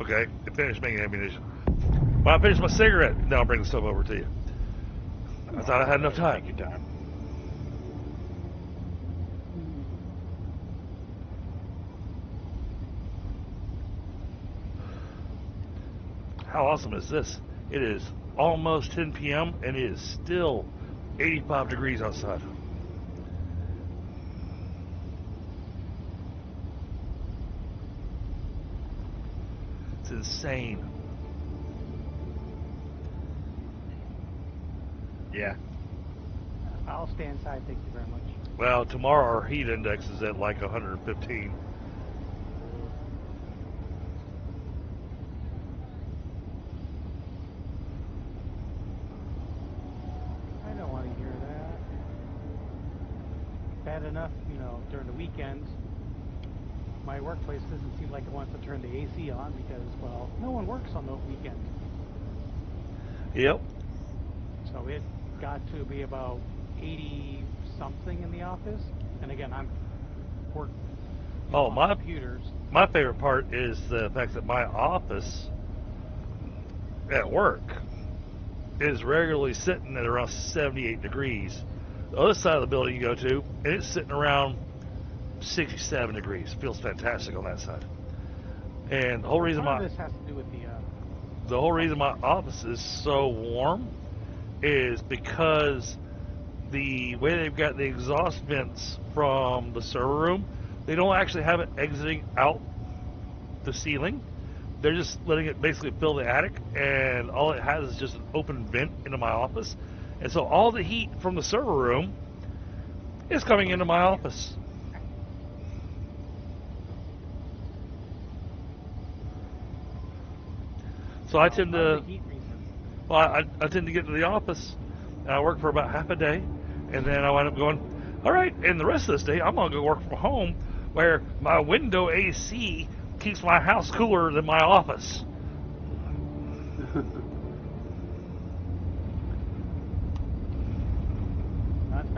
Okay, I finished making ammunition. When I finish my cigarette, then I'll bring the stuff over to you. I thought I had enough time. Take your time. How awesome is this? It is almost 10 p.m. and it is still 85 degrees outside. It's insane. Yeah. I'll stay inside, thank you very much. Well, tomorrow our heat index is at like 115. I don't want to hear that. Bad enough, during the weekends, my workplace doesn't seem like it wants to turn the AC on because, well, no one works on those weekends. Yep. So it got to be about 80-something in the office. And again, I'm work on computers. My favorite part is the fact that my office at work is regularly sitting at around 78 degrees. The other side of the building you go to, and it's sitting around 67 degrees. Feels fantastic on that side. And the whole reason this has to do with the whole reason my office is so warm is because the way they've got the exhaust vents from the server room, they don't actually have it exiting out the ceiling. They're just letting it basically fill the attic, and all it has is just an open vent into my office. And so all the heat from the server room is coming into my office. So I tend to, I tend to get to the office, and I work for about half a day, and then I wind up going, all right, and the rest of this day, I'm going to go work from home, where my window AC keeps my house cooler than my office.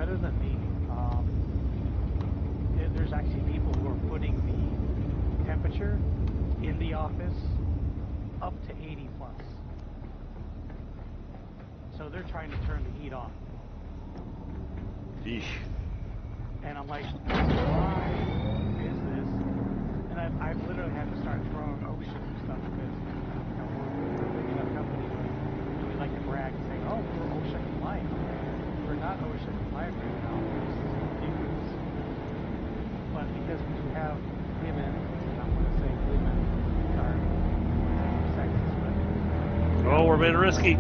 better than me. There's actually people who are putting the temperature in the office up to 80 plus. So they're trying to turn the heat on. Eesh. And I'm like, why is this? And I've literally had to start throwing ocean and stuff because we're a big enough company and we like to brag and say, oh, we're ocean compliant. We're not ocean compliant right now. But because we do have women, and I'm going to say women are sexist, but... Oh, we're being risky.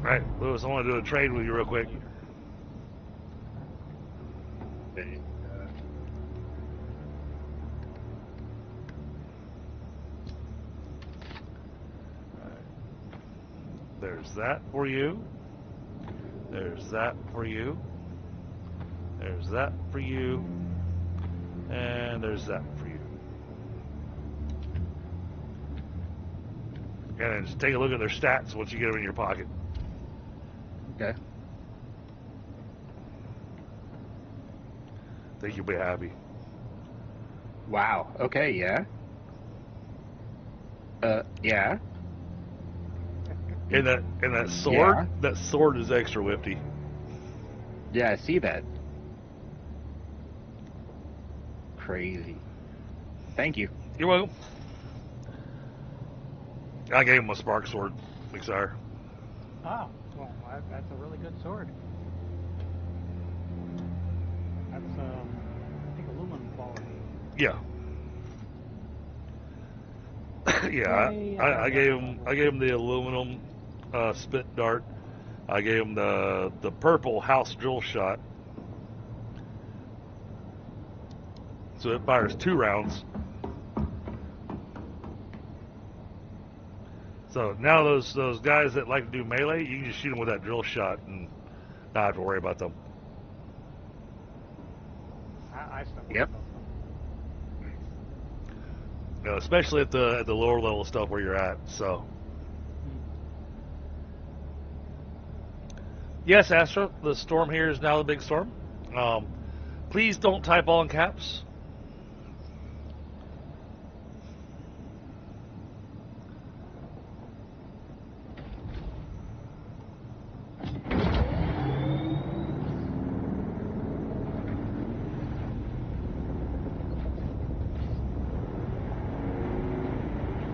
Right, Lewis, I want to do a trade with you real quick. There's that for you. There's that for you. There's that for you. And there's that for you. And then just take a look at their stats once you get them in your pocket. Okay. I think you'll be happy. Wow. Okay, yeah. Yeah. And that sword, Yeah. that sword is extra whipty. Yeah, I see that. Crazy. Thank you. You're welcome. I gave him a spark sword, McSire. Oh, well, that's a really good sword. That's, I think, aluminum quality. Yeah. Yeah, I gave him the aluminum spit dart. I gave him the purple house drill shot. So it fires 2 rounds. So now those guys that like to do melee, you can just shoot them with that drill shot and not have to worry about them. I still Yep. You know, especially at the lower level stuff where you're at. So yes, Astro, the storm here is now the big storm. Please don't type all in caps.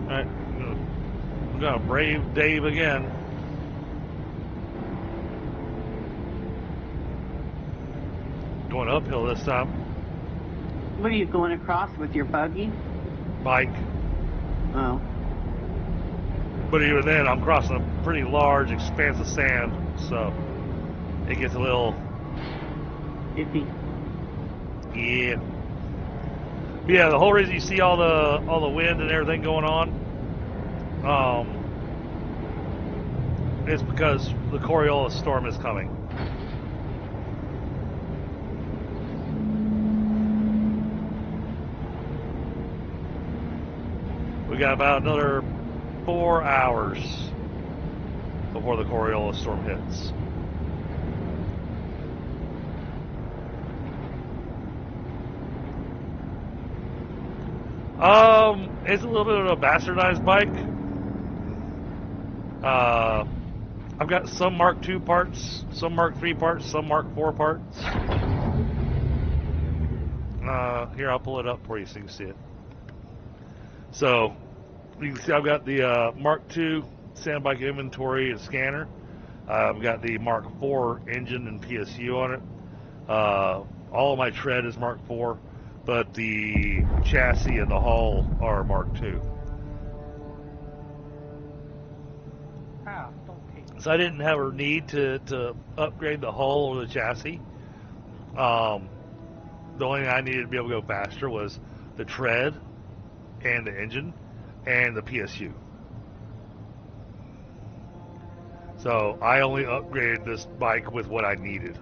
Alright, we're gonna brave Dave again. Going uphill this time. What are you going across with your buggy? Bike. Oh. But even then, I'm crossing a pretty large expanse of sand, so it gets a little Iffy. yeah. But yeah, the whole reason you see all the wind and everything going on, is because the Coriolis storm is coming. We got about another 4 hours before the Coriolis storm hits. It's a little bit of a bastardized bike. I've got some Mark II parts, some Mark III parts, some Mark IV parts. Here, I'll pull it up for you so you can see it. So, you can see I've got the Mark II sand bike inventory and scanner. I've got the Mark IV engine and PSU on it. All of my tread is Mark IV. but the chassis and the hull are Mark II. So I didn't have a need to upgrade the hull or the chassis. The only thing I needed to be able to go faster was the tread and the engine and the PSU. So I only upgraded this bike with what I needed.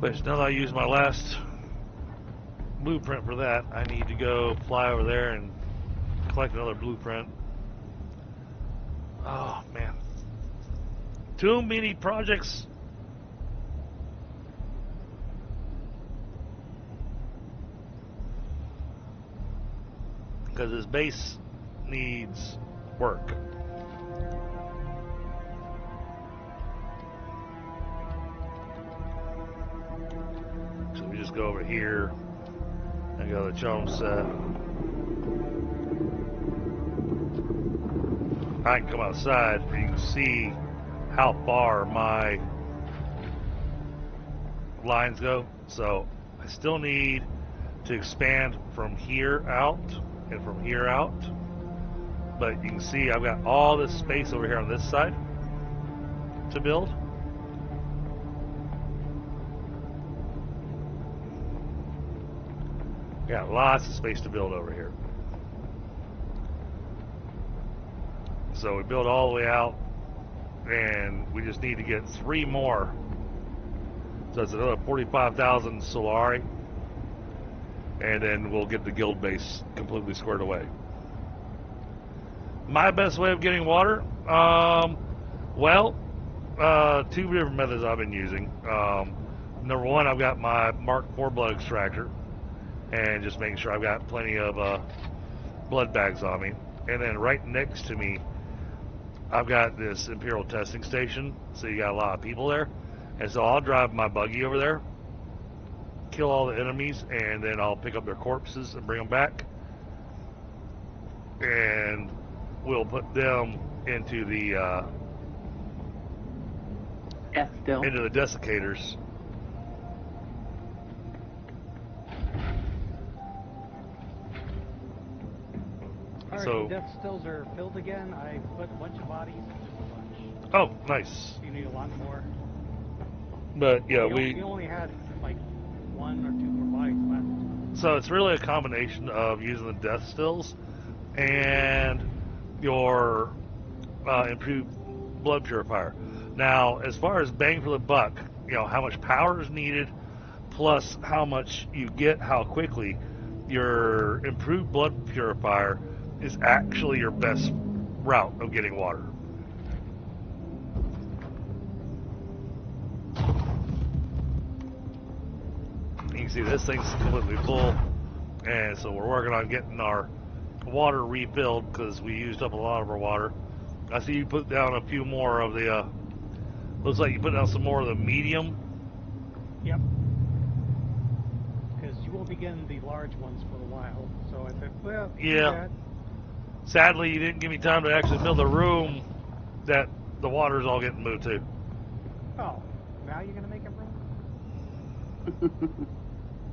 Which now that I use my last blueprint for that, I need to go fly over there and collect another blueprint. Oh man. Too many projects. Because his base needs work. So we just go over here and go to the chum set. I can come outside and you can see how far my lines go. So I still need to expand from here out and from here out. But you can see I've got all this space over here on this side to build. Got lots of space to build over here. So we build all the way out, and we just need to get 3 more. So it's another 45,000 Solari, and then we'll get the guild base completely squared away. My best way of getting water? Well, 2 different methods I've been using. Number 1, I've got my Mark IV blood extractor, and just making sure I've got plenty of blood bags on me. And then right next to me, I've got this Imperial testing station, so you got a lot of people there. And so I'll drive my buggy over there, kill all the enemies, and then I'll pick up their corpses and bring them back. And we'll put them into the into the desiccators. Alright, death stills are filled again. I put a bunch of bodies, just a bunch. Oh, nice. You need a lot more. But yeah, we only had like 1 or 2 more bodies left. So it's really a combination of using the death stills and your improved blood purifier. Now, as far as bang for the buck, you know, how much power is needed, plus how much you get, how quickly, your improved blood purifier is actually your best route of getting water. You can see this thing's completely full, and so we're working on getting our water refilled because we used up a lot of our water. I see you put down a few more of the looks like you put down some more of the medium. Yep. Because you won't be getting the large ones for a while, so I said, well, yeah. Sadly, you didn't give me time to actually build a room that the water's all getting moved to. Oh, now you're gonna make a room?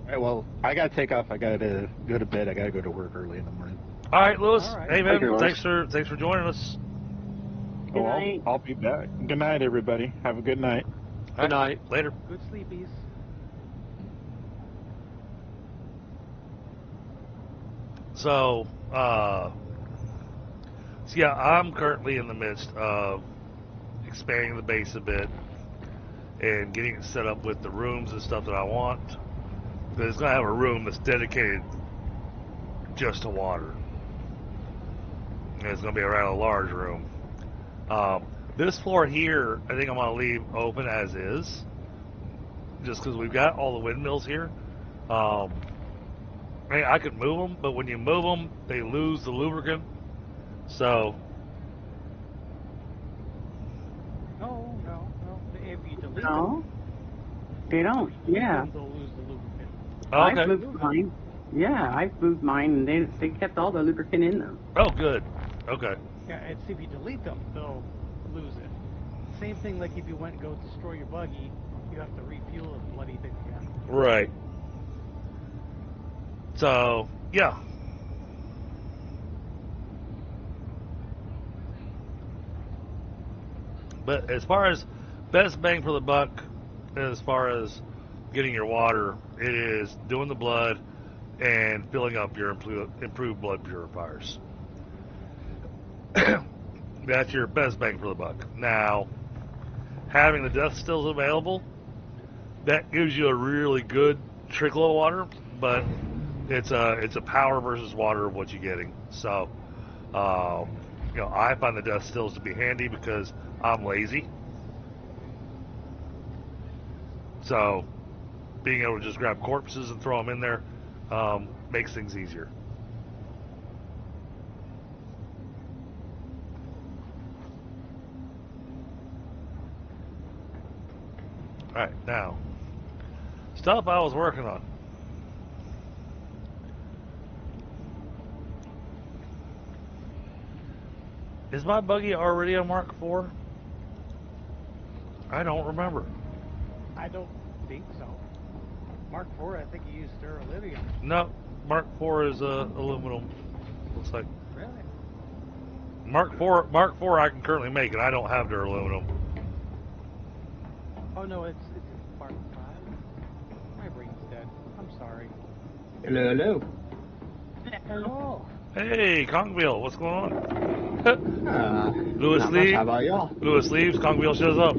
All right, well, I gotta take off. I gotta go to bed. I gotta go to work early in the morning. All right, Lewis. All right. Hey, man. Thanks Thanks for joining us. Good night. I'll be back. Good night, everybody. Have a good night. Good night. Later. Good sleepies. So yeah, I'm currently in the midst of expanding the base a bit and getting it set up with the rooms and stuff that I want. Because it's going to have a room that's dedicated just to water. And it's going to be around a large room. This floor here, I think I'm going to leave open as is. Just because we've got all the windmills here. I mean, I could move them, but when you move them, they lose the lubricant. So. No. If you delete No, them, they don't. Yeah. they'll lose the lubricant. Okay. I've moved mine. Yeah, I've moved mine, and they kept all the lubricant in them. Oh, good. Okay. Yeah, and see if you delete them, they'll lose it. Same thing like if you went and go destroy your buggy, you have to refuel the bloody thing again. Right. So, yeah. But as far as best bang for the buck, as far as getting your water, it is doing the blood and filling up your improved blood purifiers. That's your best bang for the buck. Now, having the death stills available, that gives you a really good trickle of water, but it's a power versus water of what you're getting. So, I find the death stills to be handy because I'm lazy. So, being able to just grab corpses and throw them in there makes things easier. Alright, now, stuff I was working on. Is my buggy already on Mark IV? I don't remember. I don't think so. Mark IV, I think you used duralumin. No, Mark IV is aluminum. Looks like. Really? Mark IV I can currently make, and I don't have duraluminum. Oh no, it's Mark V. My brain's dead. I'm sorry. Hello, hello. Hello. Hey, Kongville, what's going on? Louis Not much. leaves. How about y'all? Louis leaves. Kongville shows up.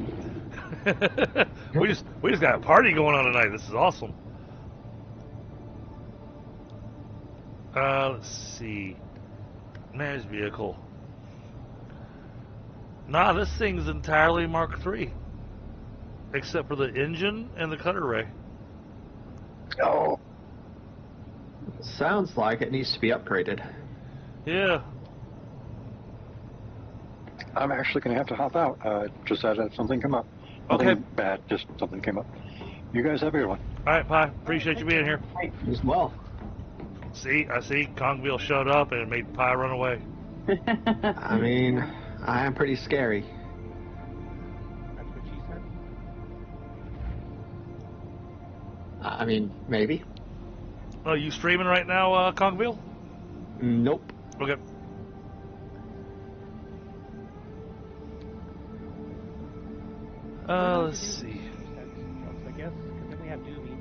we just got a party going on tonight. This is awesome. Let's see. Managed vehicle. Nah, this thing's entirely Mark III, except for the engine and the cutter ray. Oh. Sounds like it needs to be upgraded. Yeah. I'm actually going to have to hop out. Just had something come up. Nothing Okay. bad, just something came up. You guys have a good one. All right, Pi. Appreciate you being here. As well. I see. Kongville showed up and it made Pi run away. I mean, I am pretty scary. That's what she said. I mean, maybe. Oh, you streaming right now, Kongville? Nope. Okay. Let's see. I guess, because then we have Doomy.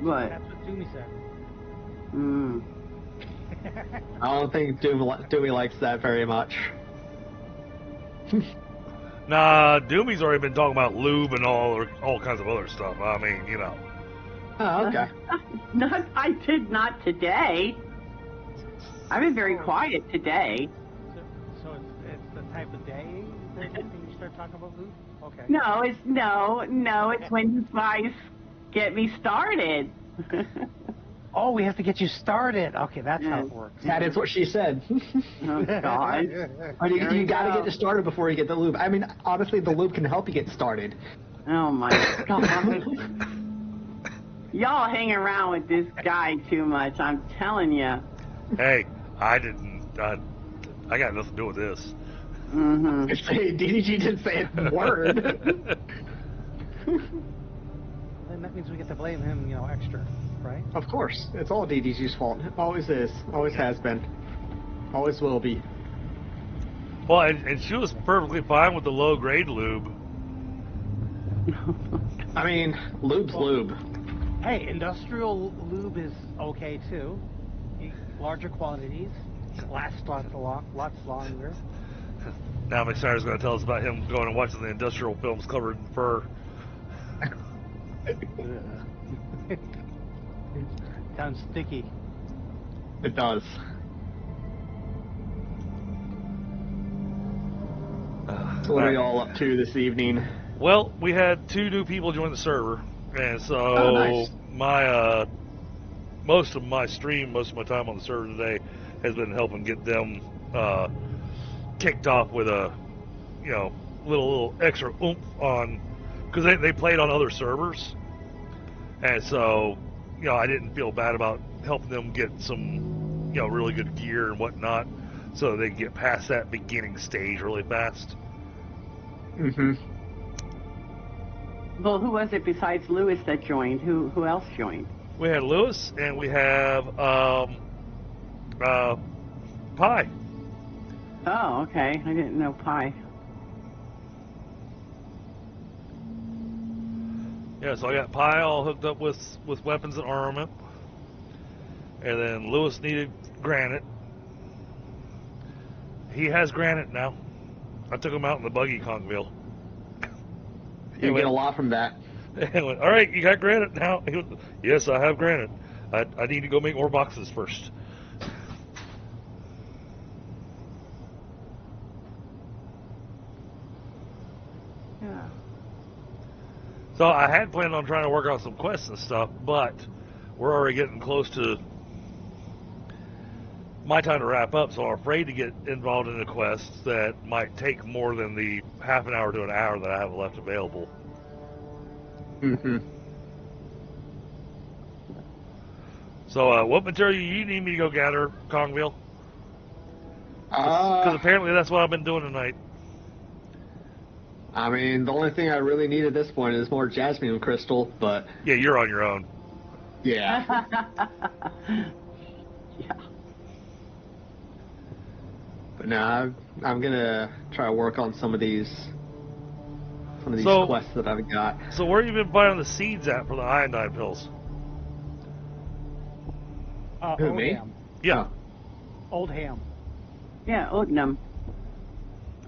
What? That's what Doomy said. Mm. I don't think Doomy likes that very much. Nah, Doomy's already been talking about lube and all kinds of other stuff. I mean, you know. Oh, okay. I did not today. I've been very quiet today. So it's the type of day that you start talking about food? Okay. No, it's when you guys get me started. Oh, we have to get you started. Okay, that's how it works. That is what she said. Oh, God. You gotta get it started before you get the lube. I mean, honestly, the lube can help you get started. Oh, my God. Y'all hang around with this guy too much, I'm telling you. Hey, I didn't. I got nothing to do with this. Mm-hmm. DDG didn't say a word. Then that means we get to blame him, extra, right? Of course. It's all DDG's fault. Always is. Always has been. Always will be. Well, and she was perfectly fine with the low-grade lube. I mean, lube's lube. Hey, industrial lube is okay too. Larger quantities, lasts lots longer. Now McSire's going to tell us about him going and watching the industrial films covered in fur. Sounds sticky. It does. So what are you all up to this evening? Well, we had 2 new people join the server, and so nice. my most of my time on the server today has been helping get them kicked off with a little extra oomph on, because they played on other servers, and so I didn't feel bad about helping them get some, really good gear and whatnot, so they can get past that beginning stage really fast. Mm-hmm. Well, who was it besides Lewis that joined? Who else joined? We had Lewis, and we have Pi. Oh, okay. I didn't know Pi. Yeah, so I got Pi all hooked up with weapons and armament. And then Lewis needed granite. He has granite now. I took him out in the buggy Kongville. You get a lot from that. And went, all right, you got granite now? He went, yes, I have granite. I need to go make more boxes first. Yeah. So I had planned on trying to work on some quests and stuff, but we're already getting close to my time to wrap up, so I'm afraid to get involved in the quests that might take more than the half an hour to an hour that I have left available. Mm-hmm. So what material you need me to go gather, Kongville? Because apparently that's what I've been doing tonight. I mean, the only thing I really need at this point is more jasmine crystal, but... Yeah, you're on your own. Yeah. Yeah. But no, I'm gonna try to work on some of these quests that I've got. So where have you been finding the seeds at for the iodine pills? Who, me? Ham. Yeah. Old Ham. Yeah, Odinum.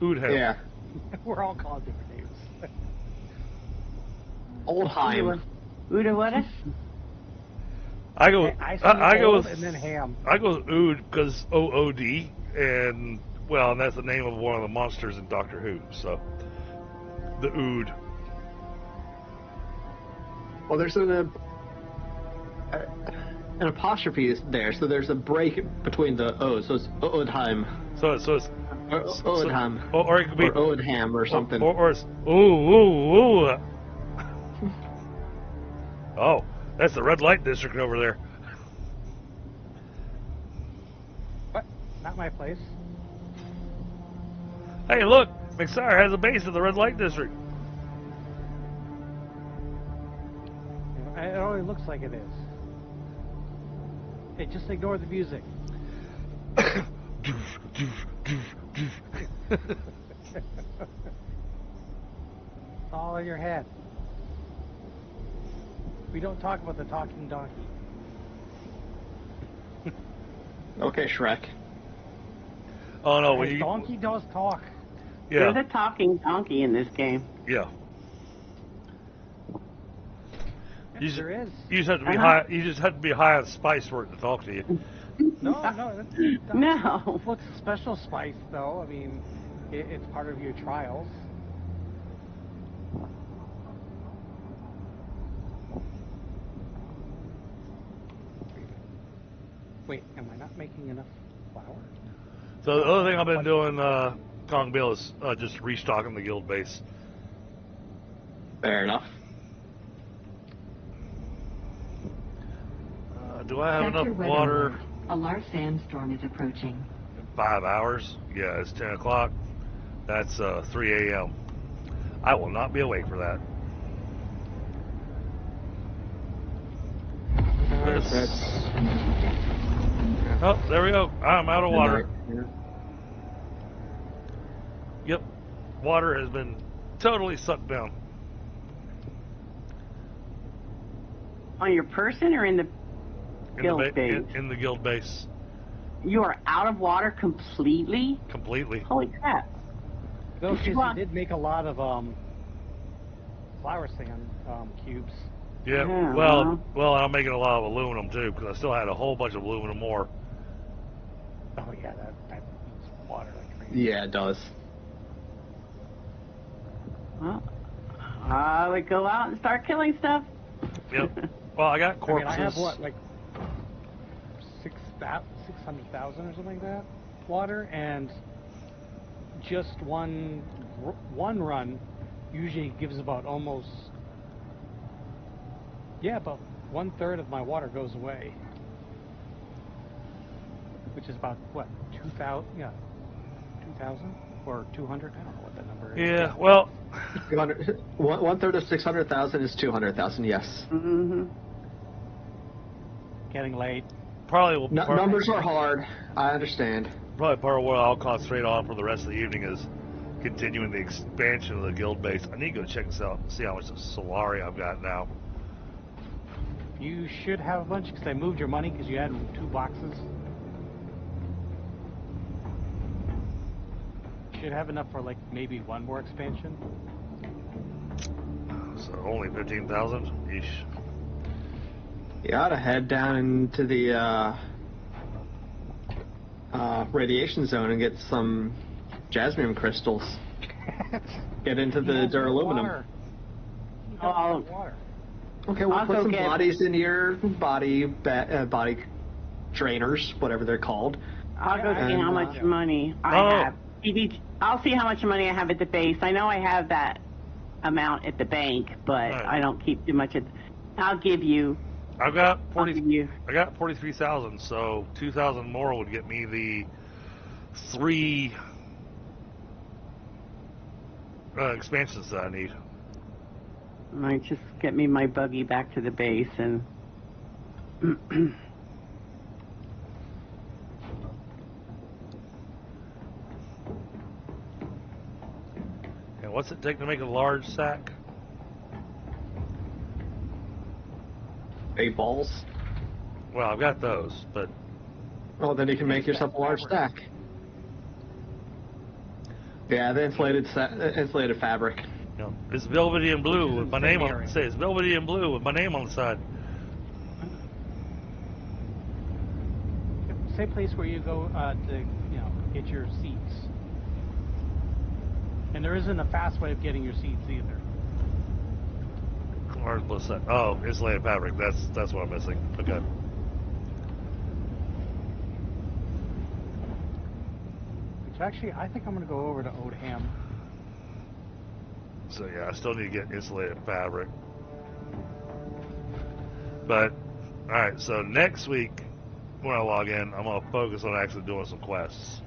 Oodham. Yeah. We're all calling different names. Oldheim. Uda what? I go Old with and then Ham. I go with Ood because OOD, and that's the name of one of the monsters in Doctor Who. So the Ood. Well, there's an apostrophe there, so there's a break between the O's, so it's Oodheim. So it's Or Oodheim. or it could be Or Oodham or something. or it's ooh. Oh, that's the red light district over there. What? Not my place. Hey, look, McSire has a base in the red light district. It only looks like it is. Hey, just ignore the music. It's all in your head. We don't talk about the talking donkey. Okay, Shrek. Oh no, when The you donkey does talk. yeah There's a talking donkey in this game. yeah. Yes, there is. You just have to be high. You just have to be high on spice for it to talk to you. No, that's No. What's a special spice, though? I mean, it's part of your trials. Wait, am I not making enough flour? So the other thing I've been doing, Kong Bill, is just restocking the guild base. Fair enough. Do I have Check enough your weather water? alert. A large sandstorm is approaching. 5 hours. Yeah, it's 10 o'clock. That's 3 a.m. I will not be awake for that. Oh, there we go. I'm out of water. Yep. Water has been totally sucked down. On your person or in the guild base? In the guild base. You are out of water completely? Completely. Holy crap. Though, because you did make a lot of flour sand cubes. Yeah, Yeah, well, I'm making a lot of aluminum too, because I still had a whole bunch of aluminum ore. Oh yeah, that eats water like crazy. Yeah, it does. Well, I would go out and start killing stuff. Yep. Well, I got I corpses. mean, I have what, like 600,000 or something like that water, and just one run usually gives about 1/3 of my water goes away. Which is about, what, 2,000? Yeah. 2,000? Or 200? I don't know what that number is. Yeah, well... 1/3 of 600,000 is 200,000, yes. Mm-hmm. Getting late. Probably Numbers are hard. I understand. Probably part of what I'll concentrate on for the rest of the evening is continuing the expansion of the guild base. I need to go check this out and see how much Solari I've got now. You should have a bunch, because I moved your money because you had 2 boxes. Should have enough for, like, maybe 1 more expansion. So only 15,000 each. You ought to head down into the radiation zone and get some jasmine crystals. Get into the duraluminum. Water. Okay, we'll I'll put go some get- bodies in your body drainers, whatever they're called. I'll go see how much money I have. I'll see how much money I have at the base. I know I have that amount at the bank, but Right. I don't keep too much. I'll give you. I've got I'll give you. I got 43,000, so 2,000 more would get me the 3 expansions that I need. Might just get me my buggy back to the base and. And what's it take to make a large sack? 8 balls. Well, I've got those, but Oh, then you can make yourself a large stack. Yeah, the insulated fabric. you know, it's velvety and blue with my name on it. Say it's velvety and blue with my name on the side. Same place where you go to, get your seats. And there isn't a fast way of getting your seats either. Orange plus that. Oh, insulated fabric. That's what I'm missing. Okay. Which actually, I think I'm going to go over to Oldham. So yeah, I still need to get insulated fabric. But all right. So next week when I log in, I'm gonna focus on actually doing some quests.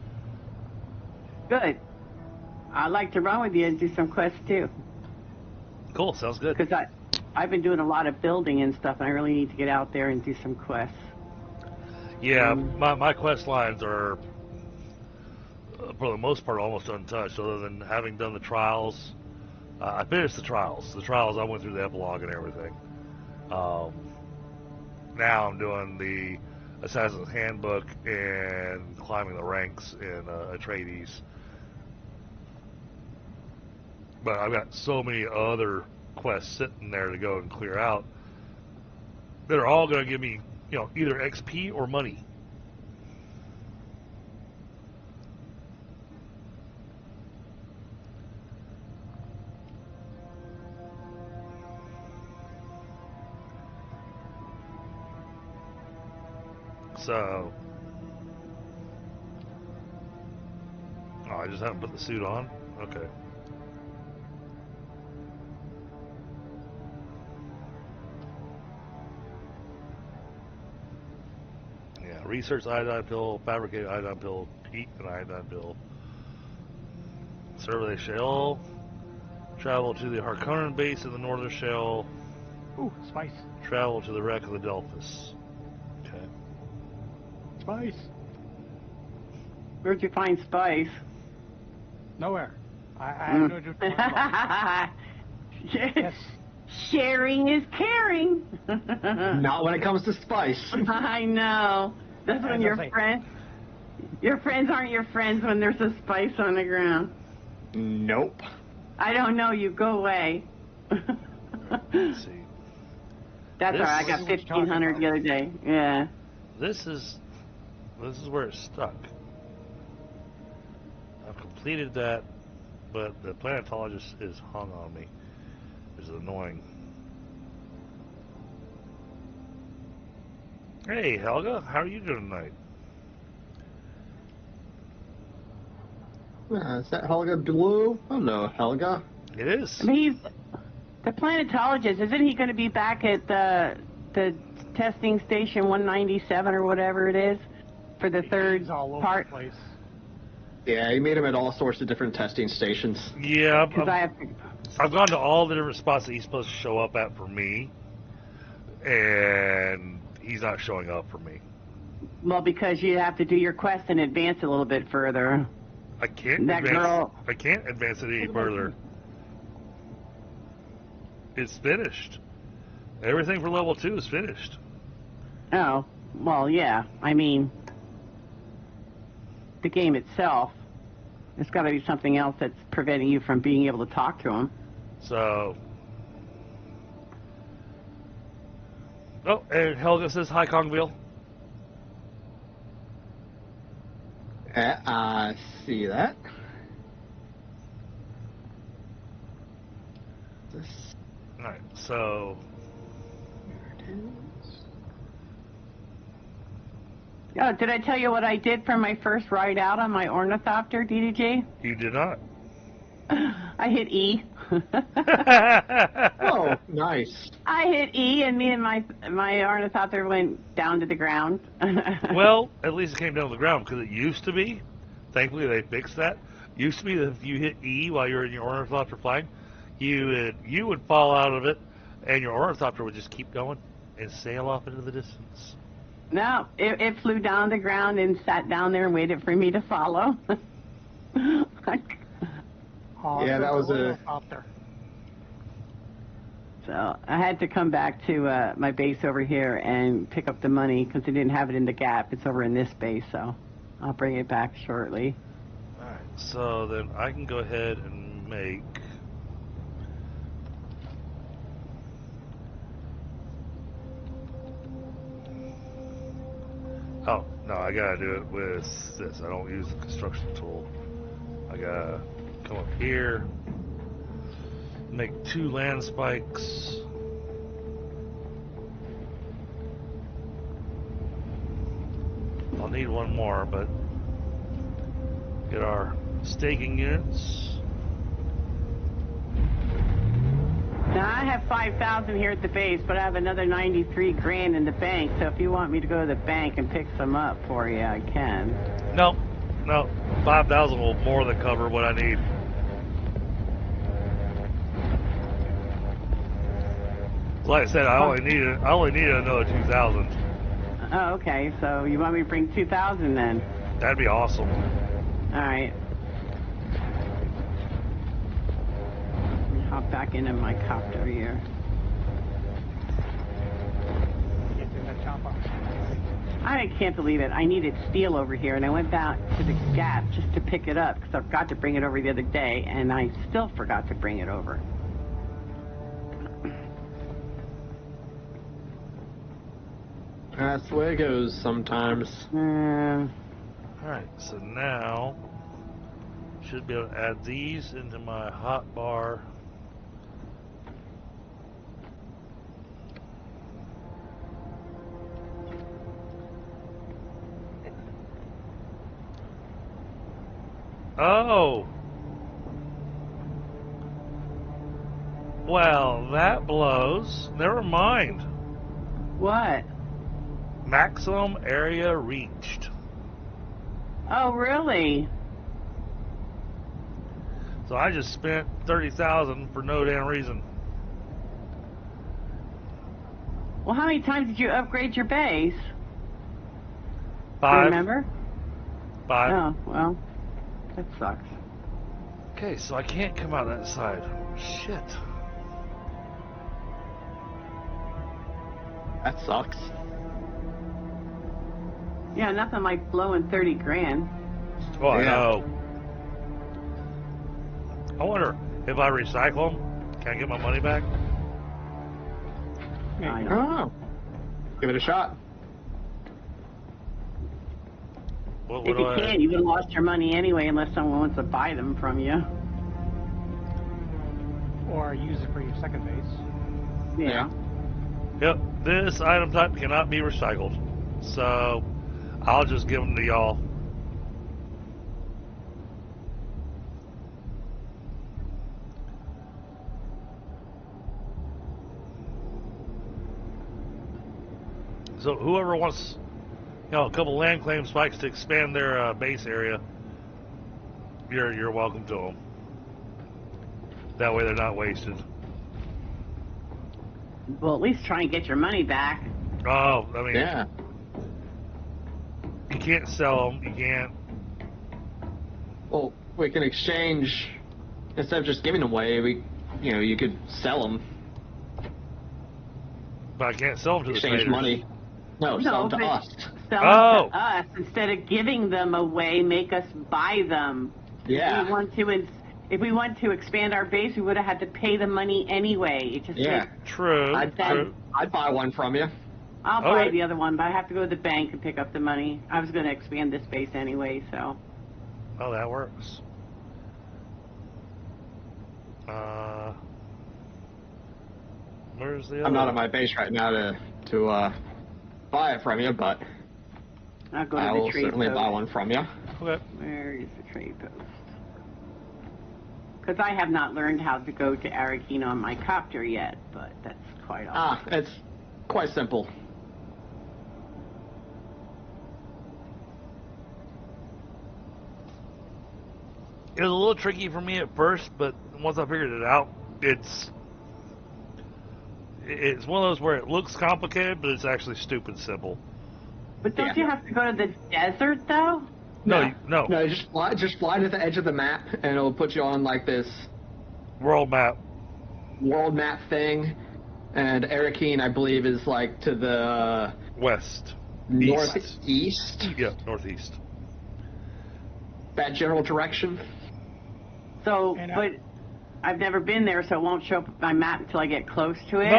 Good. I'd like to run with you and do some quests too. Cool. Sounds good. Because I've been doing a lot of building and stuff, and I really need to get out there and do some quests. Yeah, my quest lines are, for the most part, almost untouched, other than having done the trials. I finished the trials. The trials, I went through the epilogue and everything. Now I'm doing the Assassin's Handbook and climbing the ranks in Atreides. But I've got so many other quests sitting there to go and clear out that are all going to give me, either XP or money. So, I just haven't put the suit on. Okay. Yeah, research iodine pill, fabricate iodine pill, eat an iodine pill. Survey the shell. Travel to the Harkonnen base in the northern shell. Ooh, spice. Travel to the wreck of the Delphus. Okay. Spice. Where'd you find spice? Nowhere. I have no idea. Yes. Sharing is caring. Not when it comes to spice. I know. That's when your friends aren't your friends when there's a spice on the ground. Nope. I don't know you. Go away. Let's see. That's all right. I got 1,500 the other day. Yeah. This is where it's stuck. I've completed that, but the planetologist is hung on me. It's annoying. Hey, Helga, how are you doing tonight? Is that Helga Blue? Oh no, Helga. It is. I mean, he's the planetologist. Isn't he going to be back at the the testing station 197 or whatever it is for the third all over part? the place. Yeah, he made him at all sorts of different testing stations. Yeah, Because I have to. I've gone to all the different spots that he's supposed to show up at for me, and he's not showing up for me. Well, because you have to do your quest in advance a little bit further. I can't That advance. girl- I can't advance it any further. It's finished. Everything for level 2 is finished. Oh, well, yeah. I mean, the game itself. There's got to be something else that's preventing you from being able to talk to him. So. Oh, and Helga says hi, Kongville. I see that. This Alright, so. Oh, did I tell you what I did for my first ride out on my ornithopter, DDG? You did not. I hit E. Oh, nice. I hit E, and me and my ornithopter went down to the ground. Well, at least it came down to the ground, because it used to be, thankfully they fixed that, used to be that if you hit E while you're in your ornithopter flying, you would fall out of it, and your ornithopter would just keep going and sail off into the distance. No, it flew down to the ground and sat down there and waited for me to follow. Oh, Yeah, that was a- helicopter. So I had to come back to my base over here and pick up the money because they didn't have it in the gap. It's over in this base, so I'll bring it back shortly. Alright, so then I can go ahead and make... Oh, no, I gotta do it with this. I don't use the construction tool. I gotta come up here, make 2 land spikes. I'll need 1 more, but get our staking units. Now I have 5,000 here at the base, but I have another 93 grand in the bank. So if you want me to go to the bank and pick some up for you, I can. No, 5,000 will more than cover what I need. Like I said, I only needed another 2,000. Oh, okay. So you want me to bring 2,000 then? That'd be awesome. All right. Let me hop back into my copter here. Get in that chopper. I can't believe it. I needed steel over here, and I went back to the gap just to pick it up because I forgot to bring it over the other day, and I still forgot to bring it over. That's the way it goes sometimes. Alright, so now should be able to add these into my hot bar. Oh! Well, that blows. Never mind. What? Maximum area reached. Oh, really? So I just spent 30,000 for no damn reason. Well, how many times did you upgrade your base? 5. Remember? 5. Oh, well, that sucks. Okay, so I can't come out that side. Shit. That sucks. Yeah, nothing like blowing 30 grand. Oh, I Yeah. know. I wonder if I recycle them, can I get my money back? I know. Oh. Give it a shot. What If do you I? can, you would have lost your money anyway unless someone wants to buy them from you. Or use it for your second base. Yeah. Yep, this item type cannot be recycled. So I'll just give them to y'all. So whoever wants, a couple land claim spikes to expand their base area, you're welcome to them. That way they're not wasted. Well, at least try and get your money back. Oh, I mean, Yeah. you can't sell them. You can't. Well, we can exchange instead of just giving them away. You could sell them. But I can't sell them to Exchange the traders. money. No, sell them to us. Sell them to us instead of giving them away. Make us buy them. Yeah. If we want to expand our base, we would have had to pay the money anyway. It just Yeah. True. I'd buy one from you. I'll buy the other one, but I have to go to the bank and pick up the money. I was going to expand this base anyway, so. Oh, that works. Where's the other? I'm not at my base right now to buy it from you, but I'll go to I the will trade certainly post. buy one from you. Okay. Where is the trade post? Because I have not learned how to go to Arrakis on my copter yet, but that's quite all. It's quite simple. It was a little tricky for me at first, but once I figured it out, it's one of those where it looks complicated, but it's actually stupid simple. But don't you have to go to the desert, though? No. No, just fly to the edge of the map, and it'll put you on like this World map thing. And Arrakis, I believe, is like to the west, northeast. Yeah, northeast. That general direction. So, but I've never been there, so it won't show up on my map until I get close to it.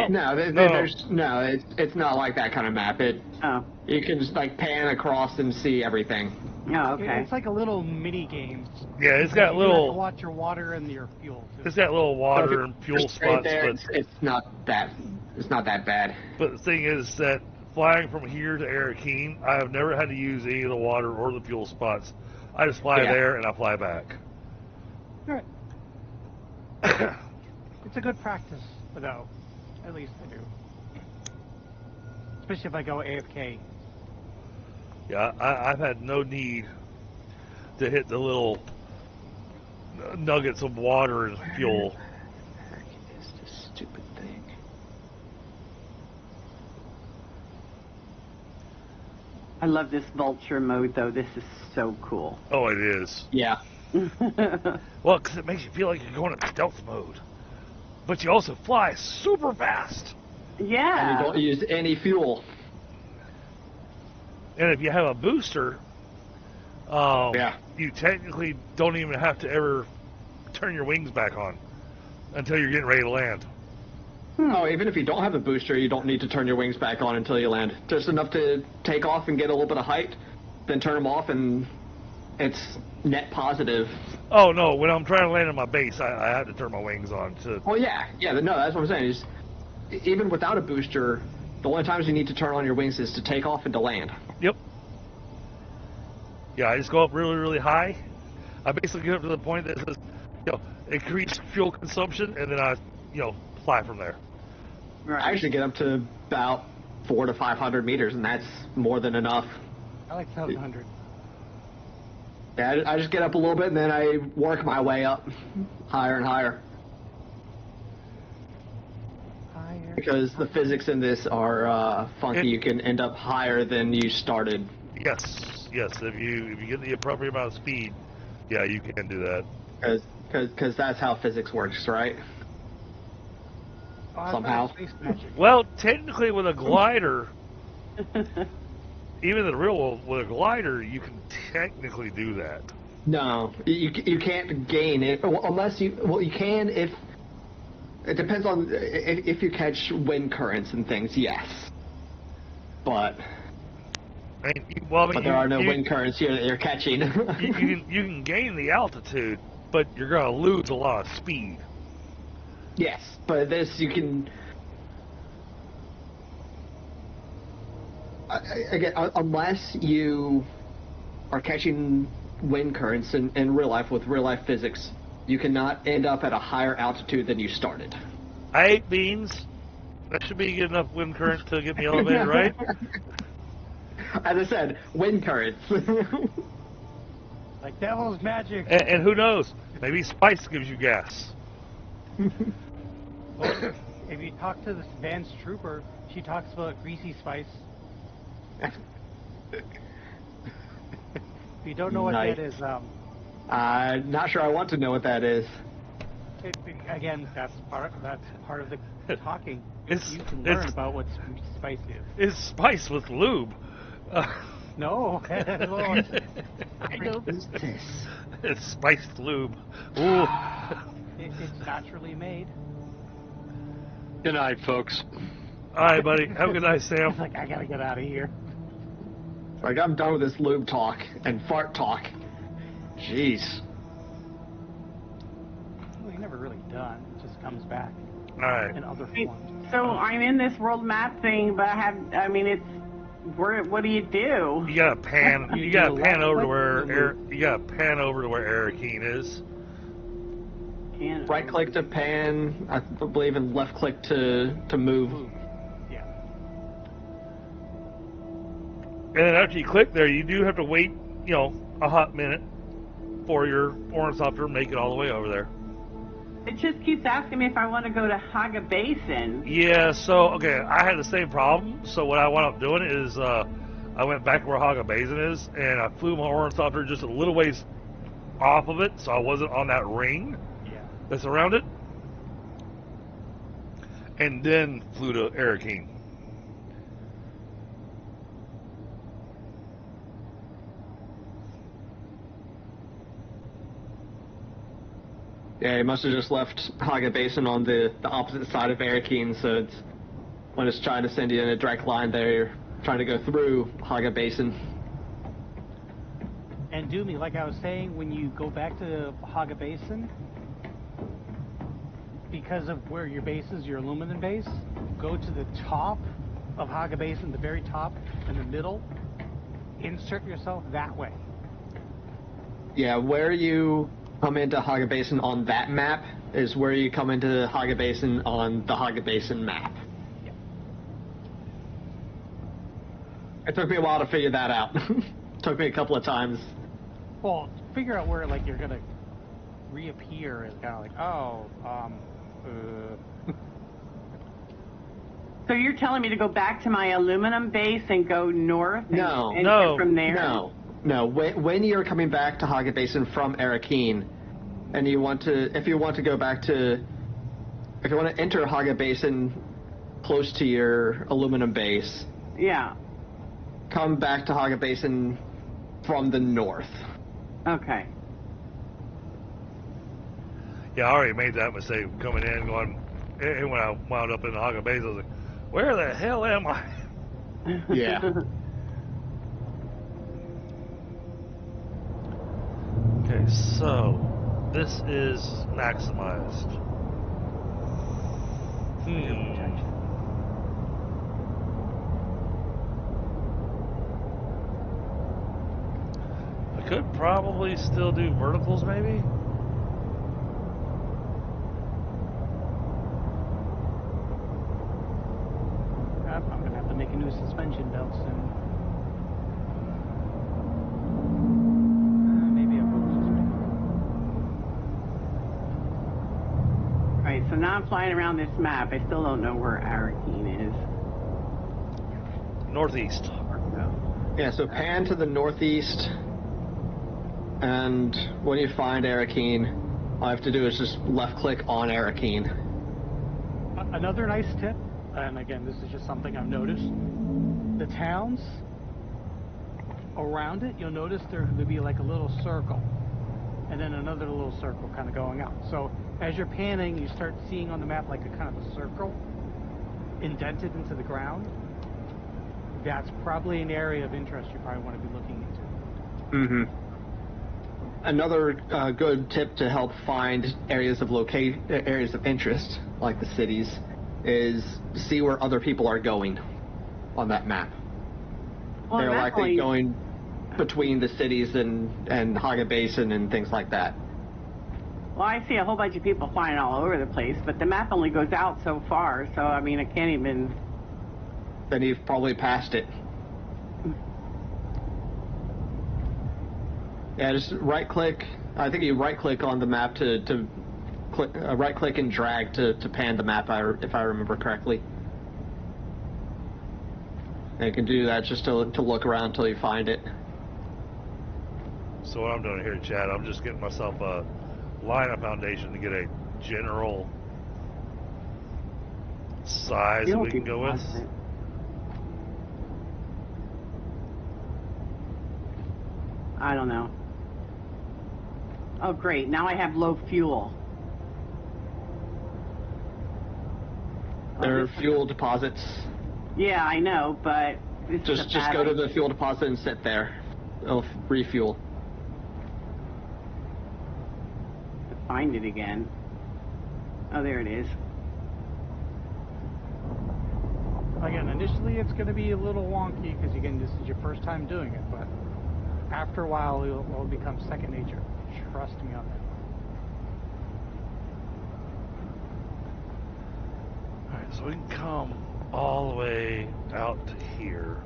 It's not like that kind of map. You can just like pan across and see everything. Oh, okay. It's like a little mini game. Yeah, it's got You little. have to watch your water and your fuel. Too. It's got little water and fuel Just right spots, there, but it's not that bad. But the thing is that flying from here to Arrakis, I have never had to use any of the water or the fuel spots. I just fly there and I fly back. Right. It's a good practice, though. At least I do. Especially if I go AFK. Yeah, I've had no need to hit the little nuggets of water and fuel. It's this stupid thing. I love this vulture mode, though. This is so cool. Oh, it is. Yeah. Well, because it makes you feel like you're going in stealth mode. But you also fly super fast. Yeah. And you don't use any fuel. And if you have a booster, you technically don't even have to ever turn your wings back on until you're getting ready to land. Oh, even if you don't have a booster, you don't need to turn your wings back on until you land. Just enough to take off and get a little bit of height, then turn them off, and it's net positive. Oh, no, when I'm trying to land on my base, I have to turn my wings on. Well, yeah, no, that's what I'm saying. Is even without a booster, the only times you need to turn on your wings is to take off and to land. Yep. Yeah, I just go up really, really high. I basically get up to the point that says, increase fuel consumption, and then I, fly from there. Right. I actually get up to about 400 to 500 meters, and that's more than enough. I like 700. Yeah, I just get up a little bit, and then I work my way up higher and higher. Because the physics in this are funky. You can end up higher than you started. Yes. If you get the appropriate amount of speed, yeah, you can do that. Because that's how physics works, right? Somehow. Well, technically, with a glider, even in the real world, with a glider, you can technically do that. No, you can't gain it unless you. Well, you can if. It depends on if you catch wind currents and things. Yes, but there are no wind currents here that you're catching. you can gain the altitude, but you're going to lose a lot of speed. Yes, but this you can. Again, unless you are catching wind currents in real life with real life physics, you cannot end up at a higher altitude than you started. I ate beans. That should be good enough wind current to get me elevated, right? As I said, wind currents. Like devil's magic. And who knows? Maybe spice gives you gas. Well, if you talk to this Vance trooper, she talks about greasy spice. If you don't know what Nice. that is, Not sure I want to know what that is. again, that's part of the talking. You can it's- learn about what spice is. It's spice with lube. No, well, kind of. It's spiced lube. Ooh. It's naturally made. Good night, folks. All right, buddy. Have a good night, Sam. It's like I gotta get out of here. Like, I'm done with this lube talk and fart talk. Jeez. Well, you're never really done. It just comes back All right. in other forms. So I'm in this world map thing, but what do you do? You gotta pan. You gotta You pan over to left where click, you gotta pan over to where Arrakis is. Right click to pan, I believe, and left click to move. Yeah. And then after you click there, you do have to wait, a hot minute for your ornithopter to make it all the way over there. It just keeps asking me if I want to go to Haga Basin. Yeah, so, okay, I had the same problem. So what I wound up doing is I went back where Haga Basin is, and I flew my ornithopter just a little ways off of it, so I wasn't on that ring that's around it. And then flew to Arrakis. Yeah, he must have just left Haga Basin on the opposite side of Arrakis, so it's when it's trying to send you in a direct line there, you're trying to go through Haga Basin. And Doomy, like I was saying, when you go back to Haga Basin, because of where your base is, your aluminum base, go to the top of Haga Basin, the very top, in the middle, insert yourself that way. Yeah, where you come into Haga Basin on that map is where you come into Haga Basin on the Haga Basin map. Yep. It took me a while to figure that out. Took me a couple of times. Well, figure out where you're gonna reappear is kind of like, So you're telling me to go back to my aluminum base and go north? And, No. and No. get from there? No. When you're coming back to Haga Basin from Arrakis, and if you want to enter Haga Basin close to your aluminum base, Yeah. come back to Haga Basin from the north. Okay. Yeah, I already made that mistake coming in, going, and when I wound up in the Haga Basin, I was like, where the hell am I? Yeah. Okay, so this is maximized. I could probably still do verticals, maybe? I'm gonna have to make a new suspension belt soon. Maybe I will just make. Alright, so now I'm flying around this map. I still don't know where Arrakis is. Northeast. Yeah, so pan to the northeast, and when you find Arrakis, all I have to do is just left click on Arrakis. Another nice tip, and again, this is just something I've noticed. The towns around it, you'll notice there'll be like a little circle, and then another little circle kind of going out. So as you're panning, you start seeing on the map like a kind of a circle indented into the ground. That's probably an area of interest you probably want to be looking into. Mm-hmm. Another good tip to help find areas of interest, like the cities, is see where other people are going on that map. Well, They're likely definitely- going between the cities and Haga Basin and things like that. Well, I see a whole bunch of people flying all over the place, but the map only goes out so far, so I mean, I can't even... Then you've probably passed it. Yeah, just right-click. I think you right-click on the map to click, right-click and drag to pan the map, if I remember correctly. And you can do that just to look around until you find it. So what I'm doing here, Chad, I'm just getting myself a lineup foundation to get a general size that we can go with. I don't know. Oh, great. Now I have low fuel. There are fuel deposits. Yeah, I know, but... Just go to the fuel deposit and sit there. It'll refuel. Find it again. Oh, there it is. Again, initially it's going to be a little wonky because again, this is your first time doing it, but after a while it'll become second nature. Trust me on that. Alright, so we can come all the way out to here.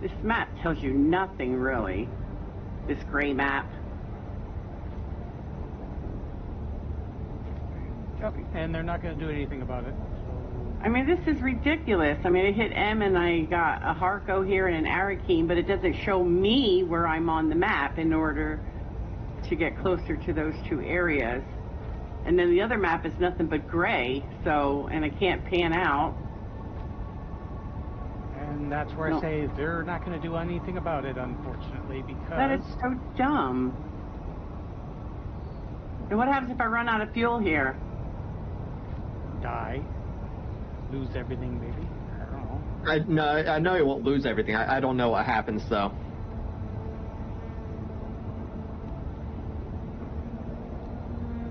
This map tells you nothing, really. This gray map. Okay. And they're not going to do anything about it. I mean, this is ridiculous. I mean, I hit M and I got a Harco here and an Arrakis, but it doesn't show me where I'm on the map in order to get closer to those two areas. And then the other map is nothing but gray, so, and I can't pan out. And that's where I say they're not going to do anything about it, unfortunately, because... That is so dumb. And what happens if I run out of fuel here? Die. Lose everything, maybe? I don't know. I know you won't lose everything. I don't know what happens, though.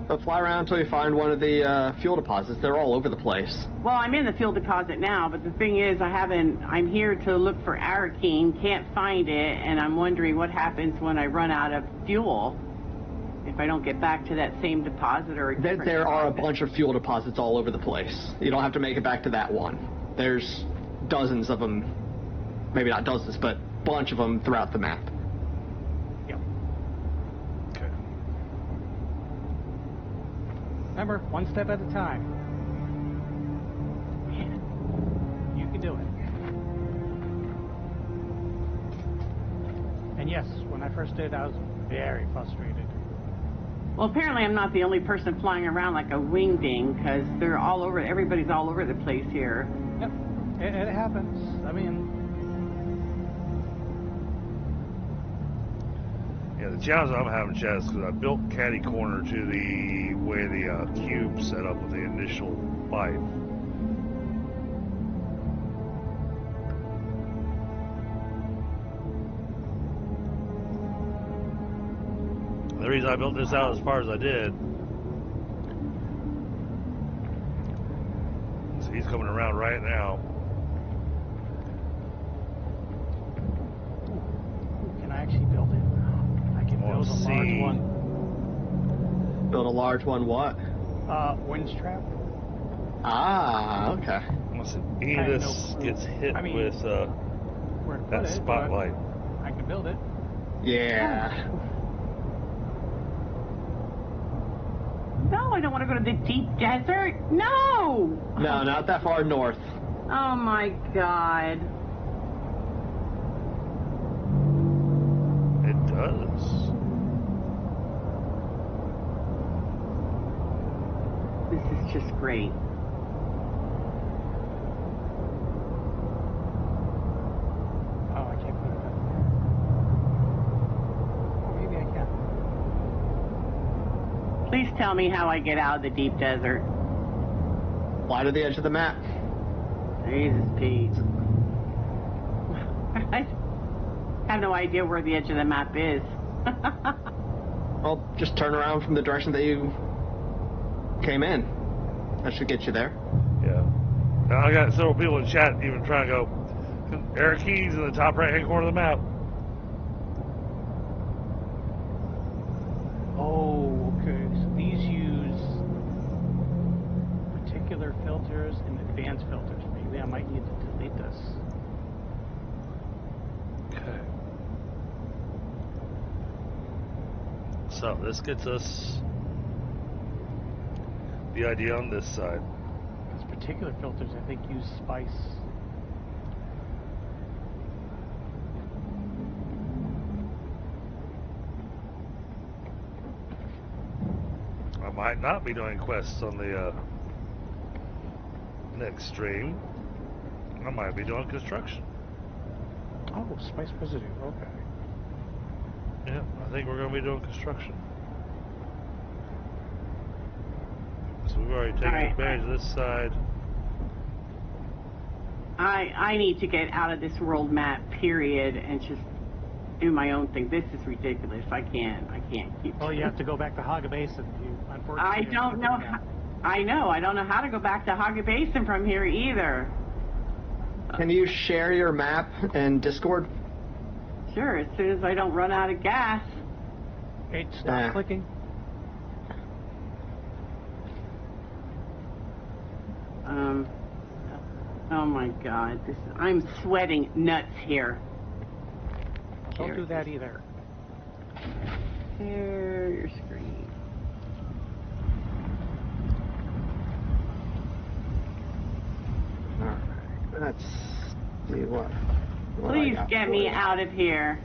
But fly around until you find one of the fuel deposits. They're all over the place. Well, I'm in the fuel deposit now, but the thing is, I'm here to look for Arrakis, can't find it, and I'm wondering what happens when I run out of fuel. If I don't get back to that same deposit or a different There are a deposit. bunch of fuel deposits all over the place. You don't have to make it back to that one. There's dozens of them. Maybe not dozens, but a bunch of them throughout the map. Yep. Okay. Remember, one step at a time. You can do it. And yes, when I first did, I was very frustrated. Well, apparently I'm not the only person flying around like a wingding, because they're all over, everybody's all over the place here. Yep, it happens. I mean... Yeah, the challenge I'm having, Chad, is because I built catty corner to the way the cube set up with the initial pipe. The reason I built this out as far as I did, so he's coming around right now. Can I actually build it? I can build a large one. Build a large one what? Winch trap. Ah, okay. Unless any of this gets hit with where to put that it, spotlight. I can build it. Yeah. No, I don't want to go to the deep desert. No! No, not that far north. Oh my god. It does. This is just great. Oh, I can't put it up there. Oh, maybe I can. Please tell me how I get out of the deep desert. Fly to the edge of the map. Jesus, Pete. I have no idea where the edge of the map is. Well, just turn around from the direction that you came in. That should get you there. Yeah. Now I got several people in chat even trying to go. Arrakis in the top right-hand corner of the map. Oh, okay. So these use particular filters and advanced filters. Maybe I might need to delete this. Okay. So this gets us the idea on this side. These particular filters, I think, use spice. I might not be doing quests on the next stream. I might be doing construction. Oh, spice residue. Okay. Yeah, I think we're going to be doing construction. So we've already taken advantage of this side. I need to get out of this world map, period, and just do my own thing. This is ridiculous. I can't keep. Oh, you have to go back to Haga Basin. You, unfortunately. I don't know. I know. I don't know how to go back to Haga Basin from here either. Can you share your map in Discord? Sure, as soon as I don't run out of gas. Okay, stop clicking. Oh my God, I'm sweating nuts here. Don't do that either. Share your screen. Alright, let's see what Please get me out of here.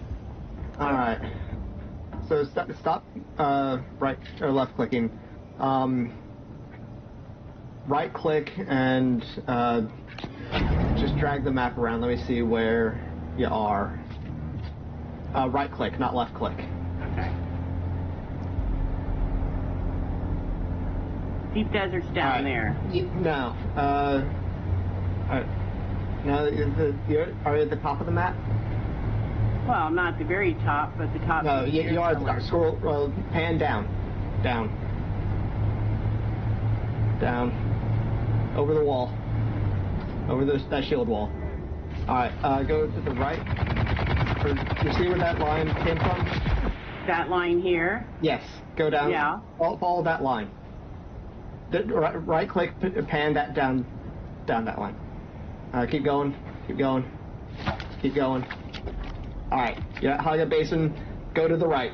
Alright. So stop right or left clicking. Right click and just drag the map around. Let me see where you are. Right click, not left click. Okay. Deep Desert's down there. No. Now, are you at the top of the map? Well, not the very top, but the top. No, you are at the top. Scroll, pan down. Down. Over the wall. Over that shield wall. Alright, go to the right. You see where that line came from? That line here? Yes. Go down. Yeah. Follow that line. Right click, pan that down that line. Keep going. Alright, you're at Haga Basin. Go to the right.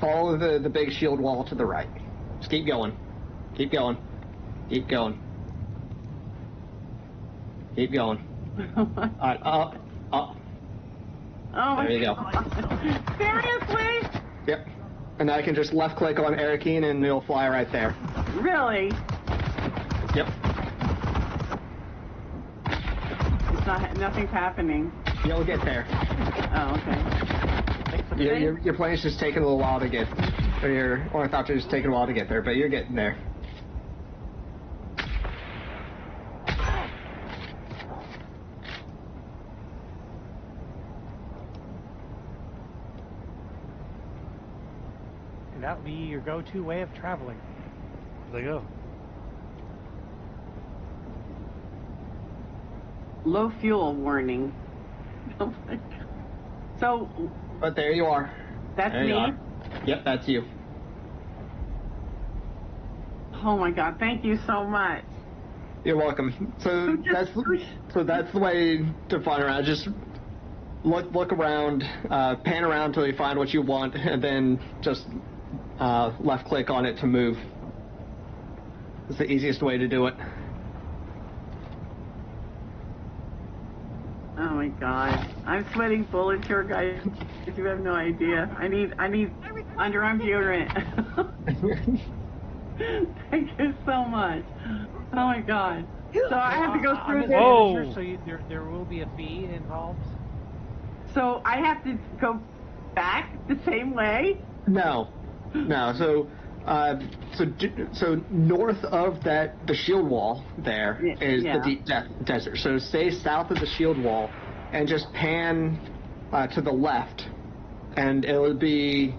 Follow the big shield wall to the right. Just keep going. Alright, up. Oh my There you go. God. Seriously? Yep. And now I can just left click on Arrakeen and it'll fly right there. Really? Yep. Nothing's happening. You'll get there. Oh, okay. Your plane's just taking a little while to get, or your ornithopter's just taking a while to get there, but you're getting there. And that would be your go-to way of traveling. There you go. Low fuel warning. Oh my God. So. But there you are. That's there me? You are. Yep, that's you. Oh my God, thank you so much. You're welcome. So that's the way to find around. Just look around, pan around until you find what you want, and then just left click on it to move. It's the easiest way to do it. Oh my God, I'm sweating bullets here, guys. You have no idea. I need underarm deodorant. Thank you so much. Oh my God. So I have to go through this. Whoa. So there will be a fee involved? So I have to go back the same way? No. So north of the shield wall there is the deep desert. So stay south of the shield wall and just pan to the left and it will be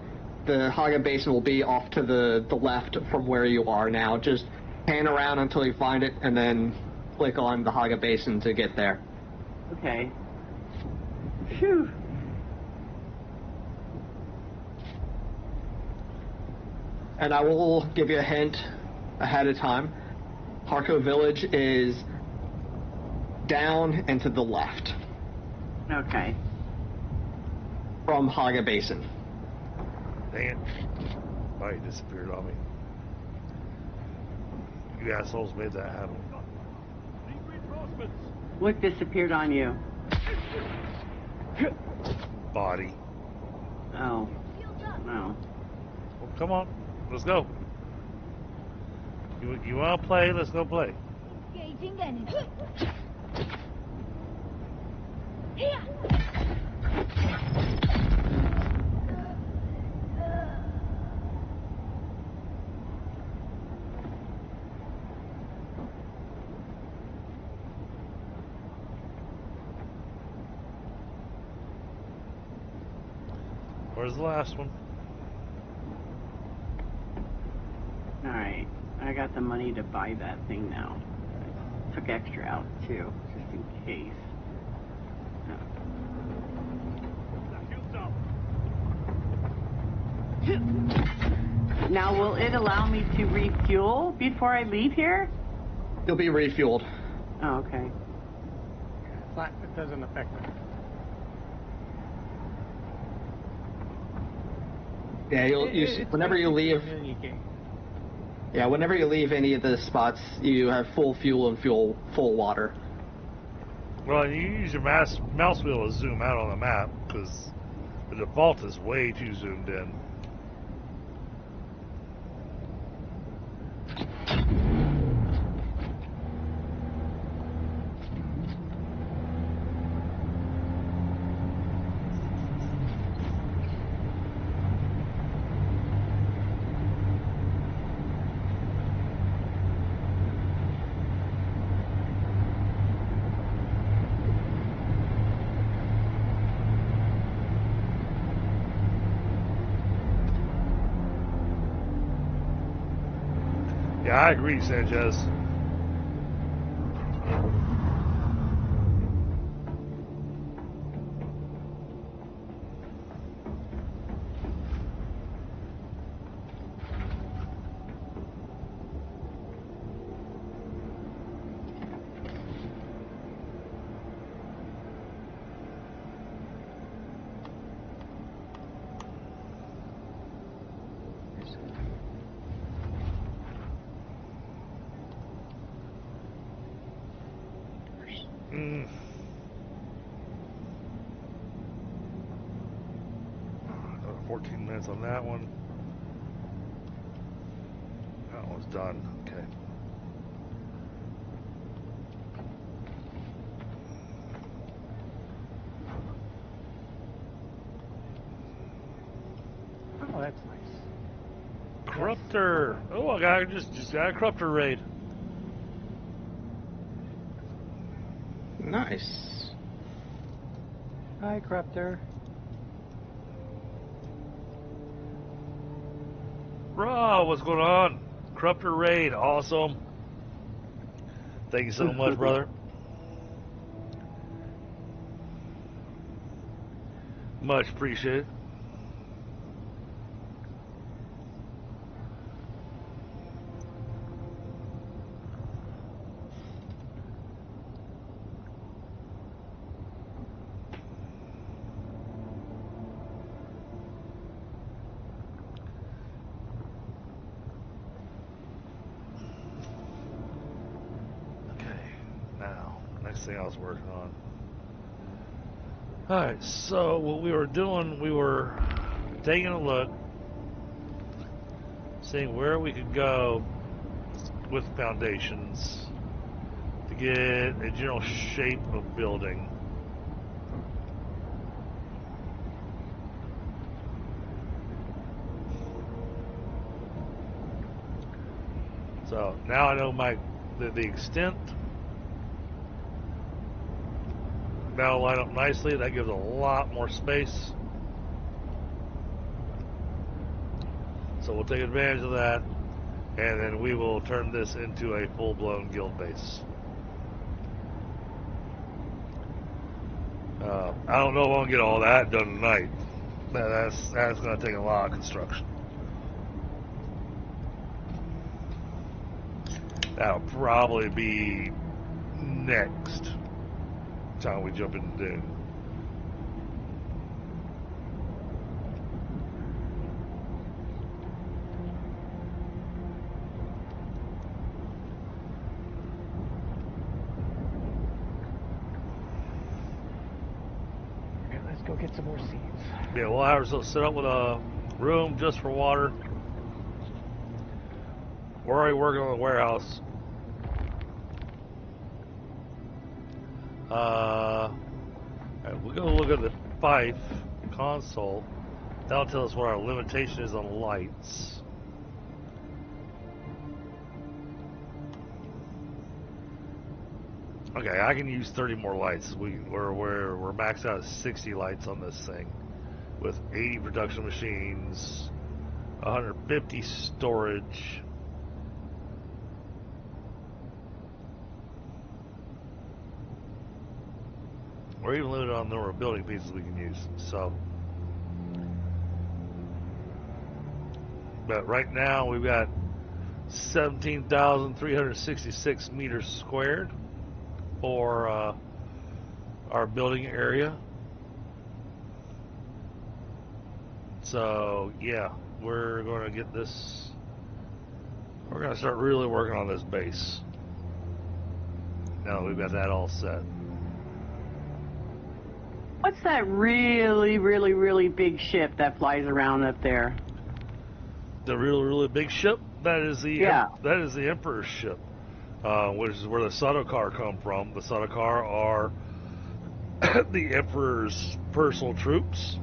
the Haga Basin will be off to the left from where you are now. Just pan around until you find it, and then click on the Haga Basin to get there. Okay. Phew. And I will give you a hint ahead of time. Harko Village is down and to the left Okay. from Haga Basin. Dang it. Why it disappeared on me. You assholes made that happen. What disappeared on you? Body. Oh. No. Well, come on. Let's go. You want to play? Let's go play. Engaging enemy. Where's the last one? Alright. I got the money to buy that thing now. I took extra out too, just in case. Now, will it allow me to refuel before I leave here? You'll be refueled. Oh, okay. It doesn't affect it. Yeah, whenever you leave. Yeah, whenever you leave any of the spots, you have full fuel and full water. Well, you use your mouse wheel to zoom out on the map, because the default is way too zoomed in. Yeah, I agree, Sanchez. Another 14 minutes on that one. That one's done. Okay. Oh, that's nice. Corruptor. Oh, I got just got a corruptor raid. Nice. Hi, Corruptor. Bro, what's going on? Corruptor raid, awesome. Thank you so much, brother. Much appreciated. Thing I was working on. Alright, so what we were doing, we were taking a look, seeing where we could go with foundations to get a general shape of building. So now I know the extent. That'll line up nicely. That gives a lot more space. So we'll take advantage of that, and then we will turn this into a full-blown guild base. I don't know if I'll get all that done tonight. That's going to take a lot of construction. That'll probably be next time we jump into Dune. Go get some more seeds. Yeah, we'll have ourselves set up with a room just for water. We're already working on the warehouse. We're going to look at the Fife console. That'll tell us what our limitation is on lights. Okay, I can use 30 more lights. We're maxed out at 60 lights on this thing, with 80 production machines, 150 storage. We're even limited on the number of building pieces we can use. So, but right now we've got 17,366 meters squared for our building area. So yeah, we're going to get this. We're going to start really working on this base. Now that we've got that all set. What's that really, really, really big ship that flies around up there? The really big ship? That is the that is the Emperor's ship, which is where the Sardaukar come from. The Sardaukar are the Emperor's personal troops.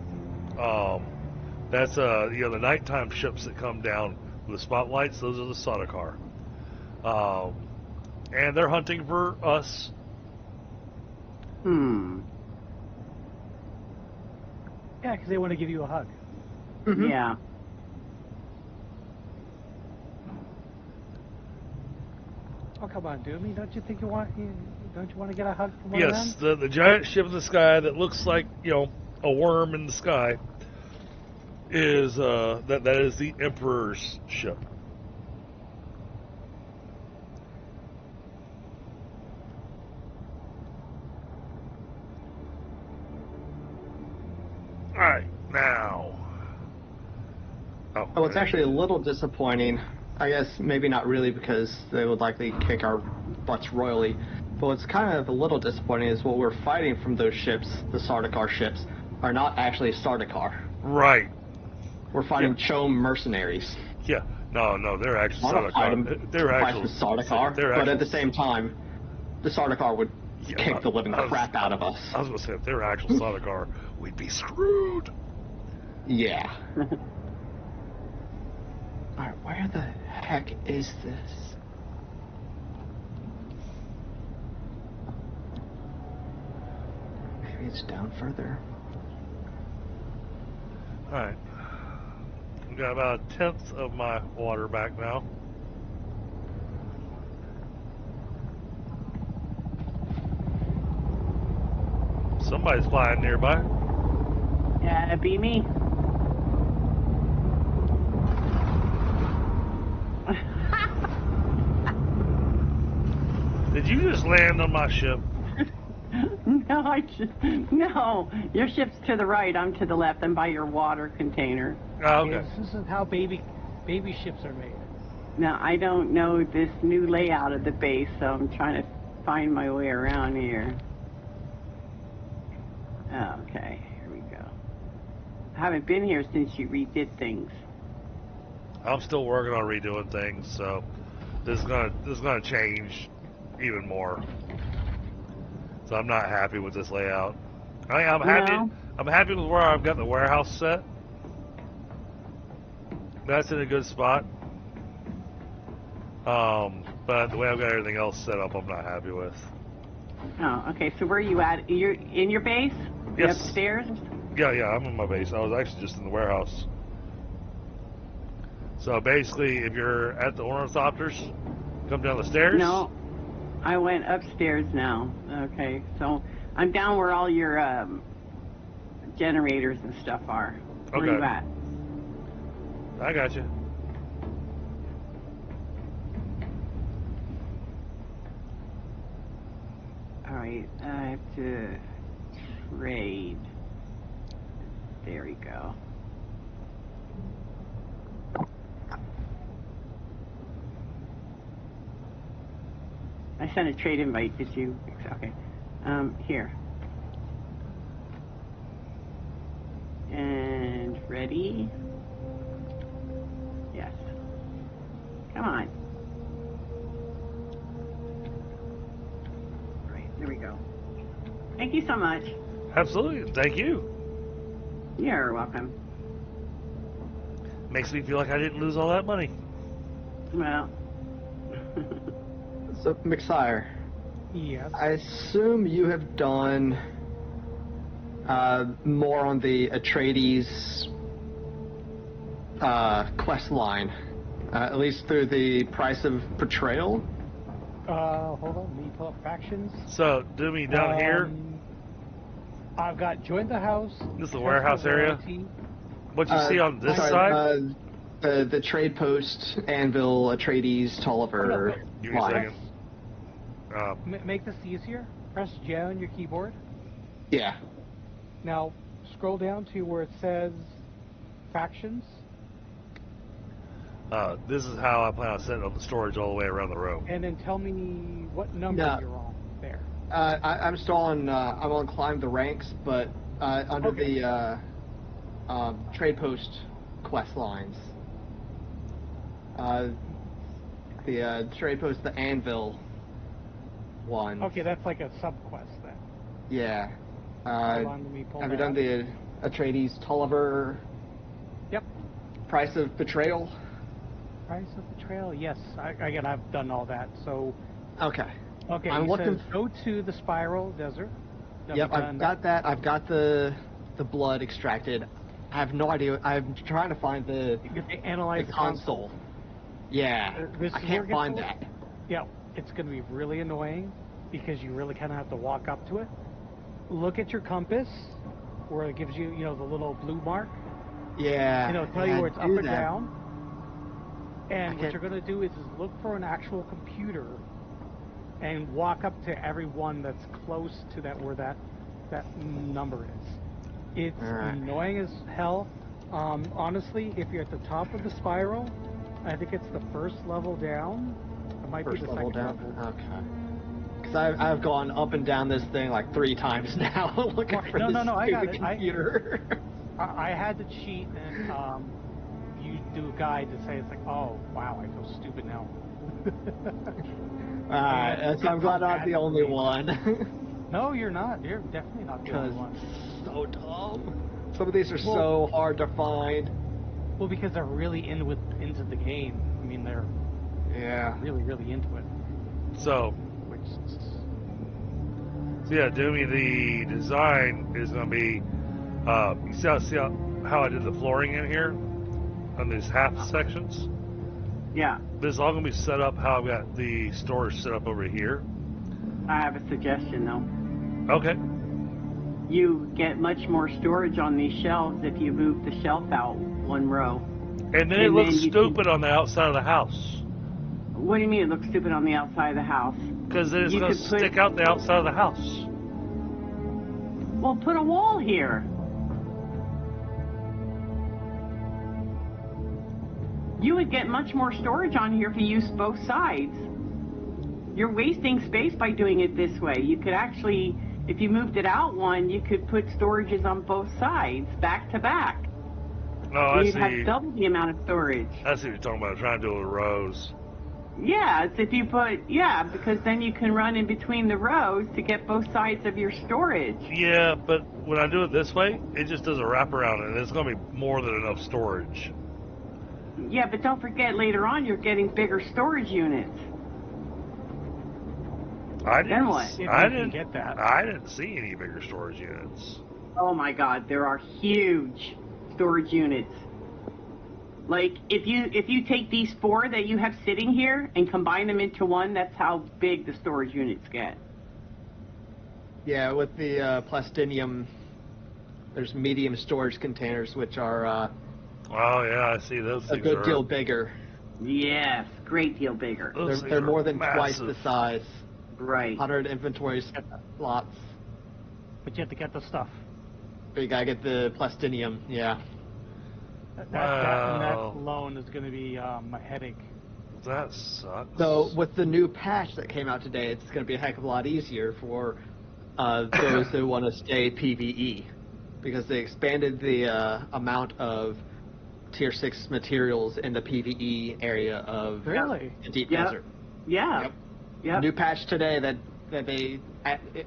That's the nighttime ships that come down with the spotlights. Those are the Sardaukar, and they're hunting for us. Yeah, because they want to give you a hug. Mm-hmm. Yeah. Oh, come on, Doomy. Don't you think don't you want to get a hug from one Yes, of them? the giant ship in the sky that looks like, a worm in the sky is that is the Emperor's ship. All right, now. Oh, it's actually a little disappointing. I guess maybe not really, because they would likely kick our butts royally. But what's kind of a little disappointing is what we're fighting from those ships, the Sardaukar ships, are not actually Sardaukar. Right. We're fighting Chom mercenaries. Yeah. No, they're actually Sardaukar. They're actually Sardaukar, but at the same time, the Sardaukar would kick the living crap out of us. I was going to say, if they're actual Sardaukar, we'd be screwed. Yeah. Alright, where the heck is this? Maybe it's down further. Alright. We've got about 1/10 of my water back now. Somebody's flying nearby. Yeah, it'd be me. Did you just land on my ship? No. Your ship's to the right. I'm to the left. I'm by your water container. Oh, okay. Yes, this is how baby ships are made. Now, I don't know this new layout of the base, so I'm trying to find my way around here. Okay, here we go. I haven't been here since you redid things. I'm still working on redoing things, so this is gonna change even more. So I'm not happy with this layout. I'm happy. No. I'm happy with where I've got the warehouse set. That's in a good spot. But the way I've got everything else set up, I'm not happy with. Oh, okay. So where are you at? You're in your base? Yes. Upstairs? Yeah, I'm in my base. I was actually just in the warehouse. So basically, if you're at the ornithopters, come down the stairs. No, I went upstairs now. Okay, so I'm down where all your generators and stuff are. Where Okay. you at? I got you. All right, I have to trade. There we go. I sent a trade invite. Did you? Okay. Here. And ready? Yes. Come on. Right, there we go. Thank you so much. Absolutely. Thank you. You're welcome. Makes me feel like I didn't lose all that money. Well. So, McSire, Yes. I assume you have done more on the Atreides quest line, at least through the price of betrayal. Hold on, let me pull up factions. So, do me down here. I've got join the house. This is the warehouse area. What you see on this sorry, side? The trade post, Anvil, Atreides, Tolliver. Give me a line. second. Make this easier. Press J on your keyboard. Yeah. Now scroll down to where it says factions. This is how I plan on setting up the storage all the way around the row. And then tell me what number No. you're on there. I'm still on. I'm on climb the ranks, but under the trade post quest lines. The trade post, the Anvil one. Okay, that's like a sub quest then. Yeah. Hold on, let me pull Have you that done up. the Atreides Tolliver? Yep. Price of betrayal. Price of betrayal. Yes. Again, I've done all that. So. Okay. Okay. I'm it looking. says go to the Spiral Desert. Have Yep, you I've done got that. I've got the blood extracted. I have no idea. I'm trying to find the Analyze the console. Yeah, This I is can't where it find gets that. Yeah, it's going to be really annoying because you really kind of have to walk up to it. Look at your compass where it gives you, the little blue mark. Yeah. And it'll tell you I where it's up do or that. down. And what can't- you're going to do is look for an actual computer and walk up to every one that's close to that where that number is. It's Alright. annoying as hell. Honestly, if you're at the top of the spiral, I think it's the first level down. It might First be the level second down. level. Okay. Because I've gone up and down this thing like 3 times now looking for this No, I got stupid it. computer. I had to cheat and you do a guide to say it's like, oh wow, I feel stupid now. Alright, so I'm glad I'm not the only one. No, you're not. You're definitely not the only Because one. so dumb. Some of these are so hard to find. Well, because they're really into the game. I mean, they're really, really into it. So, Which yeah, Doomy, the design is going to be, you see how I did the flooring in here on these half sections? Yeah. This is all going to be set up how I've got the storage set up over here. I have a suggestion though. Okay. You get much more storage on these shelves if you move the shelf out 1 row. And then it And looks then you stupid on the outside of the house. What do you mean it looks stupid on the outside of the house? Because then it's You going to could put- stick out the outside of the house. Well, put a wall here. You would get much more storage on here if you used both sides. You're wasting space by doing it this way. You could actually, if you moved it out 1, you could put storages on both sides, back to back. Oh, I You'd see. have double the amount of storage. I see what you're talking about. Trying to do it with rows. Yeah, it's if you put, because then you can run in between the rows to get both sides of your storage. Yeah, but when I do it this way, it just does a wraparound, and it's going to be more than enough storage. Yeah, but don't forget later on you're getting bigger storage units. I didn't. Then what? If you I can didn't get that. I didn't see any bigger storage units. Oh my God, there are huge storage units. Like if you take these 4 that you have sitting here and combine them into one, that's how big the storage units get. Yeah, with the plastinium, there's medium storage containers, which are oh yeah, I see those. a good deal bigger. Yes, great deal bigger. They're more than massive. twice the size. Right. 100 inventory slots. But you have to get the stuff. But you gotta get the plastinium, yeah. That alone is going to be a headache. That sucks. So with the new patch that came out today, it's going to be a heck of a lot easier for those who want to stay PvE, because they expanded the amount of Tier 6 materials in the PvE area of Really? the Deep Yep. Desert. Yeah. Yep. Yep. New patch today that they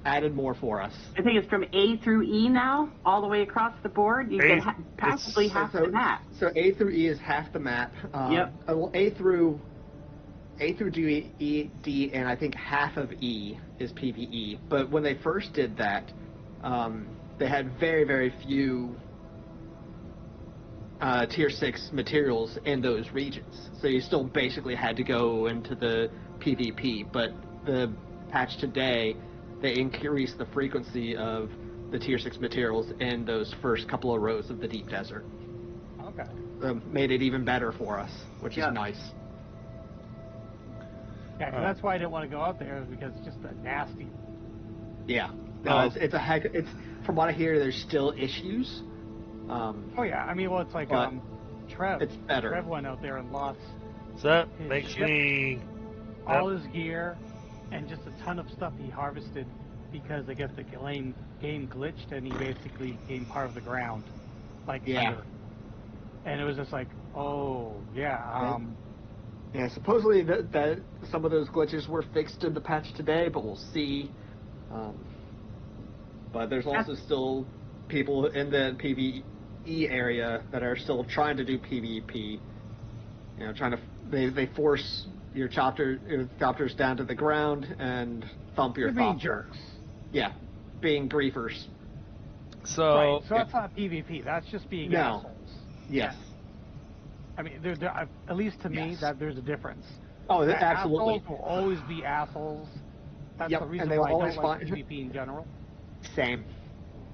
added more for us. I think it's from A through E now, all the way across the board. You A- get practically half the map. So A through E is half the map. Yep. Well, A through D, and I think half of E is PvE. But when they first did that, they had very, very few Tier 6 materials in those regions. So you still basically had to go into the PvP. But the patch today, they increased the frequency of the Tier 6 materials in those first couple of rows of the Deep Desert. Okay. Made it even better for us, which is nice. Yeah, 'cause that's why I didn't want to go out there, is because it's just a nasty. Yeah. No, it's a heck. It's, from what I hear, there's still issues. Oh yeah, I mean, well, it's like but Trev. it's better. Trev went out there and lost So that his makes ship, me. all his gear, and just a ton of stuff he harvested because I guess the game glitched and he basically gained part of the ground, like under. And it was just like, oh yeah. Yeah, supposedly that some of those glitches were fixed in the patch today, but we'll see. But there's also still people in the PvE area that are still trying to do PvP. You know, trying to they force your chopters down to the ground and thump your They're being thopter. jerks. Yeah, being griefers. So, Right, so that's not PvP. That's just being assholes. Yes. I mean, at least to me, that there's a difference. Oh, That absolutely. Assholes will always be assholes. That's Yep, the reason and they why will I always don't like find- PvP in general. Same.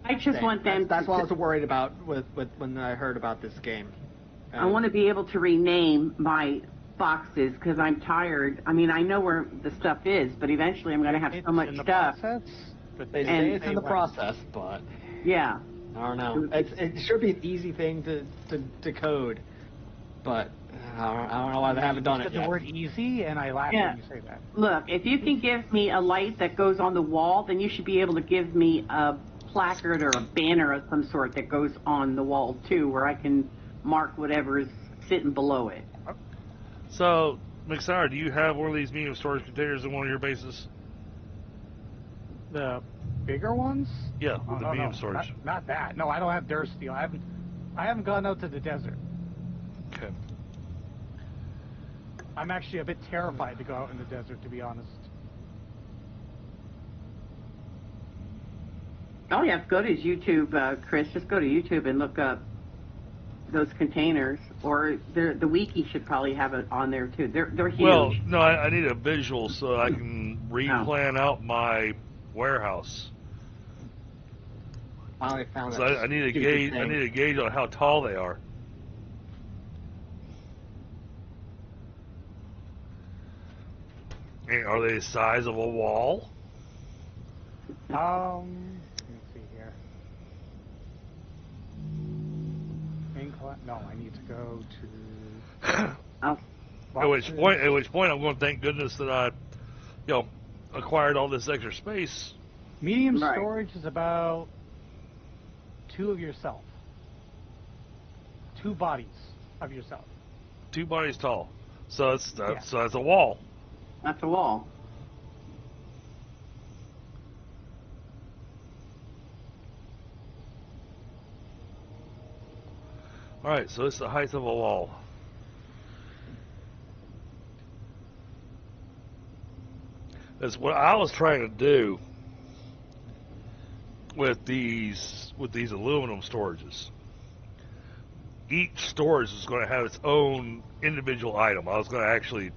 I just Same. want them. That's what I was worried about with when I heard about this game. I want to be able to rename my boxes because I'm tired. I mean, I know where the stuff is, but eventually I'm going to have so much in the stuff. process, but They say it's in the process, but Yeah. I don't know. It should be an easy thing to code, but I don't know why they haven't done You it said yet. the word easy, and I laugh Yeah. when you say that. Look, if you can give me a light that goes on the wall, then you should be able to give me a placard or a banner of some sort that goes on the wall too, where I can mark whatever is sitting below it. So, McSire, do you have one of these medium storage containers in one of your bases? The bigger ones? Yeah, the Oh, medium no, storage. Not that. No, I don't have dirt steel. I haven't gone out to the desert. Okay. I'm actually a bit terrified to go out in the desert, to be honest. All you have to go to is YouTube, Chris. Just go to YouTube and look up those containers, or the wiki should probably have it on there too. They're huge. Well, no, I need a visual so I can replan out my warehouse. Finally found So I need a stupid gauge. thing. I need a gauge on how tall they are. And are they the size of a wall? Let me see here. No, I need to go to. At which point, I'm going to thank goodness that I, acquired all this extra space. Medium Right. storage is about 2 of yourself. 2 bodies of yourself. 2 bodies tall. So Yeah. that's a wall. That's a wall. All right, so it's the height of a wall. That's what I was trying to do with these aluminum storages. each storage is going to have its own individual item. I was going to actually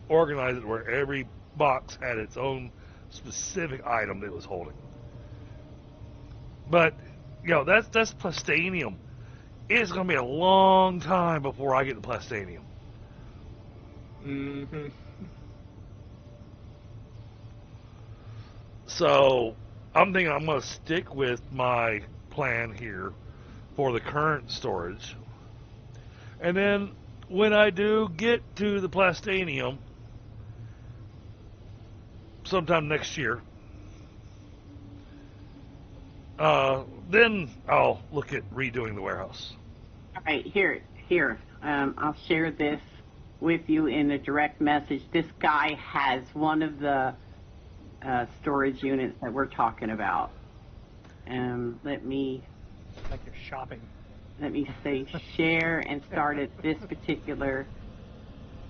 organize it where every box had its own specific item that it was holding. But, you know, that's Plastanium. It's going to be a long time before I get to Plastanium. Mm-hmm. So, I'm thinking I'm going to stick with my plan here for the current storage. And then, when I do get to the Plastanium, sometime next year, then I'll look at redoing the warehouse. All right, here. I'll share this with you in a direct message. This guy has one of the storage units that we're talking about. Let me... Like you're shopping. Let me say share and start at this particular,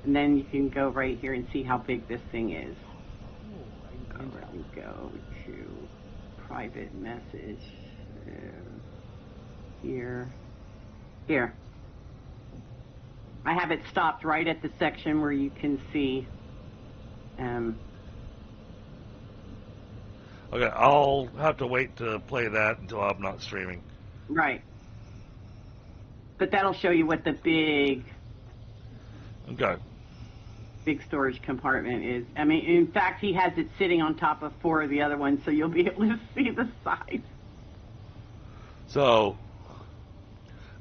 and then you can go right here and see how big this thing is. Let me go to private message. Here. I have it stopped right at the section where you can see. Okay, I'll have to wait to play that until I'm not streaming. Right. But that'll show you what the big storage compartment is. I mean, in fact, he has it sitting on top of 4 of the other ones, so you'll be able to see the size. So,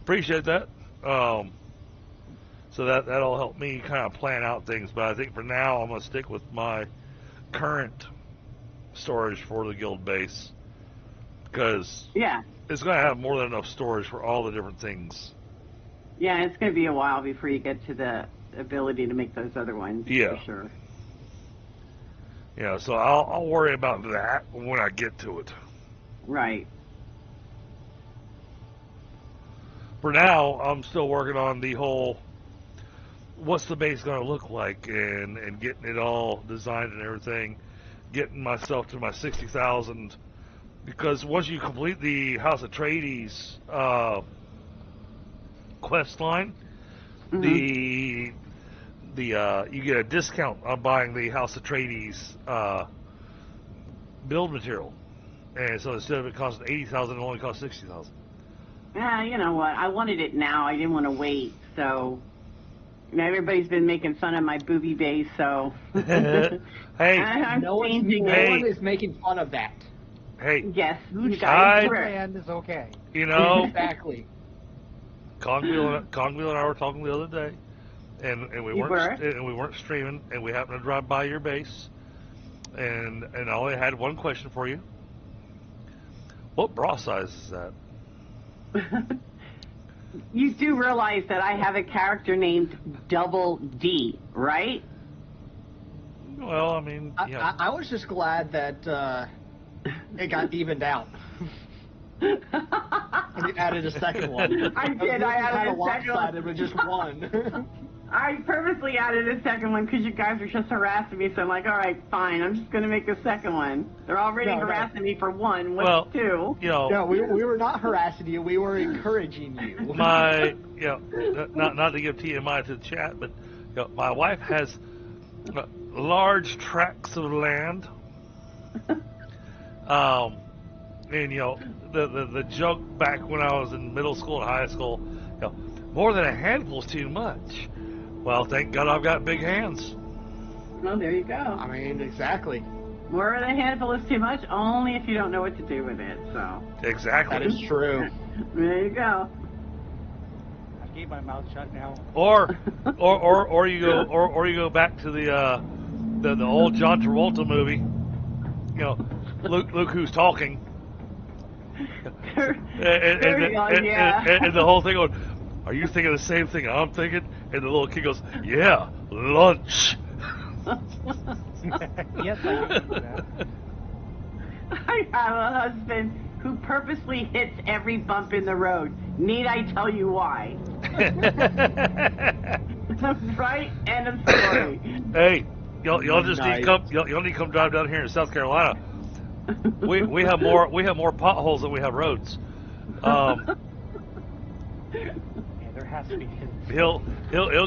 appreciate that. So that'll help me kind of plan out things. But I think for now, I'm going to stick with my current storage for the guild base. Because it's going to have more than enough storage for all the different things. Yeah, it's going to be a while before you get to the ability to make those other ones. Yeah. For sure. Yeah, so I'll worry about that when I get to it. Right. For now, I'm still working on the whole, what's the base going to look like, and getting it all designed and everything, getting myself to my 60,000, because once you complete the House Atreides quest line, you get a discount on buying the House Atreides build material, and so instead of it costing 80,000, it only costs 60,000. Yeah, you know what? I wanted it now. I didn't want to wait. So, you know, everybody's been making fun of my booby base. So, hey, no one is making fun of that. Hey, yes, you guys. Brand is okay. You know, exactly. Cogwheel and I were talking the other day, and we weren't streaming, and we happened to drive by your base, and I only had one question for you. What bra size is that? You do realize that I have a character named Double D, right? Well, I mean, yeah. I was just glad that it got evened out. And you added a second one. I did. I added a second one. With just one. I purposely added a second one because you guys are just harassing me. So I'm like, all right, fine. I'm just going to make a second one. They're already harassing me for one. What's two? You know, no, we were not harassing you. We were encouraging you. Not to give TMI to the chat, but my wife has large tracts of land. And the joke back when I was in middle school and high school, more than a handful is too much. Well, thank God I've got big hands. Well, there you go. I mean, exactly. More than a handful is too much, only if you don't know what to do with it. So. Exactly. That is true. There you go. I keep my mouth shut now. Or you go back to the old John Travolta movie. Look who's talking. And the whole thing going, are you thinking the same thing I'm thinking? And the little kid goes, yeah, lunch. Yes, I can do that. I have a husband who purposely hits every bump in the road. Need I tell you why? Right? End of story. Hey, y'all just need to come drive down here in South Carolina. We have more potholes than we have roads. Yeah, has to be hidden. He'll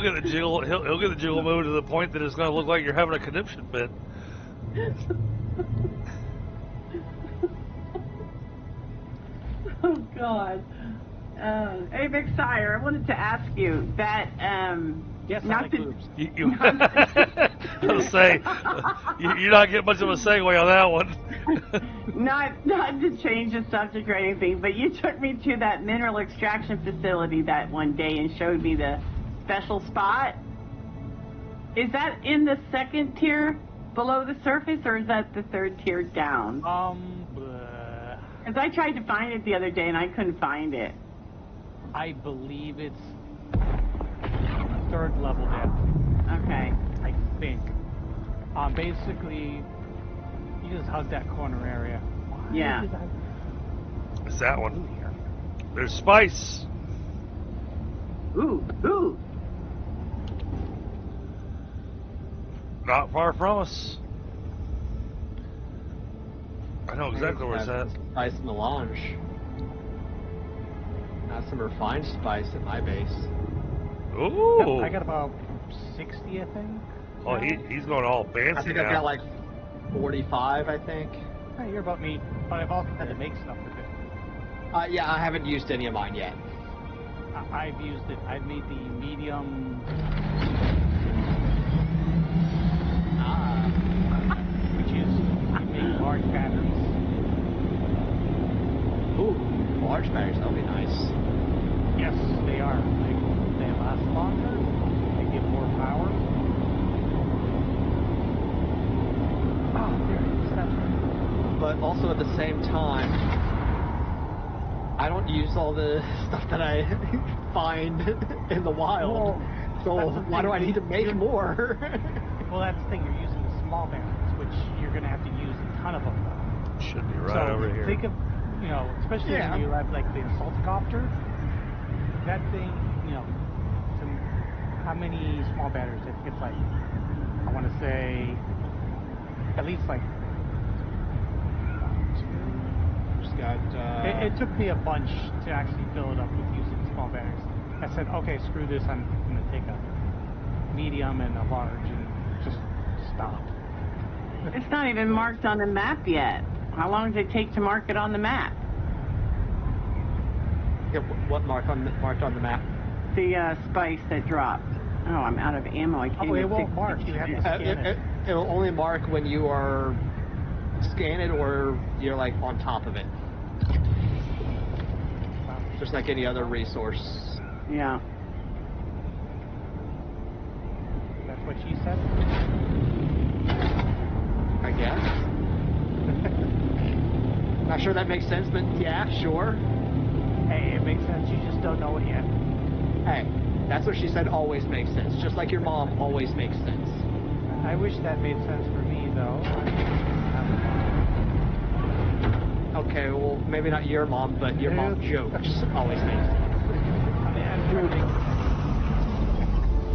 get the jiggle. He'll get the jiggle move to the point that it's going to look like you're having a conniption fit. Oh God. Hey, Big Sire, I wanted to ask you that. Yes, I not like to, boobs. I'll say you're not getting much of a segue on that one. not to change the subject or anything, but you took me to that mineral extraction facility that one day and showed me the special spot. Is that in the second tier below the surface, or is that the third tier down? Because I tried to find it the other day and I couldn't find it. I believe it's third level down. Okay. I think. Basically, you just hug that corner area. Yeah. It's that one. There's spice. Ooh. Not far from us. I know exactly where it's at. Spice melange. Not some refined spice at my base. Ooh. Yep, I got about 60, I think. Oh, he's going all fancy I think now. I've got like 45, I think. Hey, you're about me, but I've also had to make stuff with it. Yeah, I haven't used any of mine yet. I've used it. I've made the medium. Which is you make large batteries. Ooh, large batteries, that'll be nice. Yes, they are. They last longer. They give more power. Oh, there it is. That's right. But also at the same time, I don't use all the stuff that I find in the wild. So why do I need to make more? Well, that's the thing. You're using the small batteries, which you're going to have to use a ton of them. Should be right over here. Think of, especially when you have like the assault-copter. That thing, how many small batteries? I think it's like, I want to say, at least like. Just got. It took me a bunch to actually fill it up with using small batteries. I said, okay, screw this. I'm going to take a medium and a large and just stop. It's not even marked on the map yet. How long does it take to mark it on the map? Yeah, what marked on the map? The spice that dropped. Oh, I'm out of ammo. I can't it even won't mark. You have to scan it. It will only mark when you are scan it or you're like on top of it. Just like any other resource. Yeah. That's what she said? I guess. Not sure that makes sense, but yeah, sure. Hey, it makes sense. You just don't know it yet. Hey, that's what she said always makes sense. Just like your mom always makes sense. I wish that made sense for me, though. Okay, well, maybe not your mom, but your mom jokes always make sense.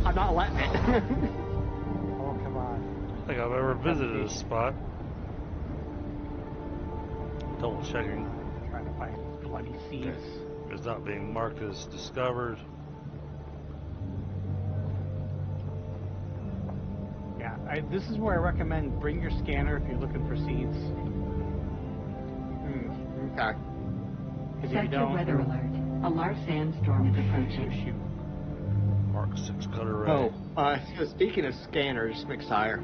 I'm not letting it. Oh, come on. I don't think I've ever visited this spot. Double checking. Trying to find bloody seeds. It's not being marked as discovered. Yeah, this is where I recommend bring your scanner if you're looking for seeds. Okay. Sector weather alert. A large sandstorm is approaching. Shoot. Mark 6 cutter ray. Oh, so speaking of scanners, McSire.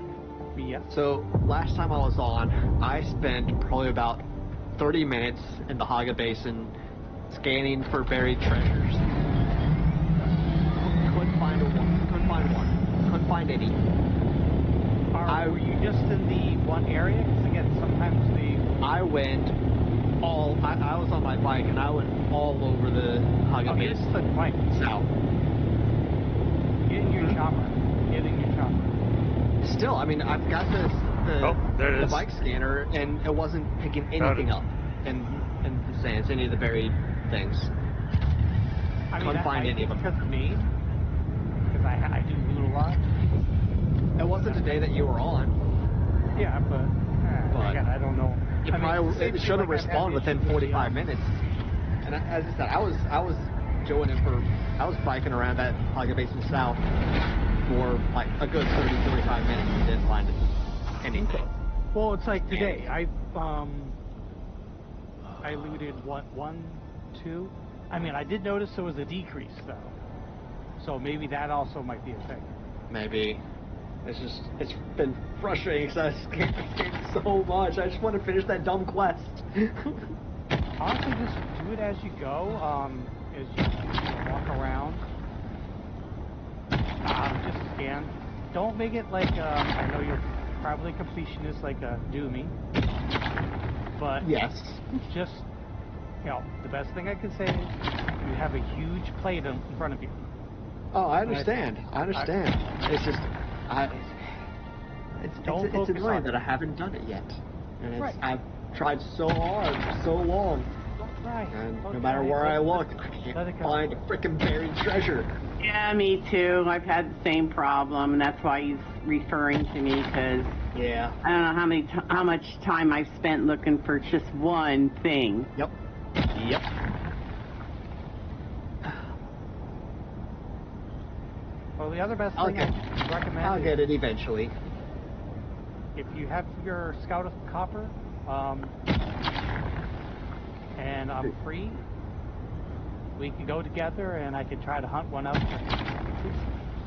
Yeah. So last time I was on, I spent probably about 30 minutes in the Haga Basin scanning for buried treasures. Couldn't find one. Couldn't find any. Were you just in the one area? Because again, sometimes I went all. I was on my bike and I went all over the Haga Basin. It's the bike. South. Get in your chopper. Still, I mean, I've got the bike scanner, and it wasn't picking anything up in the sands, any of the buried things. Couldn't find any of them. Because of me, because I do loot a lot. It wasn't the day that you were on. Yeah, but again, I don't know. It should have respawned within 45 minutes. And as I said, I was Joe and him I was biking around that Haga Basin South for like a good 30-35 minutes and didn't find anything. Well, it's like today. I looted one, two. I mean, I did notice there was a decrease though, so maybe that also might be a thing. Maybe. It's been frustrating because I skipped so much. I just want to finish that dumb quest. Honestly, just do it as you go. As you walk around. Just scan. Don't make it like I know you're probably completionist like a Doomy, but yes, just the best thing I can say is you have a huge plate in front of you. Oh, I understand. It's just it's annoying that I haven't done it yet, and I've tried so hard for so long. And no matter where I look, I can't find a frickin' buried treasure. Yeah, me too. I've had the same problem, and that's why he's referring to me, because I don't know how much time I've spent looking for just one thing. Yep. Well, the other best thing I recommend. I'll get it eventually. If you have your Scout of Copper, and I'm free, we can go together and I can try to hunt one out.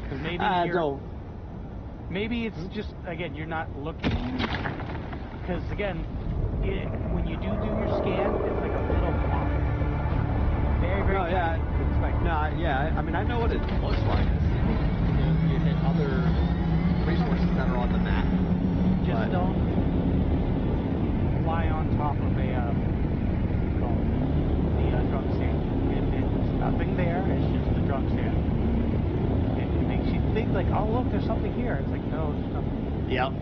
Because maybe it's just, again, you're not looking. Because again, when you do your scan, it's like a little pop. Very, very I mean, I know what it looks like. You hit other resources that are on the map. Just don't fly on top of the drunk sand. It's nothing there, it's just the drunk sand. It makes you think like, oh look, there's something here. It's like, no, there's nothing. Yep.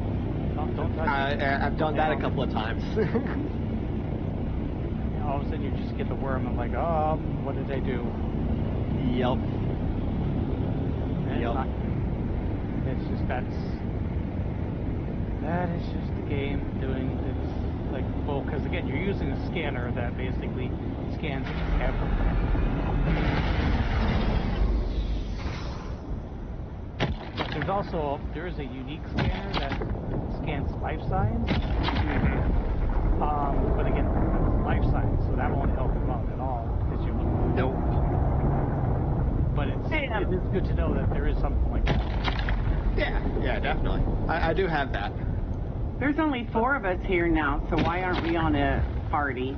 Don't touch it. I've done that a couple of times. All of a sudden you just get the worm and like, oh, what did I do? Yep. It's just that is just the game doing its like full, because again you're using a scanner that basically scans everything. There is a unique scanner that scans life signs. But again, it's life signs, so that won't help him out at all. Nope. But it is good to know that there is something like that. Yeah, definitely. I do have that. There's only 4 of us here now, so why aren't we on a party?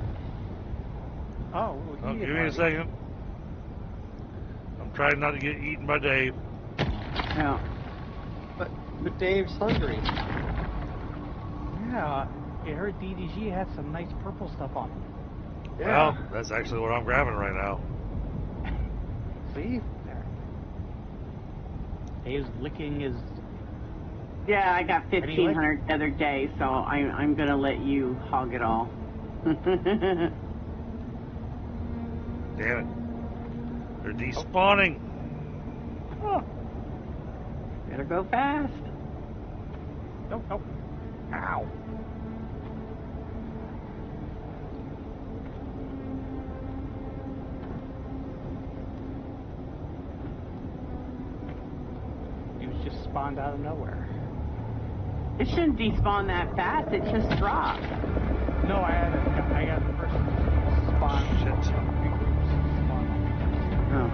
Oh, give me a second. I'm trying not to get eaten by Dave. Yeah. But Dave's hungry. Yeah, I heard DDG had some nice purple stuff on it. Yeah. Well, that's actually what I'm grabbing right now. See? There. Dave's licking his... Yeah, I got 1,500 the other day, so I'm gonna let you hog it all. Damn it. They're despawning. Oh. Better go fast. Nope. Ow. He was just spawned out of nowhere. It shouldn't despawn that fast, it just dropped. No, I got the first spawn. Shit. Oh.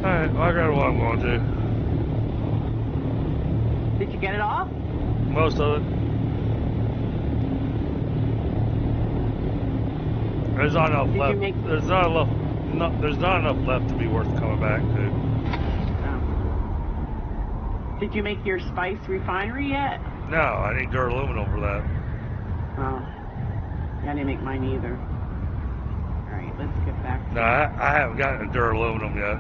Alright, well, I got what I'm going to. Did you get it off? Most of it. There's not enough left. There's not enough left to be worth coming back to. Oh. Did you make your spice refinery yet? No, I need dirt aluminum for that. Oh. I didn't make mine either. Alright, let's get back to... No, I haven't gotten a dirt aluminum yet.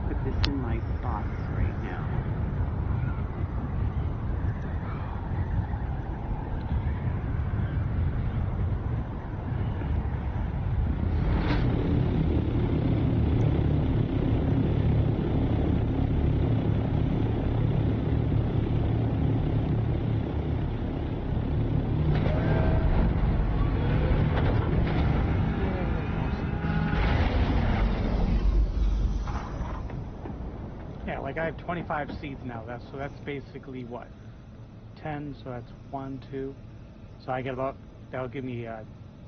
Put this in my box right now. like I have 25 seeds now. So that's basically what? 10, so that's 1, 2. So I get about, that'll give me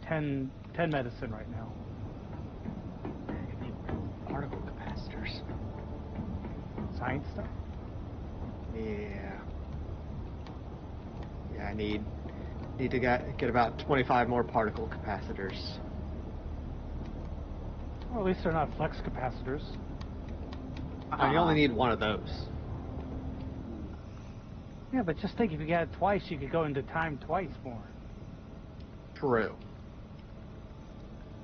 10 medicine right now. Particle capacitors. Science stuff? Yeah. Yeah, I need to get about 25 more particle capacitors. Well, at least they're not flux capacitors. You only need one of those. Yeah, but just think, if you got it twice, you could go into time twice more. True.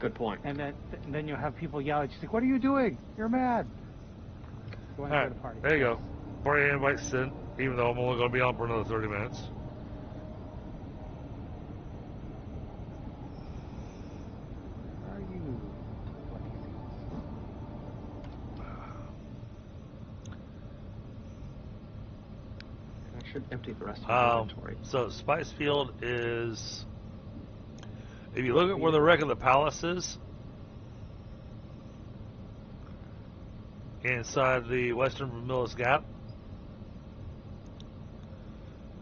Good point. And then you'll have people yell at you, like, what are you doing? You're mad. Go and Alright, the party. there you go. Party invite sent, even though I'm only going to be on for another 30 minutes. Where are you? I should empty the rest of my inventory. So Spice Field is, if you look at where the wreck of the palace is, inside the western Vermilius Gap,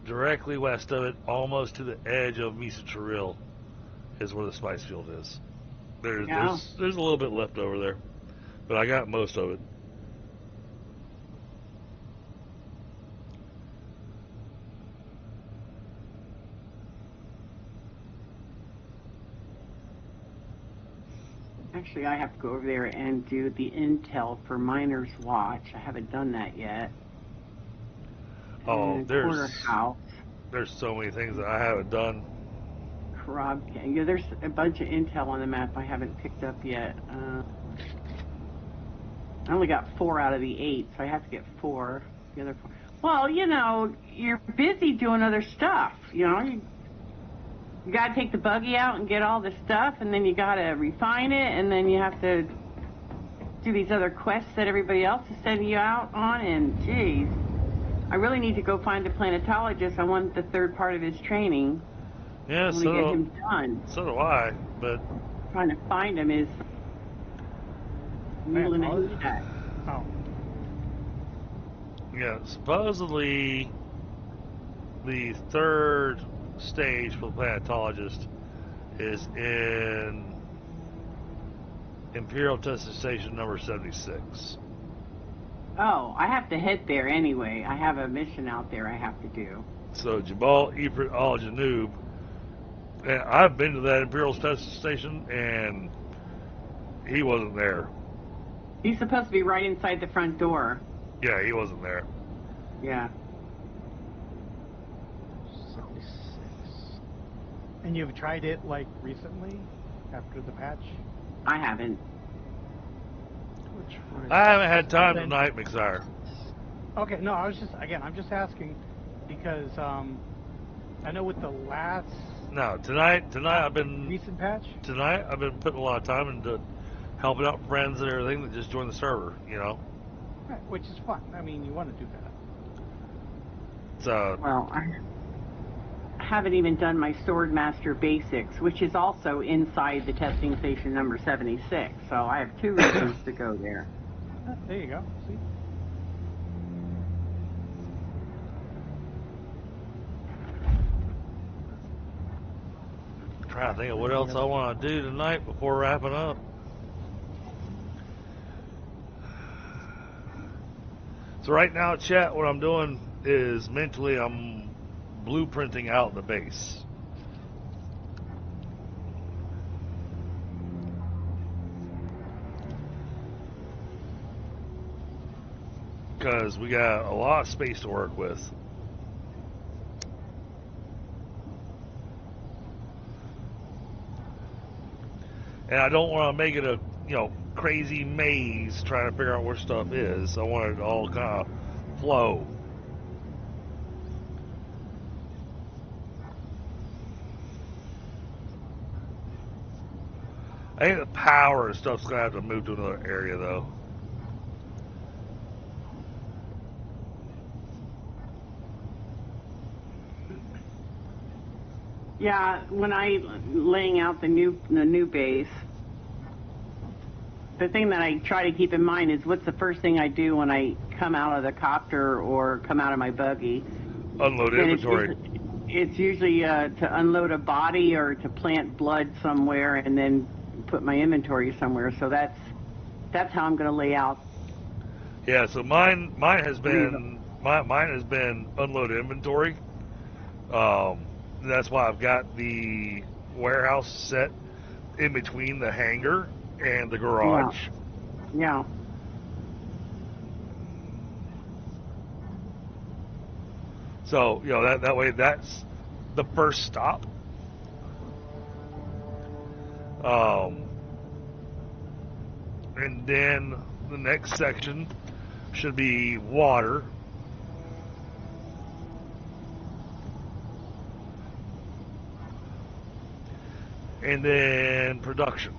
directly west of it, almost to the edge of Misa Churil, is where the Spice Field is. There's a little bit left over there, but I got most of it. Actually, I have to go over there and do the intel for Miner's Watch. I haven't done that yet. Oh, and there's House. There's so many things that I haven't done. Yeah, there's a bunch of intel on the map I haven't picked up yet. I only got 4 out of the 8, so I have to get 4. The other 4. Well, you know, you're busy doing other stuff. You know, you got to take the buggy out and get all the stuff, and then you got to refine it, and then you have to do these other quests that everybody else is sending you out on, and geez, I really need to go find the planetologist. I want the third part of his training. Yeah, to get him done. So do I, but trying to find him is needle in a haystack. Oh. Yeah, supposedly the third stage for the planetologist is in Imperial Testing Station number 76. Oh, I have to head there anyway. I have a mission out there I have to do. So Jabal Ifrit al-Janub, and I've been to that Imperial Testing Station, and he wasn't there. He's supposed to be right inside the front door. Yeah, he wasn't there. Yeah. 76. And you've tried it, like, recently? After the patch? I haven't. Which one? I haven't had time tonight, McSire. Okay, no, I'm just asking because I know with the last tonight I've been recent patch. Tonight I've been putting a lot of time into helping out friends and everything that just joined the server, you know. Right, which is fun. I mean, you want to do that. So. Well, I haven't even done my Swordmaster Basics, which is also inside the testing station number 76. So I have 2 reasons to go there. There you go. See. Trying to think of what else I want to do tonight before wrapping up. So right now, chat, what I'm doing is mentally I'm blueprinting out the base. Because we got a lot of space to work with. And I don't want to make it a, crazy maze trying to figure out where stuff is. I want it to all kind of flow. I think the power and stuff's going to have to move to another area, though. Yeah, when I laying out the new base, the thing that I try to keep in mind is what's the first thing I do when I come out of the copter or come out of my buggy. Unload And inventory. It's usually to unload a body or to plant blood somewhere and then put my inventory somewhere. So that's how I'm going to lay out. Yeah, so mine has been unload inventory. That's why I've got the warehouse set in between the hangar and the garage. Yeah. So, you know, that way that's the first stop. And then the next section should be water. And then production.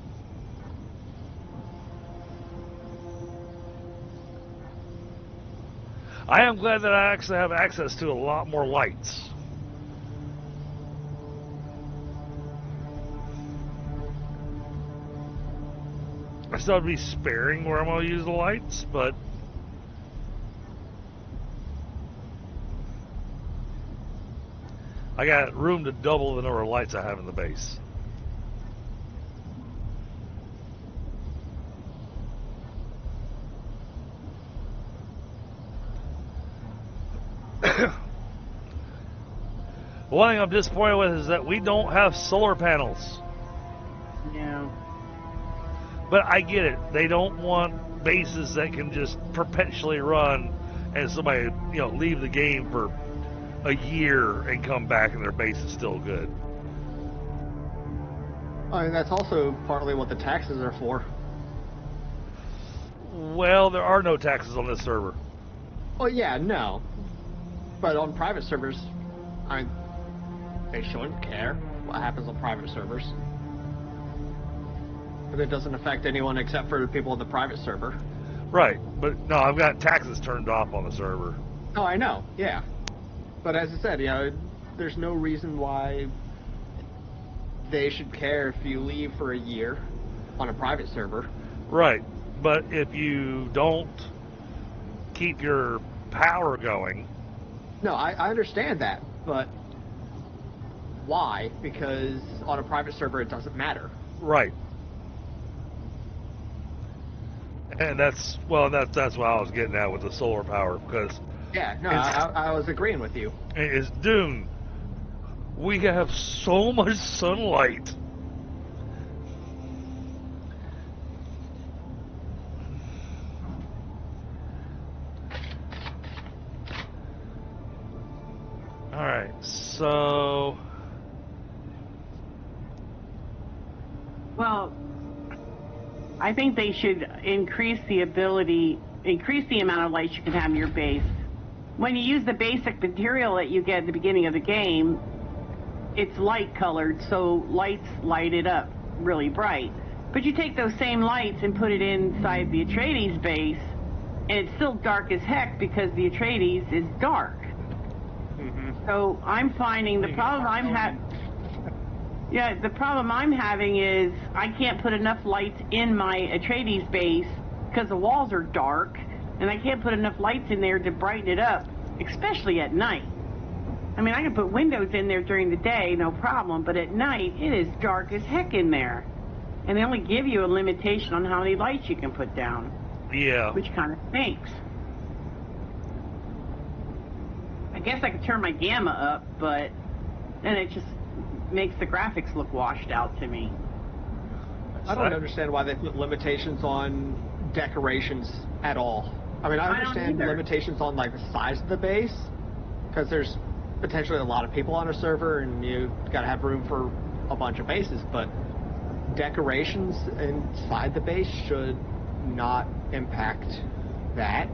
I am glad that I actually have access to a lot more lights. I still have to be sparing where I'm going to use the lights, but I got room to double the number of lights I have in the base. One thing I'm disappointed with is that we don't have solar panels. Yeah. But I get it. They don't want bases that can just perpetually run and somebody, you know, leave the game for a year and come back and their base is still good. I mean, that's also partly what the taxes are for. Well, there are no taxes on this server. Well, yeah, no. But on private servers, they shouldn't care what happens on private servers. But it doesn't affect anyone except for the people in the private server. Right, but no, I've got taxes turned off on the server. Oh, I know, yeah. But as I said, you know, there's no reason why they should care if you leave for a year on a private server. Right, but if you don't keep your power going... No, I understand that, but why? Because on a private server it doesn't matter. Right. And that's what I was getting at with the solar power, because... Yeah, no, I was agreeing with you. It's Dune. We have so much sunlight. Alright, so... Well, I think they should increase the amount of lights you can have in your base. When you use the basic material that you get at the beginning of the game, it's light colored, so lights light it up really bright. But you take those same lights and put it inside the Atreides base, and it's still dark as heck because the Atreides is dark. Mm-hmm. So I'm finding the problem I'm having... Yeah, the problem I'm having is I can't put enough lights in my Atreides base because the walls are dark, and I can't put enough lights in there to brighten it up, especially at night. I mean, I can put windows in there during the day, no problem, but at night, it is dark as heck in there. And they only give you a limitation on how many lights you can put down. Yeah. Which kind of stinks. I guess I could turn my gamma up, but then it just makes the graphics look washed out to me. I don't understand why they put limitations on decorations at all. I mean, I understand limitations on like the size of the base, because there's potentially a lot of people on a server and you got to have room for a bunch of bases, but decorations inside the base should not impact that.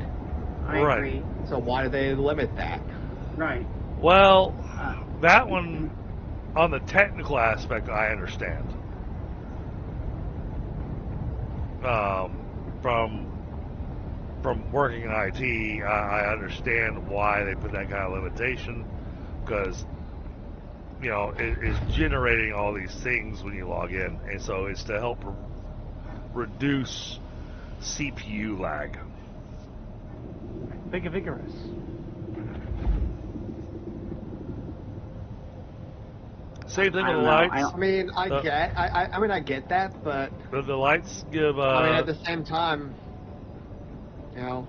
I agree. So why do they limit that? Right. Well, that one, on the technical aspect, I understand. From working in IT, I understand why they put that kind of limitation, because, you know, it is generating all these things when you log in, and so it's to help reduce CPU lag. vigorous. Same thing with the lights. I mean, I get that, but the lights give. I mean, at the same time, you know,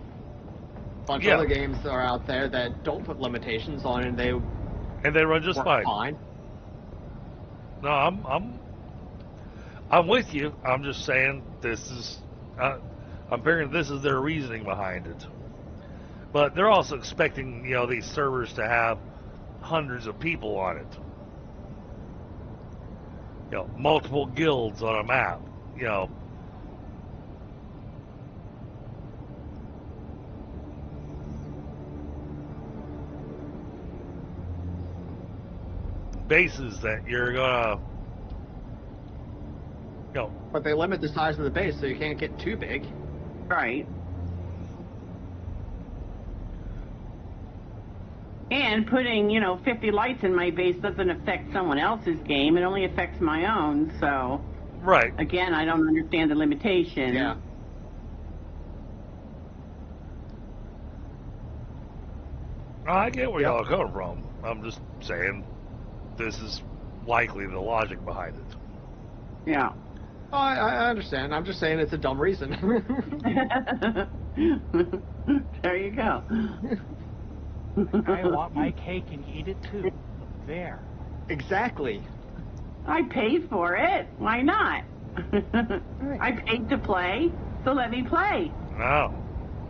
a bunch of other games are out there that don't put limitations on it, and they run just fine. No, I'm with you. I'm just saying this is. I'm figuring this is their reasoning behind it. But they're also expecting, you know, these servers to have hundreds of people on it. You know, multiple guilds on a map. You know. Bases that you're gonna, you know. But they limit the size of the base, so you can't get too big. Right. And putting, you know, 50 lights in my base doesn't affect someone else's game. It only affects my own, so... Right. Again, I don't understand the limitation. Yeah. I get where y'all are coming from. I'm just saying this is likely the logic behind it. Yeah. Oh, I understand. I'm just saying it's a dumb reason. There you go. I want my cake and eat it too. There. Exactly. I paid for it. Why not? I paid to play, so let me play. Wow.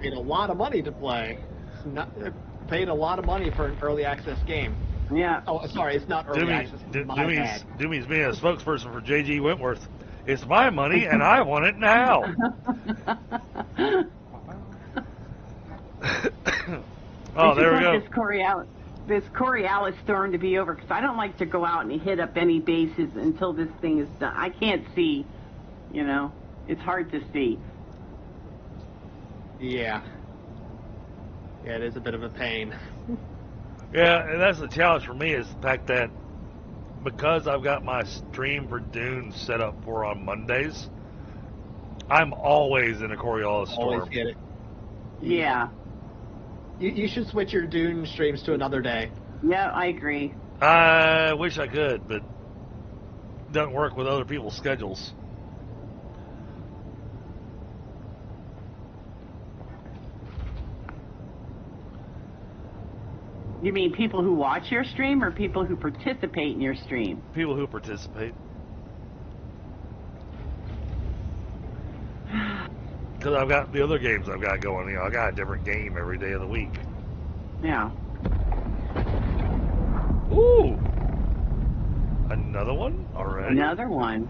Paid a lot of money to play. Paid a lot of money for an early access game. Yeah. Oh, sorry, it's not early access. Doomy's being a spokesperson for J.G. Wentworth. It's my money, and I want it now. Oh, there we go. This Coriolis storm to be over, because I don't like to go out and hit up any bases until this thing is done. I can't see, you know. It's hard to see. Yeah. Yeah, it is a bit of a pain. Yeah, and that's the challenge for me is the fact that because I've got my stream for Dune set up for on Mondays, I'm always in a Coriolis storm. Always get it. Yeah. You should switch your Dune streams to another day. Yeah, I agree. I wish I could, but it doesn't work with other people's schedules. You mean people who watch your stream or people who participate in your stream? People who participate. Because I've got the other games I've got going. You know, I got a different game every day of the week. Yeah. Ooh! Another one already? Another one.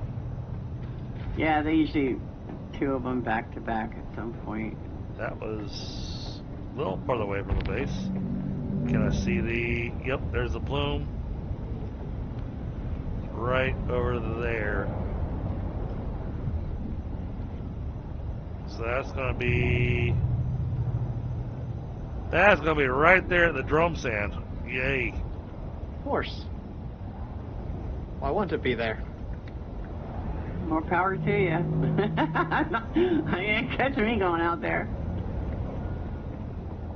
Yeah, they usually 2 of them back to back at some point. That was a little farther away from the base. Can I see the... Yep, there's the plume. Right over there. So that's going to be... That's going to be right there at the drum stand. Yay. Of course. Well, I want to be there. More power to you. I ain't catching me going out there.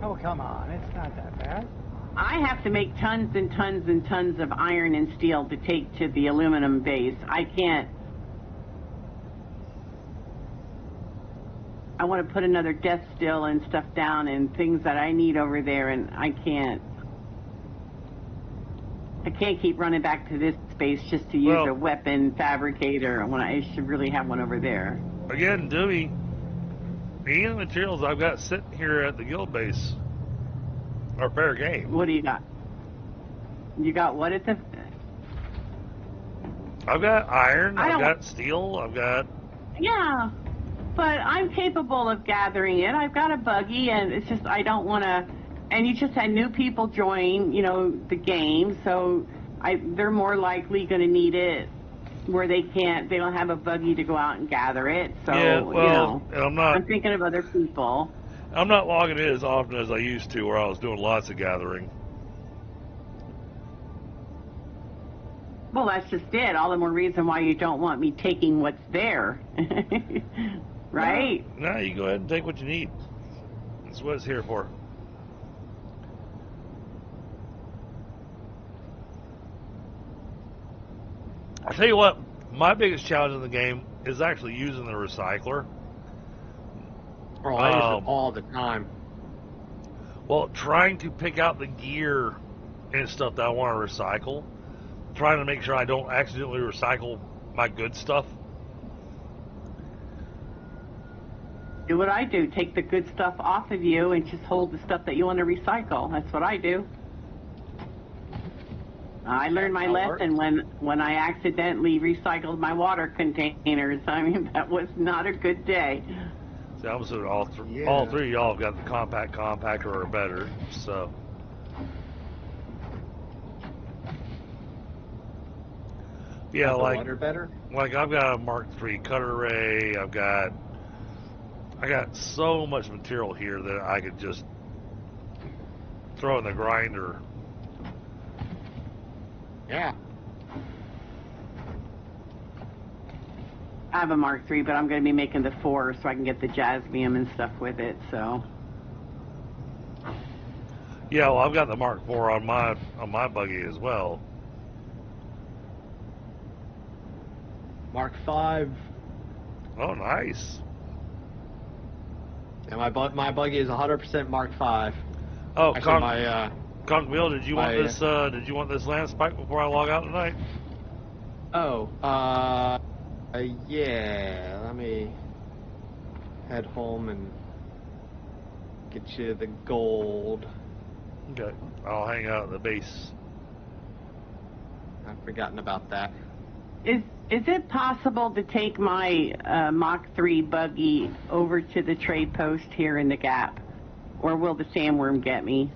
Oh, come on. It's not that bad. I have to make tons and tons and tons of iron and steel to take to the aluminum base. I can't. I want to put another death still and stuff down and things that I need over there, and I can't. I can't keep running back to this space just to use a weapon fabricator when I should really have one over there. Again, Dewey, any of the materials I've got sitting here at the guild base are fair game. What do you got? You got what at the... I've got iron, I've got steel, I've got... Yeah, but I'm capable of gathering it. I've got a buggy, and it's just I don't want to... And you just had new people join, you know, the game, so they're more likely going to need it where they don't have a buggy to go out and gather it. So, yeah, well, you know, I'm thinking of other people. I'm not logging in as often as I used to, where I was doing lots of gathering. Well, that's just it. All the more reason why you don't want me taking what's there. Right? No, you go ahead and take what you need. That's what it's here for. I tell you what, my biggest challenge in the game is actually using the recycler. Oh, I use it all the time. Well, trying to pick out the gear and stuff that I want to recycle, trying to make sure I don't accidentally recycle my good stuff. Do what I do. Take the good stuff off of you and just hold the stuff that you want to recycle. That's what I do. I learned my lesson when I accidentally recycled my water containers. I mean, that was not a good day. See, I'm assuming all three of y'all have got the compact compactor or better, so. Yeah, like I've got a Mark III cutter ray. I got so much material here that I could just throw in the grinder. Yeah. I have a Mark III, but I'm going to be making the 4 so I can get the jasmium and stuff with it, so. Yeah, well, I've got the Mark IV on my buggy as well. Mark V. Oh, nice. And my buggy is 100% Mark V. Oh, actually, Wheel, did you want this? Did you want this land spike before I log out tonight? Oh, yeah. Let me head home and get you the gold. Okay, I'll hang out at the base. I've forgotten about that. Is it possible to take my Mach 3 buggy over to the trade post here in the Gap? Or will the sandworm get me?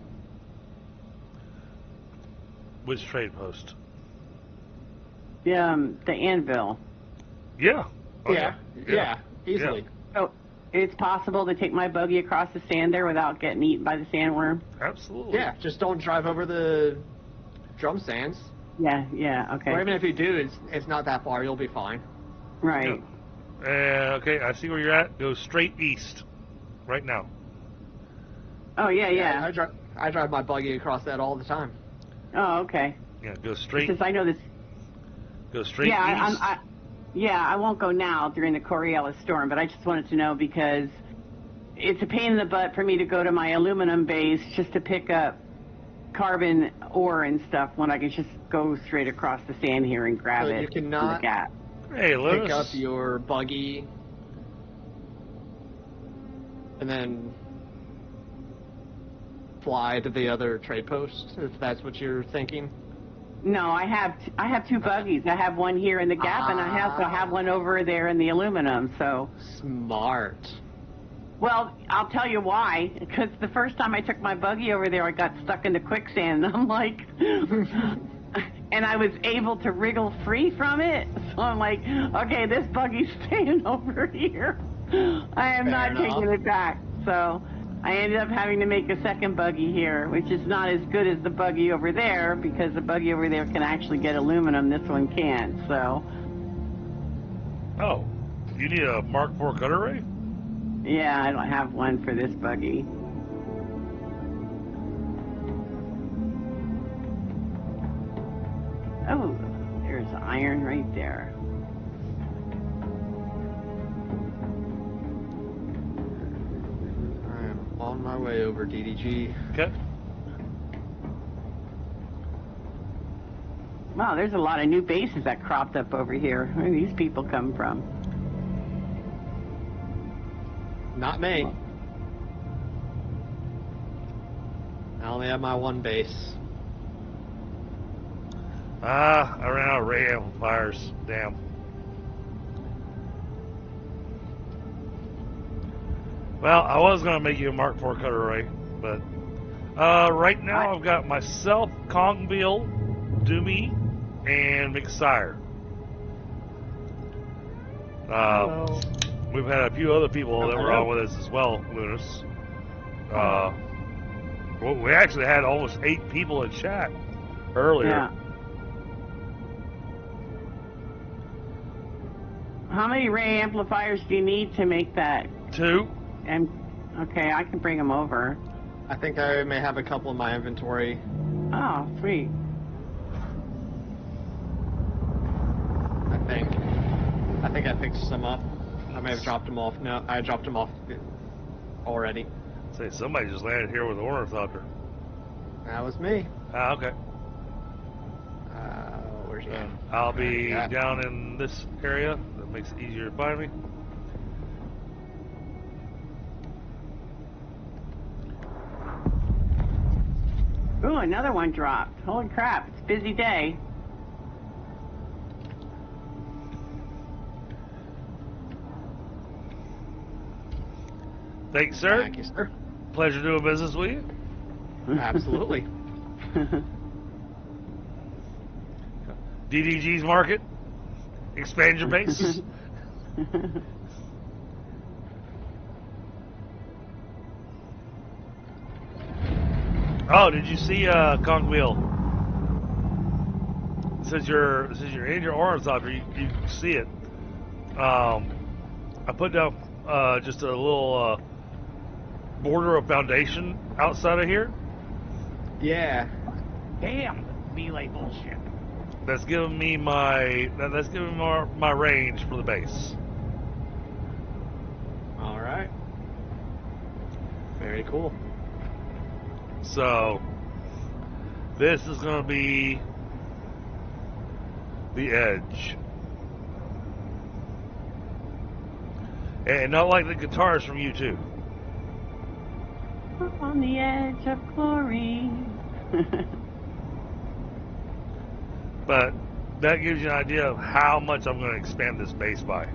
Which trade post? The Anvil. Yeah. Oh, yeah, easily. Yeah. So it's possible to take my buggy across the sand there without getting eaten by the sandworm? Absolutely. Yeah, just don't drive over the drum stands. Yeah, okay. Or even if you do, it's not that far. You'll be fine. Right. Yeah. Okay, I see where you're at. Go straight east, right now. Oh, yeah. I drive my buggy across that all the time. Oh, okay. Yeah, go straight. Because I know this. Go straight east. I won't go now during the Coriolis storm, but I just wanted to know because it's a pain in the butt for me to go to my aluminum base just to pick up carbon ore and stuff when I can just go straight across the sand here and grab it. You cannot pick up your buggy and then fly to the other trade post, if that's what you're thinking. No, I have 2 buggies. I have one here in the Gap, and I also have one over there in the aluminum. So smart. Well, I'll tell you why. Because the first time I took my buggy over there, I got stuck in the quicksand. And I'm like, and I was able to wriggle free from it. So I'm like, okay, this buggy's staying over here. I am not taking it back. So I ended up having to make a second buggy here, which is not as good as the buggy over there because the buggy over there can actually get aluminum. This one can't. So. Oh, you need a Mark IV cutter ray? Yeah, I don't have one for this buggy. Oh, there's iron right there. I am on my way over, DDG. Okay. Wow, there's a lot of new bases that cropped up over here. Where do these people come from? Not me. I only have my one base. I ran out of ray amplifiers. Damn. Well, I was going to make you a Mark IV cutter ray, but right now I've got myself, Kongville, Doomy, and McSire. We've had a few other people that were on with us as well, Lunas. Well, we actually had almost 8 people in chat earlier. Yeah. How many ray amplifiers do you need to make that? 2. And okay, I can bring them over. I think I may have a couple in my inventory. Oh, sweet. I think I picked some up. I may have dropped them off. No, I dropped them off already. Say, somebody just landed here with an ornithopter. That was me. Ah, okay. Where's he at? I'll be down in this area. That makes it easier to find me. Ooh, another one dropped. Holy crap, it's a busy day. Thanks, sir. Thank you, sir. Pleasure doing business with you. Absolutely. DDG's market. Expand your base. Oh, did you see Conch Wheel? Since you're in your ornithopter, you can see it. I put down just a little border of foundation outside of here. Yeah. Damn, melee bullshit. That's giving me my range for the base. All right. Very cool. So this is going to be the edge, and not like the guitars from U2. On the edge of glory. But that gives you an idea of how much I'm going to expand this base by.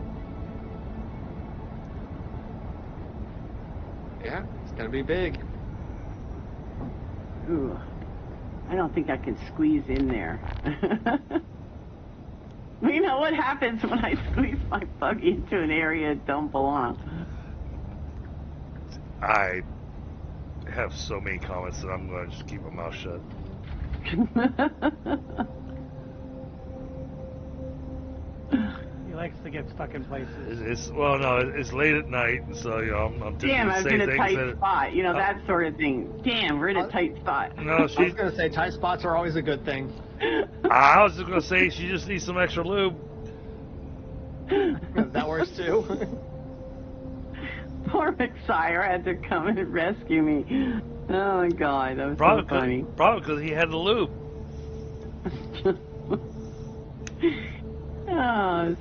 Yeah, it's gonna be big. Ooh, I don't think I can squeeze in there. You know what happens when I squeeze my buggy into an area it don't belong? I have so many comments that I'm going to just keep my mouth shut. He likes to get stuck in places. It's late at night, so you know I'm tempted Damn, to I was say in a things tight that spot. You know, that sort of thing. Damn, we're in a tight spot. no, I was gonna say tight spots are always a good thing. I was just going to say she just needs some extra lube. That works too. Poor McSire had to come and rescue me. Oh my god, that was so funny. Probably because he had the lube. Oh,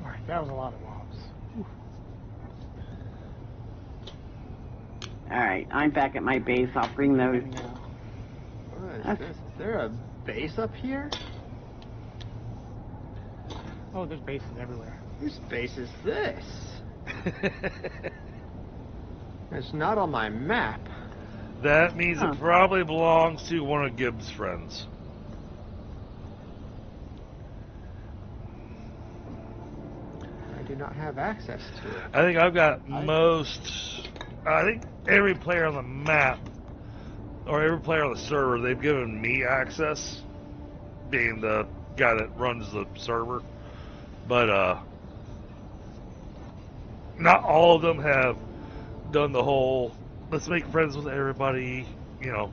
Alright, that was a lot of mobs. alright, I'm back at my base. I'll bring those. What is this? Is there a base up here? Oh, there's bases everywhere. Whose base is this? It's not on my map. That means it probably belongs to one of Gibbs' friends. I do not have access to it. I think I've got I think every player on the map, or every player on the server, they've given me access, being the guy that runs the server. But, not all of them have done the whole, let's make friends with everybody, you know.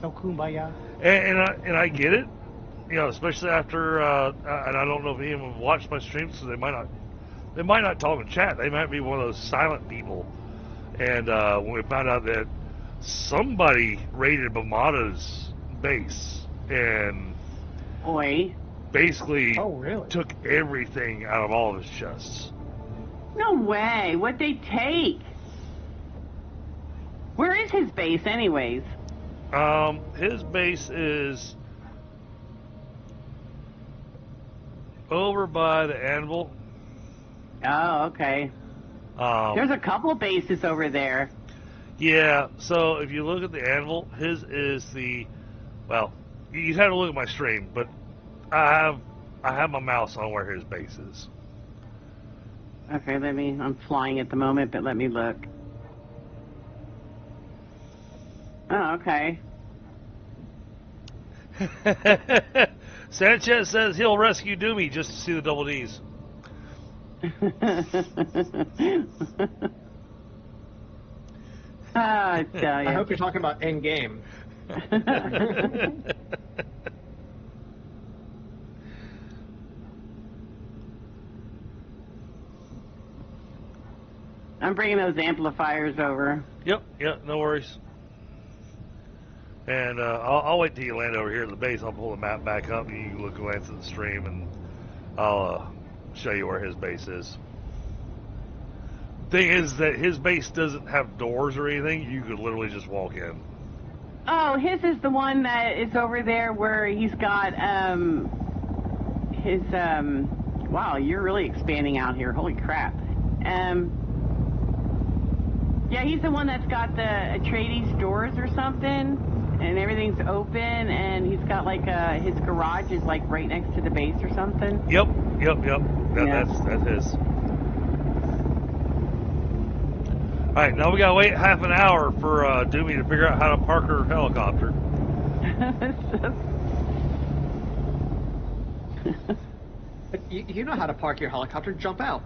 No kumbaya. And I get it, you know, especially after, and I don't know if any of them have watched my streams, so they might not talk in chat. They might be one of those silent people. And when we found out that somebody raided Bamada's base and basically took everything out of all of his chests. No way. What'd they take? Where is his base, anyways? His base is over by the anvil. Oh, okay. There's a couple bases over there. Yeah, so if you look at the anvil, his is well, you'd have to look at my stream, but I have my mouse on where his base is. Okay, I'm flying at the moment, but let me look. Oh, okay. Sanchez says he'll rescue Doomy just to see the double Ds. I tell I you. hope you're talking about in game. I'm bringing those amplifiers over. Yep, no worries. And I'll wait till you land over here at the base. I'll pull the map back up and you can look glance at the stream, and I'll show you where his base is. Thing is that his base doesn't have doors or anything. You could literally just walk in. Oh, his is the one that is over there where he's got his wow, you're really expanding out here. Holy crap. Yeah, he's the one that's got the Atreides doors or something, and everything's open, and he's got like his garage is like right next to the base or something. Yep. Yeah. That's his. All right, now we gotta wait half an hour for Doomy to figure out how to park her helicopter. But you know how to park your helicopter. Jump out.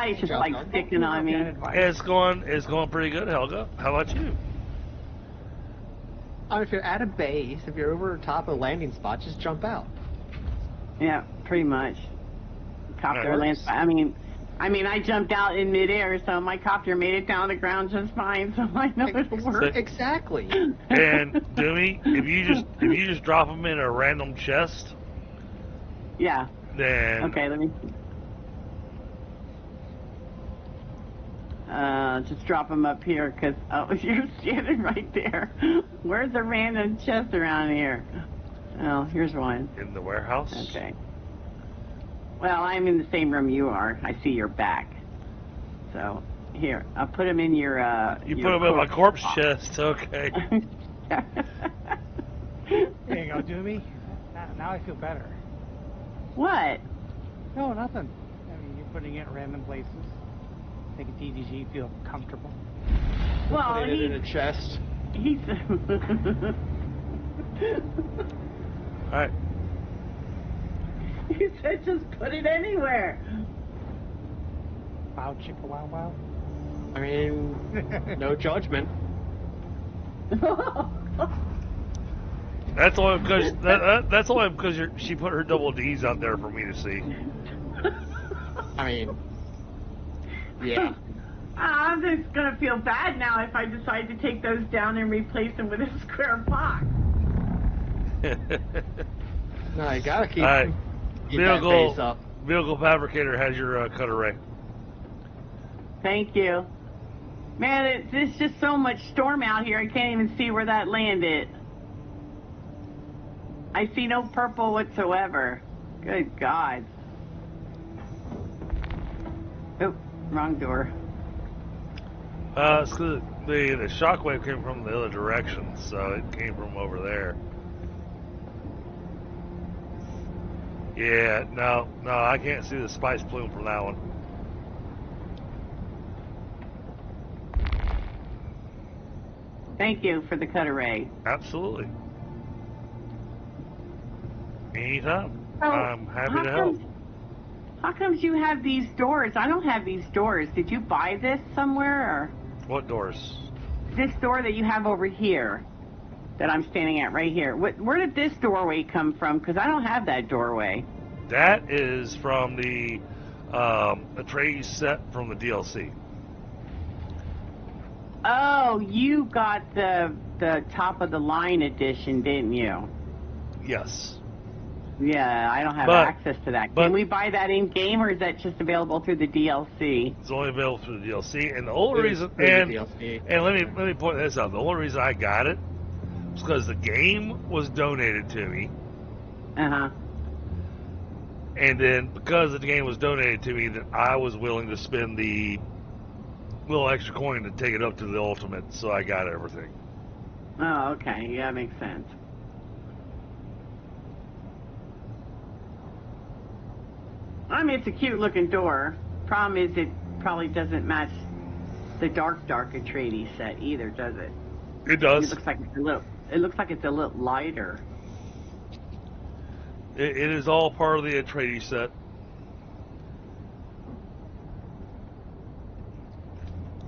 He's just like sticking on me. It's going pretty good, Helga. How about you? If you're at a base, if you're over top of a landing spot, just jump out. Yeah, pretty much. Copter Right. lands. I mean, I jumped out in midair, so my copter made it down the ground just fine. So I know it'll work. Exactly. And Doomy, if you just drop them in a random chest, Yeah. then Okay, let me. Just drop them up here, because you're standing right there. Where's the random chest around here? Oh, here's one. in the warehouse. Okay. Well, I'm in the same room you are. I see your back. So, here, I'll put them in your, You your put them in my corpse box. chest, okay. There you go, Doomy. Now I feel better. What? No, nothing. I mean, you're putting it in random places. Making TDG feel comfortable. Well, Put it in a chest. he's... All right. He said just put it anywhere. Wow, chicka wow wow. I mean, no judgment. That's only because that's only because she put her double D's out there for me to see. I mean, yeah. I'm just going to feel bad now if I decide to take those down and replace them with a square box. No, you gotta keep, All right. keep that base up. Vehicle fabricator has your cut array. Thank you. Man, there's just so much storm out here, I can't even see where that landed. I see no purple whatsoever. Good God. Oh, wrong door. It's 'cause the shockwave came from the other direction, so it came from over there. Yeah, no, I can't see the spice plume from that one. Thank you for the cut array. Absolutely. Anytime. So, I'm happy to help. How comes you have these doors? I don't have these doors. Did you buy this somewhere? Or What doors? this door that you have over here that I'm standing at right here. Where did this doorway come from? Because I don't have that doorway. That is from the Atreides set from the DLC. Oh, you got the top of the line edition, didn't you? Yes. Yeah, I don't have But- access to that. but- Can we buy that in game, or is that just available through the DLC? It's only available through the DLC, and the only It is reason, through the and DLC. let me point this out. The only reason I got it was because the game was donated to me, Uh-huh. and then because the game was donated to me, that I was willing to spend the little extra coin to take it up to the ultimate, so I got everything. Oh, okay. Yeah, that makes sense. I mean, it's a cute looking door. Problem is, it probably doesn't match the dark Atreides set either, does it? It It does. looks like it's a little. It looks like it's a little lighter. It is all part of the Atreides set.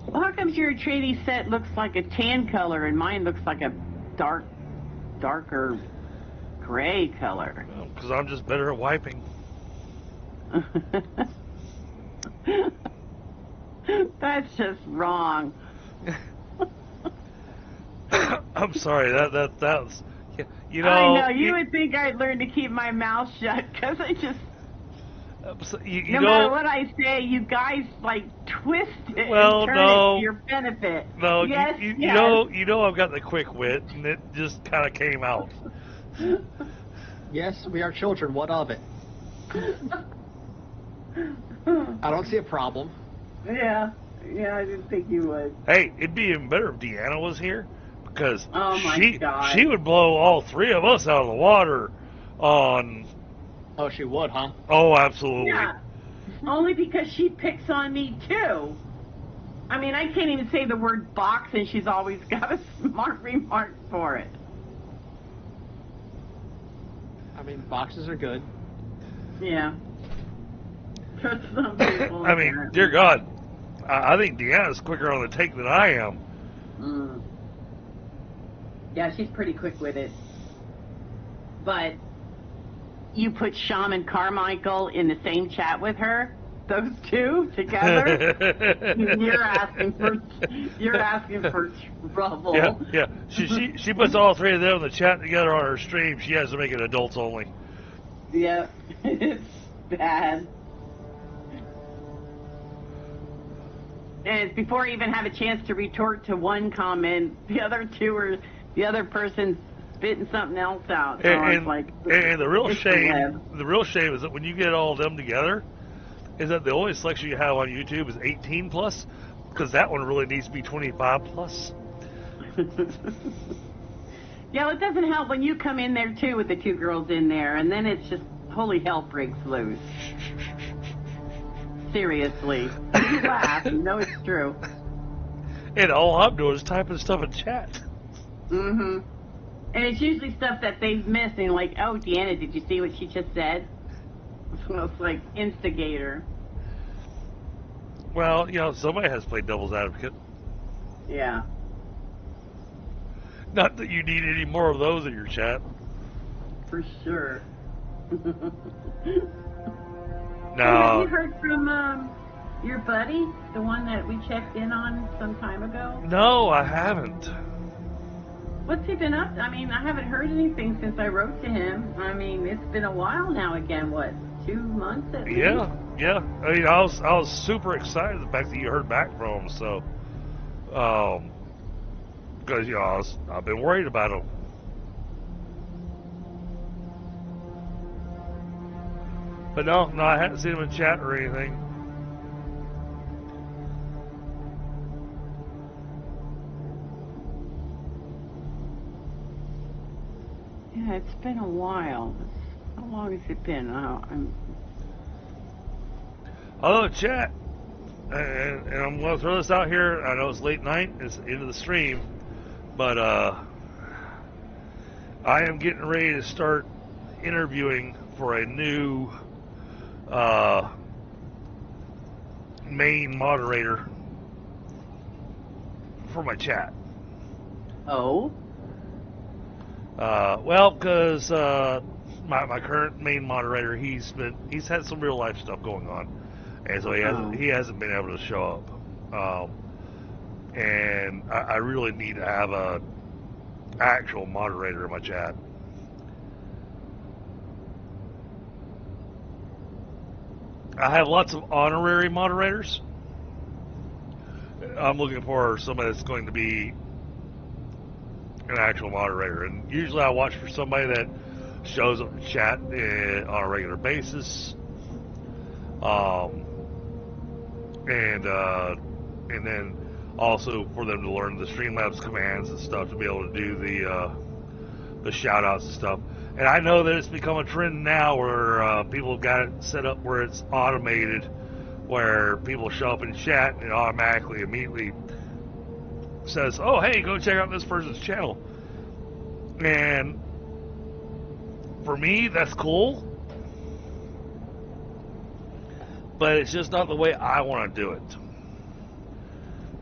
Well, comes your tradie set looks like a tan color and mine looks like a darker gray color? Because I'm just better at wiping. That's just wrong. I'm sorry. That's you know. I know you would think I'd learn to keep my mouth shut because I just. No matter what I say, you guys like twist it and turn it to your benefit. No, yes, you yes. know I've got the quick wit, and it just kind of came out. Yes, we are children. What of it? I don't see a problem. Yeah, I didn't think you would. Hey, it'd be even better if Deanna was here, because God. she would blow all three of us out of the water on... Oh, she would, huh? Oh, absolutely. Yeah, only because she picks on me, too. I mean, I can't even say the word box, and she's always got a smart remark for it. I mean, boxes are good. Yeah. For some people, I mean, dear God, I think Deanna's quicker on the take than I am. Mm. Yeah, she's pretty quick with it. But you put Shaman Carmichael in the same chat with her, those two together, you're asking for trouble. Yeah. She puts all three of them in the chat together on her stream. She has to make it adults only. Yeah, it's bad. And it's before I even have a chance to retort to one comment, the other two are the other person's spitting something else out. So And the real shame is that when you get all of them together, is that the only selection you have on YouTube is 18 plus, because that one really needs to be 25 plus. Yeah, well, it doesn't help when you come in there too with the two girls in there, and then it's just holy hell breaks loose. Seriously. You laugh, you know it's true. And all I'm doing is typing stuff in chat. Mm-hmm. And it's usually stuff that they've missed, and like, oh, Deanna, did you see what she just said? It's almost like instigator. Well, you know, somebody has played devil's advocate. Yeah. Not that you need any more of those in your chat. For sure. No. Have you heard from your buddy, the one that we checked in on some time ago? No, I haven't. What's he been up to? I mean, I haven't heard anything since I wrote to him. I mean, it's been a while now again. What, 2 months at least? Yeah. I mean, I was super excited the fact that you heard back from him. So, because you know, I've been worried about him. But no, I hadn't seen him in chat or anything. Yeah, it's been a while. How long has it been? Hello, chat. And I'm going to throw this out here. I know it's late night. It's into the stream. But I am getting ready to start interviewing for a new main moderator for my chat. Oh? Well, because my current main moderator, he's had some real life stuff going on, and so he hasn't been able to show up. And I really need to have a actual moderator in my chat. I have lots of honorary moderators. I'm looking for somebody that's going to be an actual moderator, and usually I watch for somebody that shows up in chat on a regular basis, and then also for them to learn the Streamlabs commands and stuff to be able to do the shout outs and stuff. And I know that it's become a trend now where people have got it set up where it's automated, where people show up in chat and it automatically immediately says, oh, hey, go check out this person's channel. And for me, that's cool, but it's just not the way I want to do it.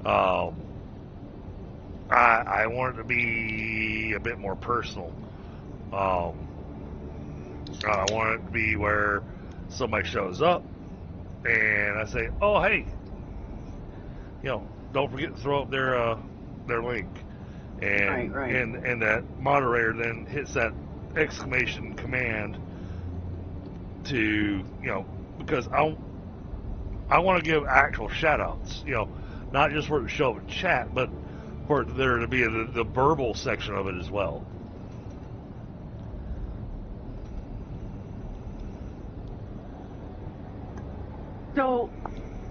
I want it to be a bit more personal. I want it to be where somebody shows up and I say, "Oh, hey, don't forget to throw up their link," and Right. and that moderator then hits that exclamation command to because I want to give actual shout outs, not just for it to show up in chat, but for there to be the verbal section of it as well. So,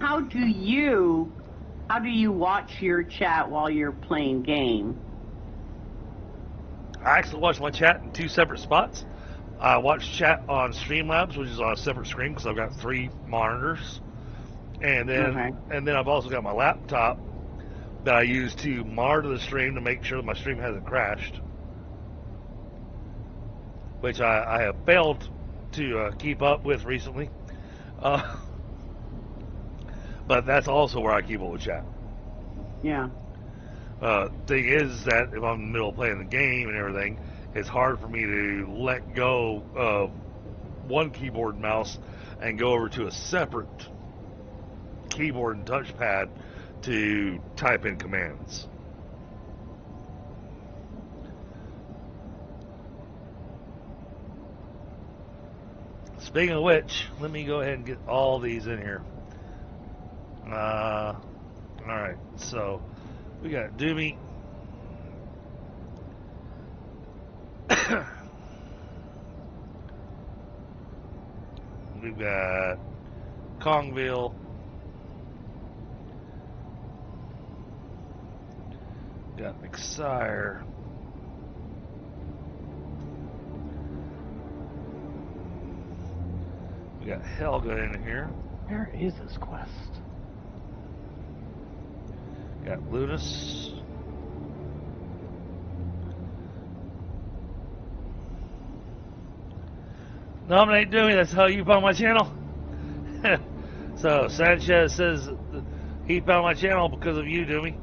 how do you watch your chat while you're playing game? I actually watch my chat in 2 separate spots. I watch chat on Streamlabs, which is on a separate screen because I've got 3 monitors, and then I've also got my laptop that I use to monitor the stream to make sure that my stream hasn't crashed, which I have failed to keep up with recently. But that's also where I keep up with chat. Yeah. Thing is that if I'm in the middle of playing the game and everything, it's hard for me to let go of one keyboard and mouse and go over to a separate keyboard and touchpad to type in commands. Speaking of which, let me go ahead and get all these in here. Alright, so we got Doomy. We've got Kongville. Got McSire. We got Helga in here. Where is this quest? Got Lunas. Nominate Doomy, that's how you found my channel. So Sanchez says he found my channel because of you, Doomy.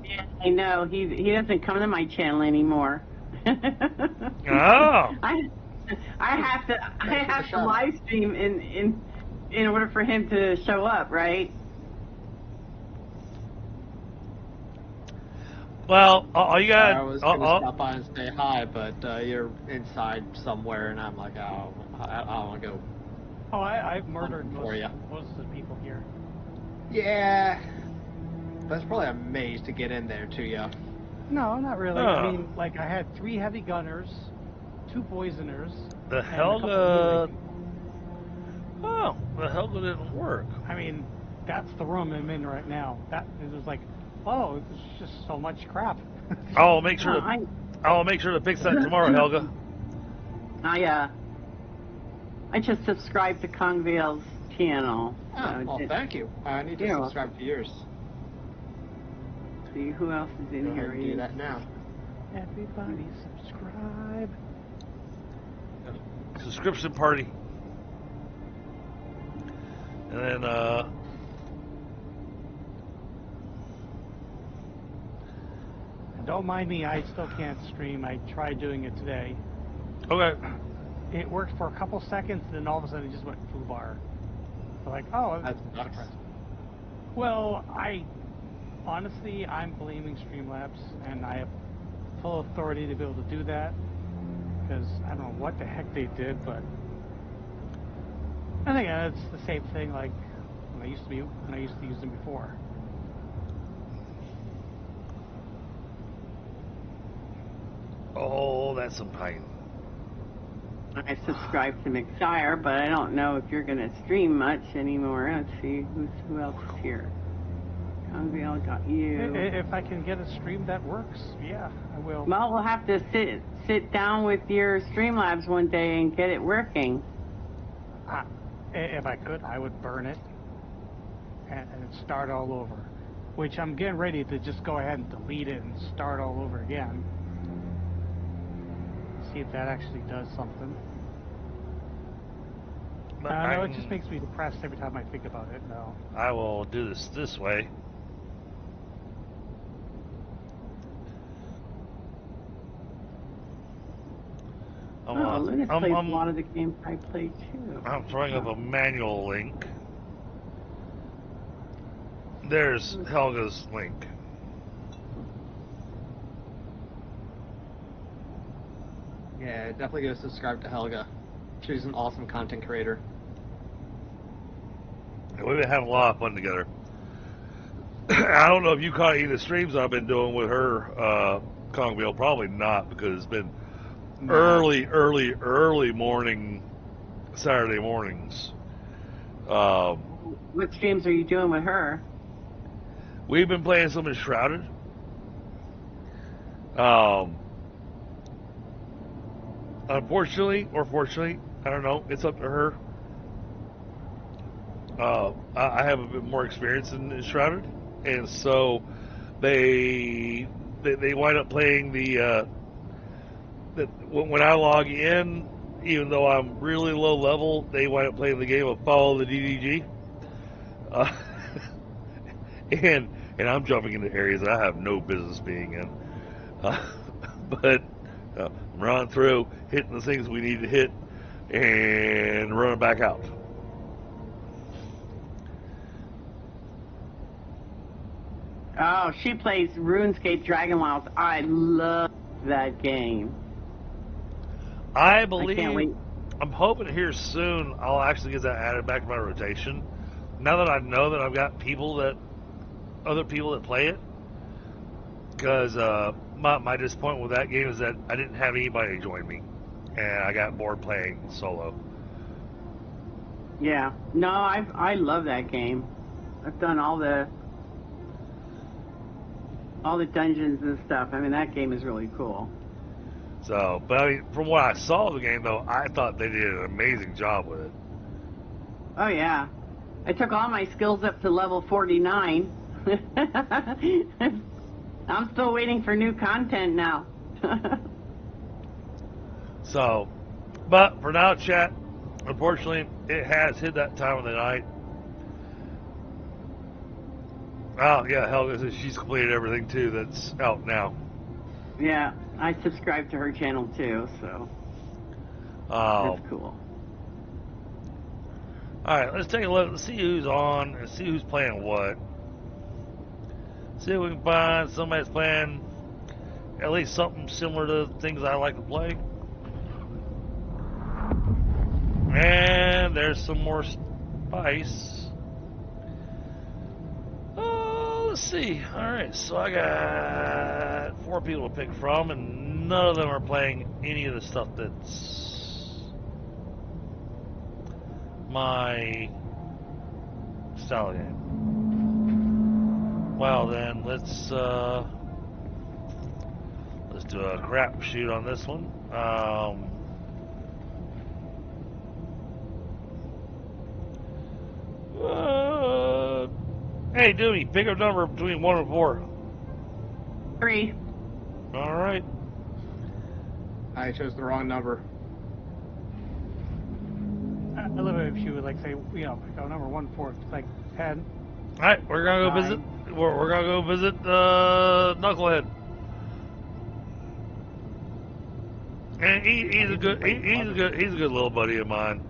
Yeah, I know. He doesn't come to my channel anymore. Oh. I have to live stream in order for him to show up, right? Well, all you got. I was going to stop by and say hi, but you're inside somewhere, and I'm like, oh, I don't want to go. Oh, I've murdered most you. of the people here. Yeah. That's probably a maze to get in there to you. No, not really. Oh. I mean, like, I had 3 heavy gunners, 2 poisoners. The Helga. Oh, the Helga didn't work. I mean, that's the room I'm in right now. That it was like, oh, it's just so much crap. I'll make sure. I'll make sure to fix that tomorrow, Helga. I just subscribed to Kongville's channel. Oh, well, thank you. I need to subscribe to yours. See who else is in here. Do that now. Everybody subscribe. Subscription party. And then don't mind me, I still can't stream. I tried doing it today. Okay. It worked for a couple seconds, then all of a sudden it just went foo bar. So like, oh, that's nuts. Well, honestly, I'm blaming Streamlabs, and I have full authority to be able to do that, because I don't know what the heck they did, but I think it's the same thing like when I used to use them before. Oh, that's some pain. I subscribed to McSire, but I don't know if you're going to stream much anymore. Let's see who else is here. Kongville got you. If I can get a stream that works, yeah, I will. Well, we'll have to sit down with your Streamlabs one day and get it working. If I could, I would burn it and start all over. Which I'm getting ready to just go ahead and delete it and start all over again. See if that actually does something. I know it just makes me depressed every time I think about it. No. I will do this way. Luna's plays a lot of the games I play too. I'm throwing up a manual link. There's Helga's link. Yeah, definitely go subscribe to Helga. She's an awesome content creator. We've been having a lot of fun together. I don't know if you caught any of the streams I've been doing with her, Kongville. Probably not, because it's been early morning, Saturday mornings. What streams are you doing with her? We've been playing some Enshrouded. Unfortunately, or fortunately, I don't know, it's up to her. I have a bit more experience in Enshrouded, and so they wind up playing when I log in, even though I'm really low level, they wind up playing the game of Follow the DDG. And I'm jumping into areas that I have no business being in. But I'm running through, hitting the things we need to hit, and running back out. Oh, she plays RuneScape Dragon Wilds. I love that game. I believe, I can't wait. I'm hoping here soon I'll actually get that added back to my rotation. Now that I know that I've got other people that play it. Because my disappointment with that game is that I didn't have anybody join me. And I got bored playing solo. Yeah. No, I love that game. I've done all the dungeons and stuff. I mean, that game is really cool. So, but I mean, from what I saw of the game, though, I thought they did an amazing job with it. Oh, yeah. I took all my skills up to level 49. I'm still waiting for new content now. So, but for now, chat, unfortunately, it has hit that time of the night. Oh, yeah, Helga says she's completed everything, too, that's out now. Yeah, I subscribe to her channel, too, so that's cool. Alright, let's take a look. Let's see who's on and see who's playing what. See if we can find somebody that's playing at least something similar to things I like to play. And there's some more spice. Let's see. Alright, so I got 4 people to pick from, and none of them are playing any of the stuff that's my style of game. Well then, let's do a crap shoot on this one. Hey, Dooney, pick a number between 1 and 4. 3. All right. I chose the wrong number. I love it if she would like say, pick out number 1, 4. It's like 10. All right, we're gonna go 9. visit. We're gonna go visit Knucklehead. And he's a good little buddy of mine,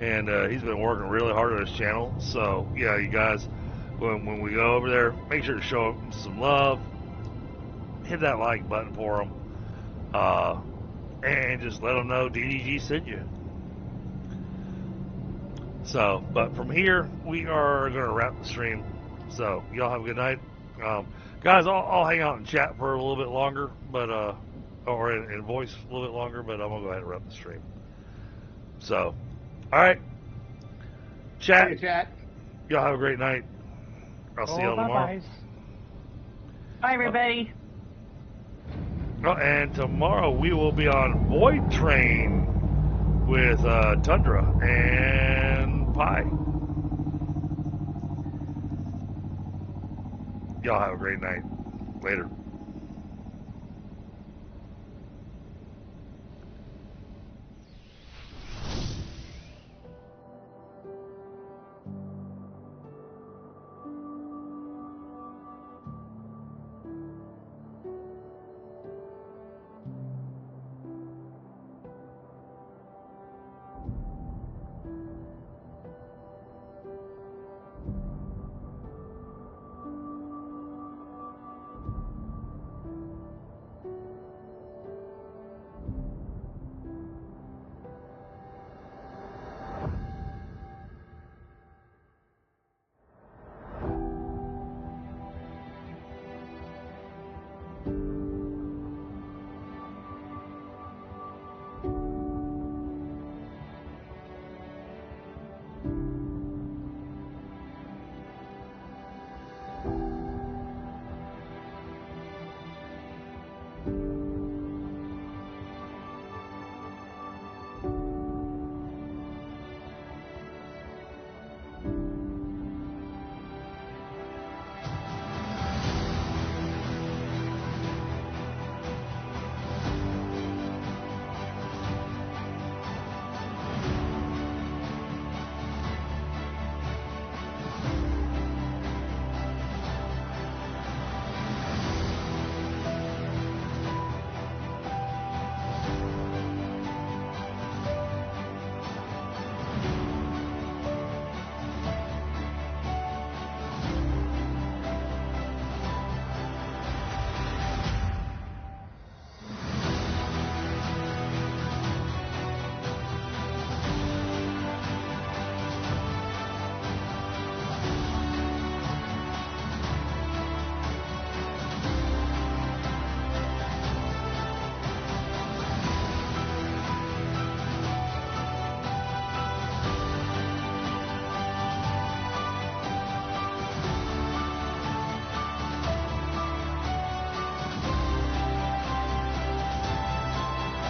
and he's been working really hard on his channel. So yeah, you guys, when we go over there, make sure to show him some love. Hit that like button for him, and just let him know DDG sent you. So, but from here, we are going to wrap the stream. So, y'all have a good night. Guys, I'll hang out and chat for a little bit longer, but, or in voice a little bit longer, but I'm going to go ahead and wrap the stream. So, alright. Chat. Hey, chat. Y'all have a great night. I'll see y'all tomorrow. Bye, everybody. And tomorrow we will be on Void Train with Tundra and Pi. Y'all have a great night. Later.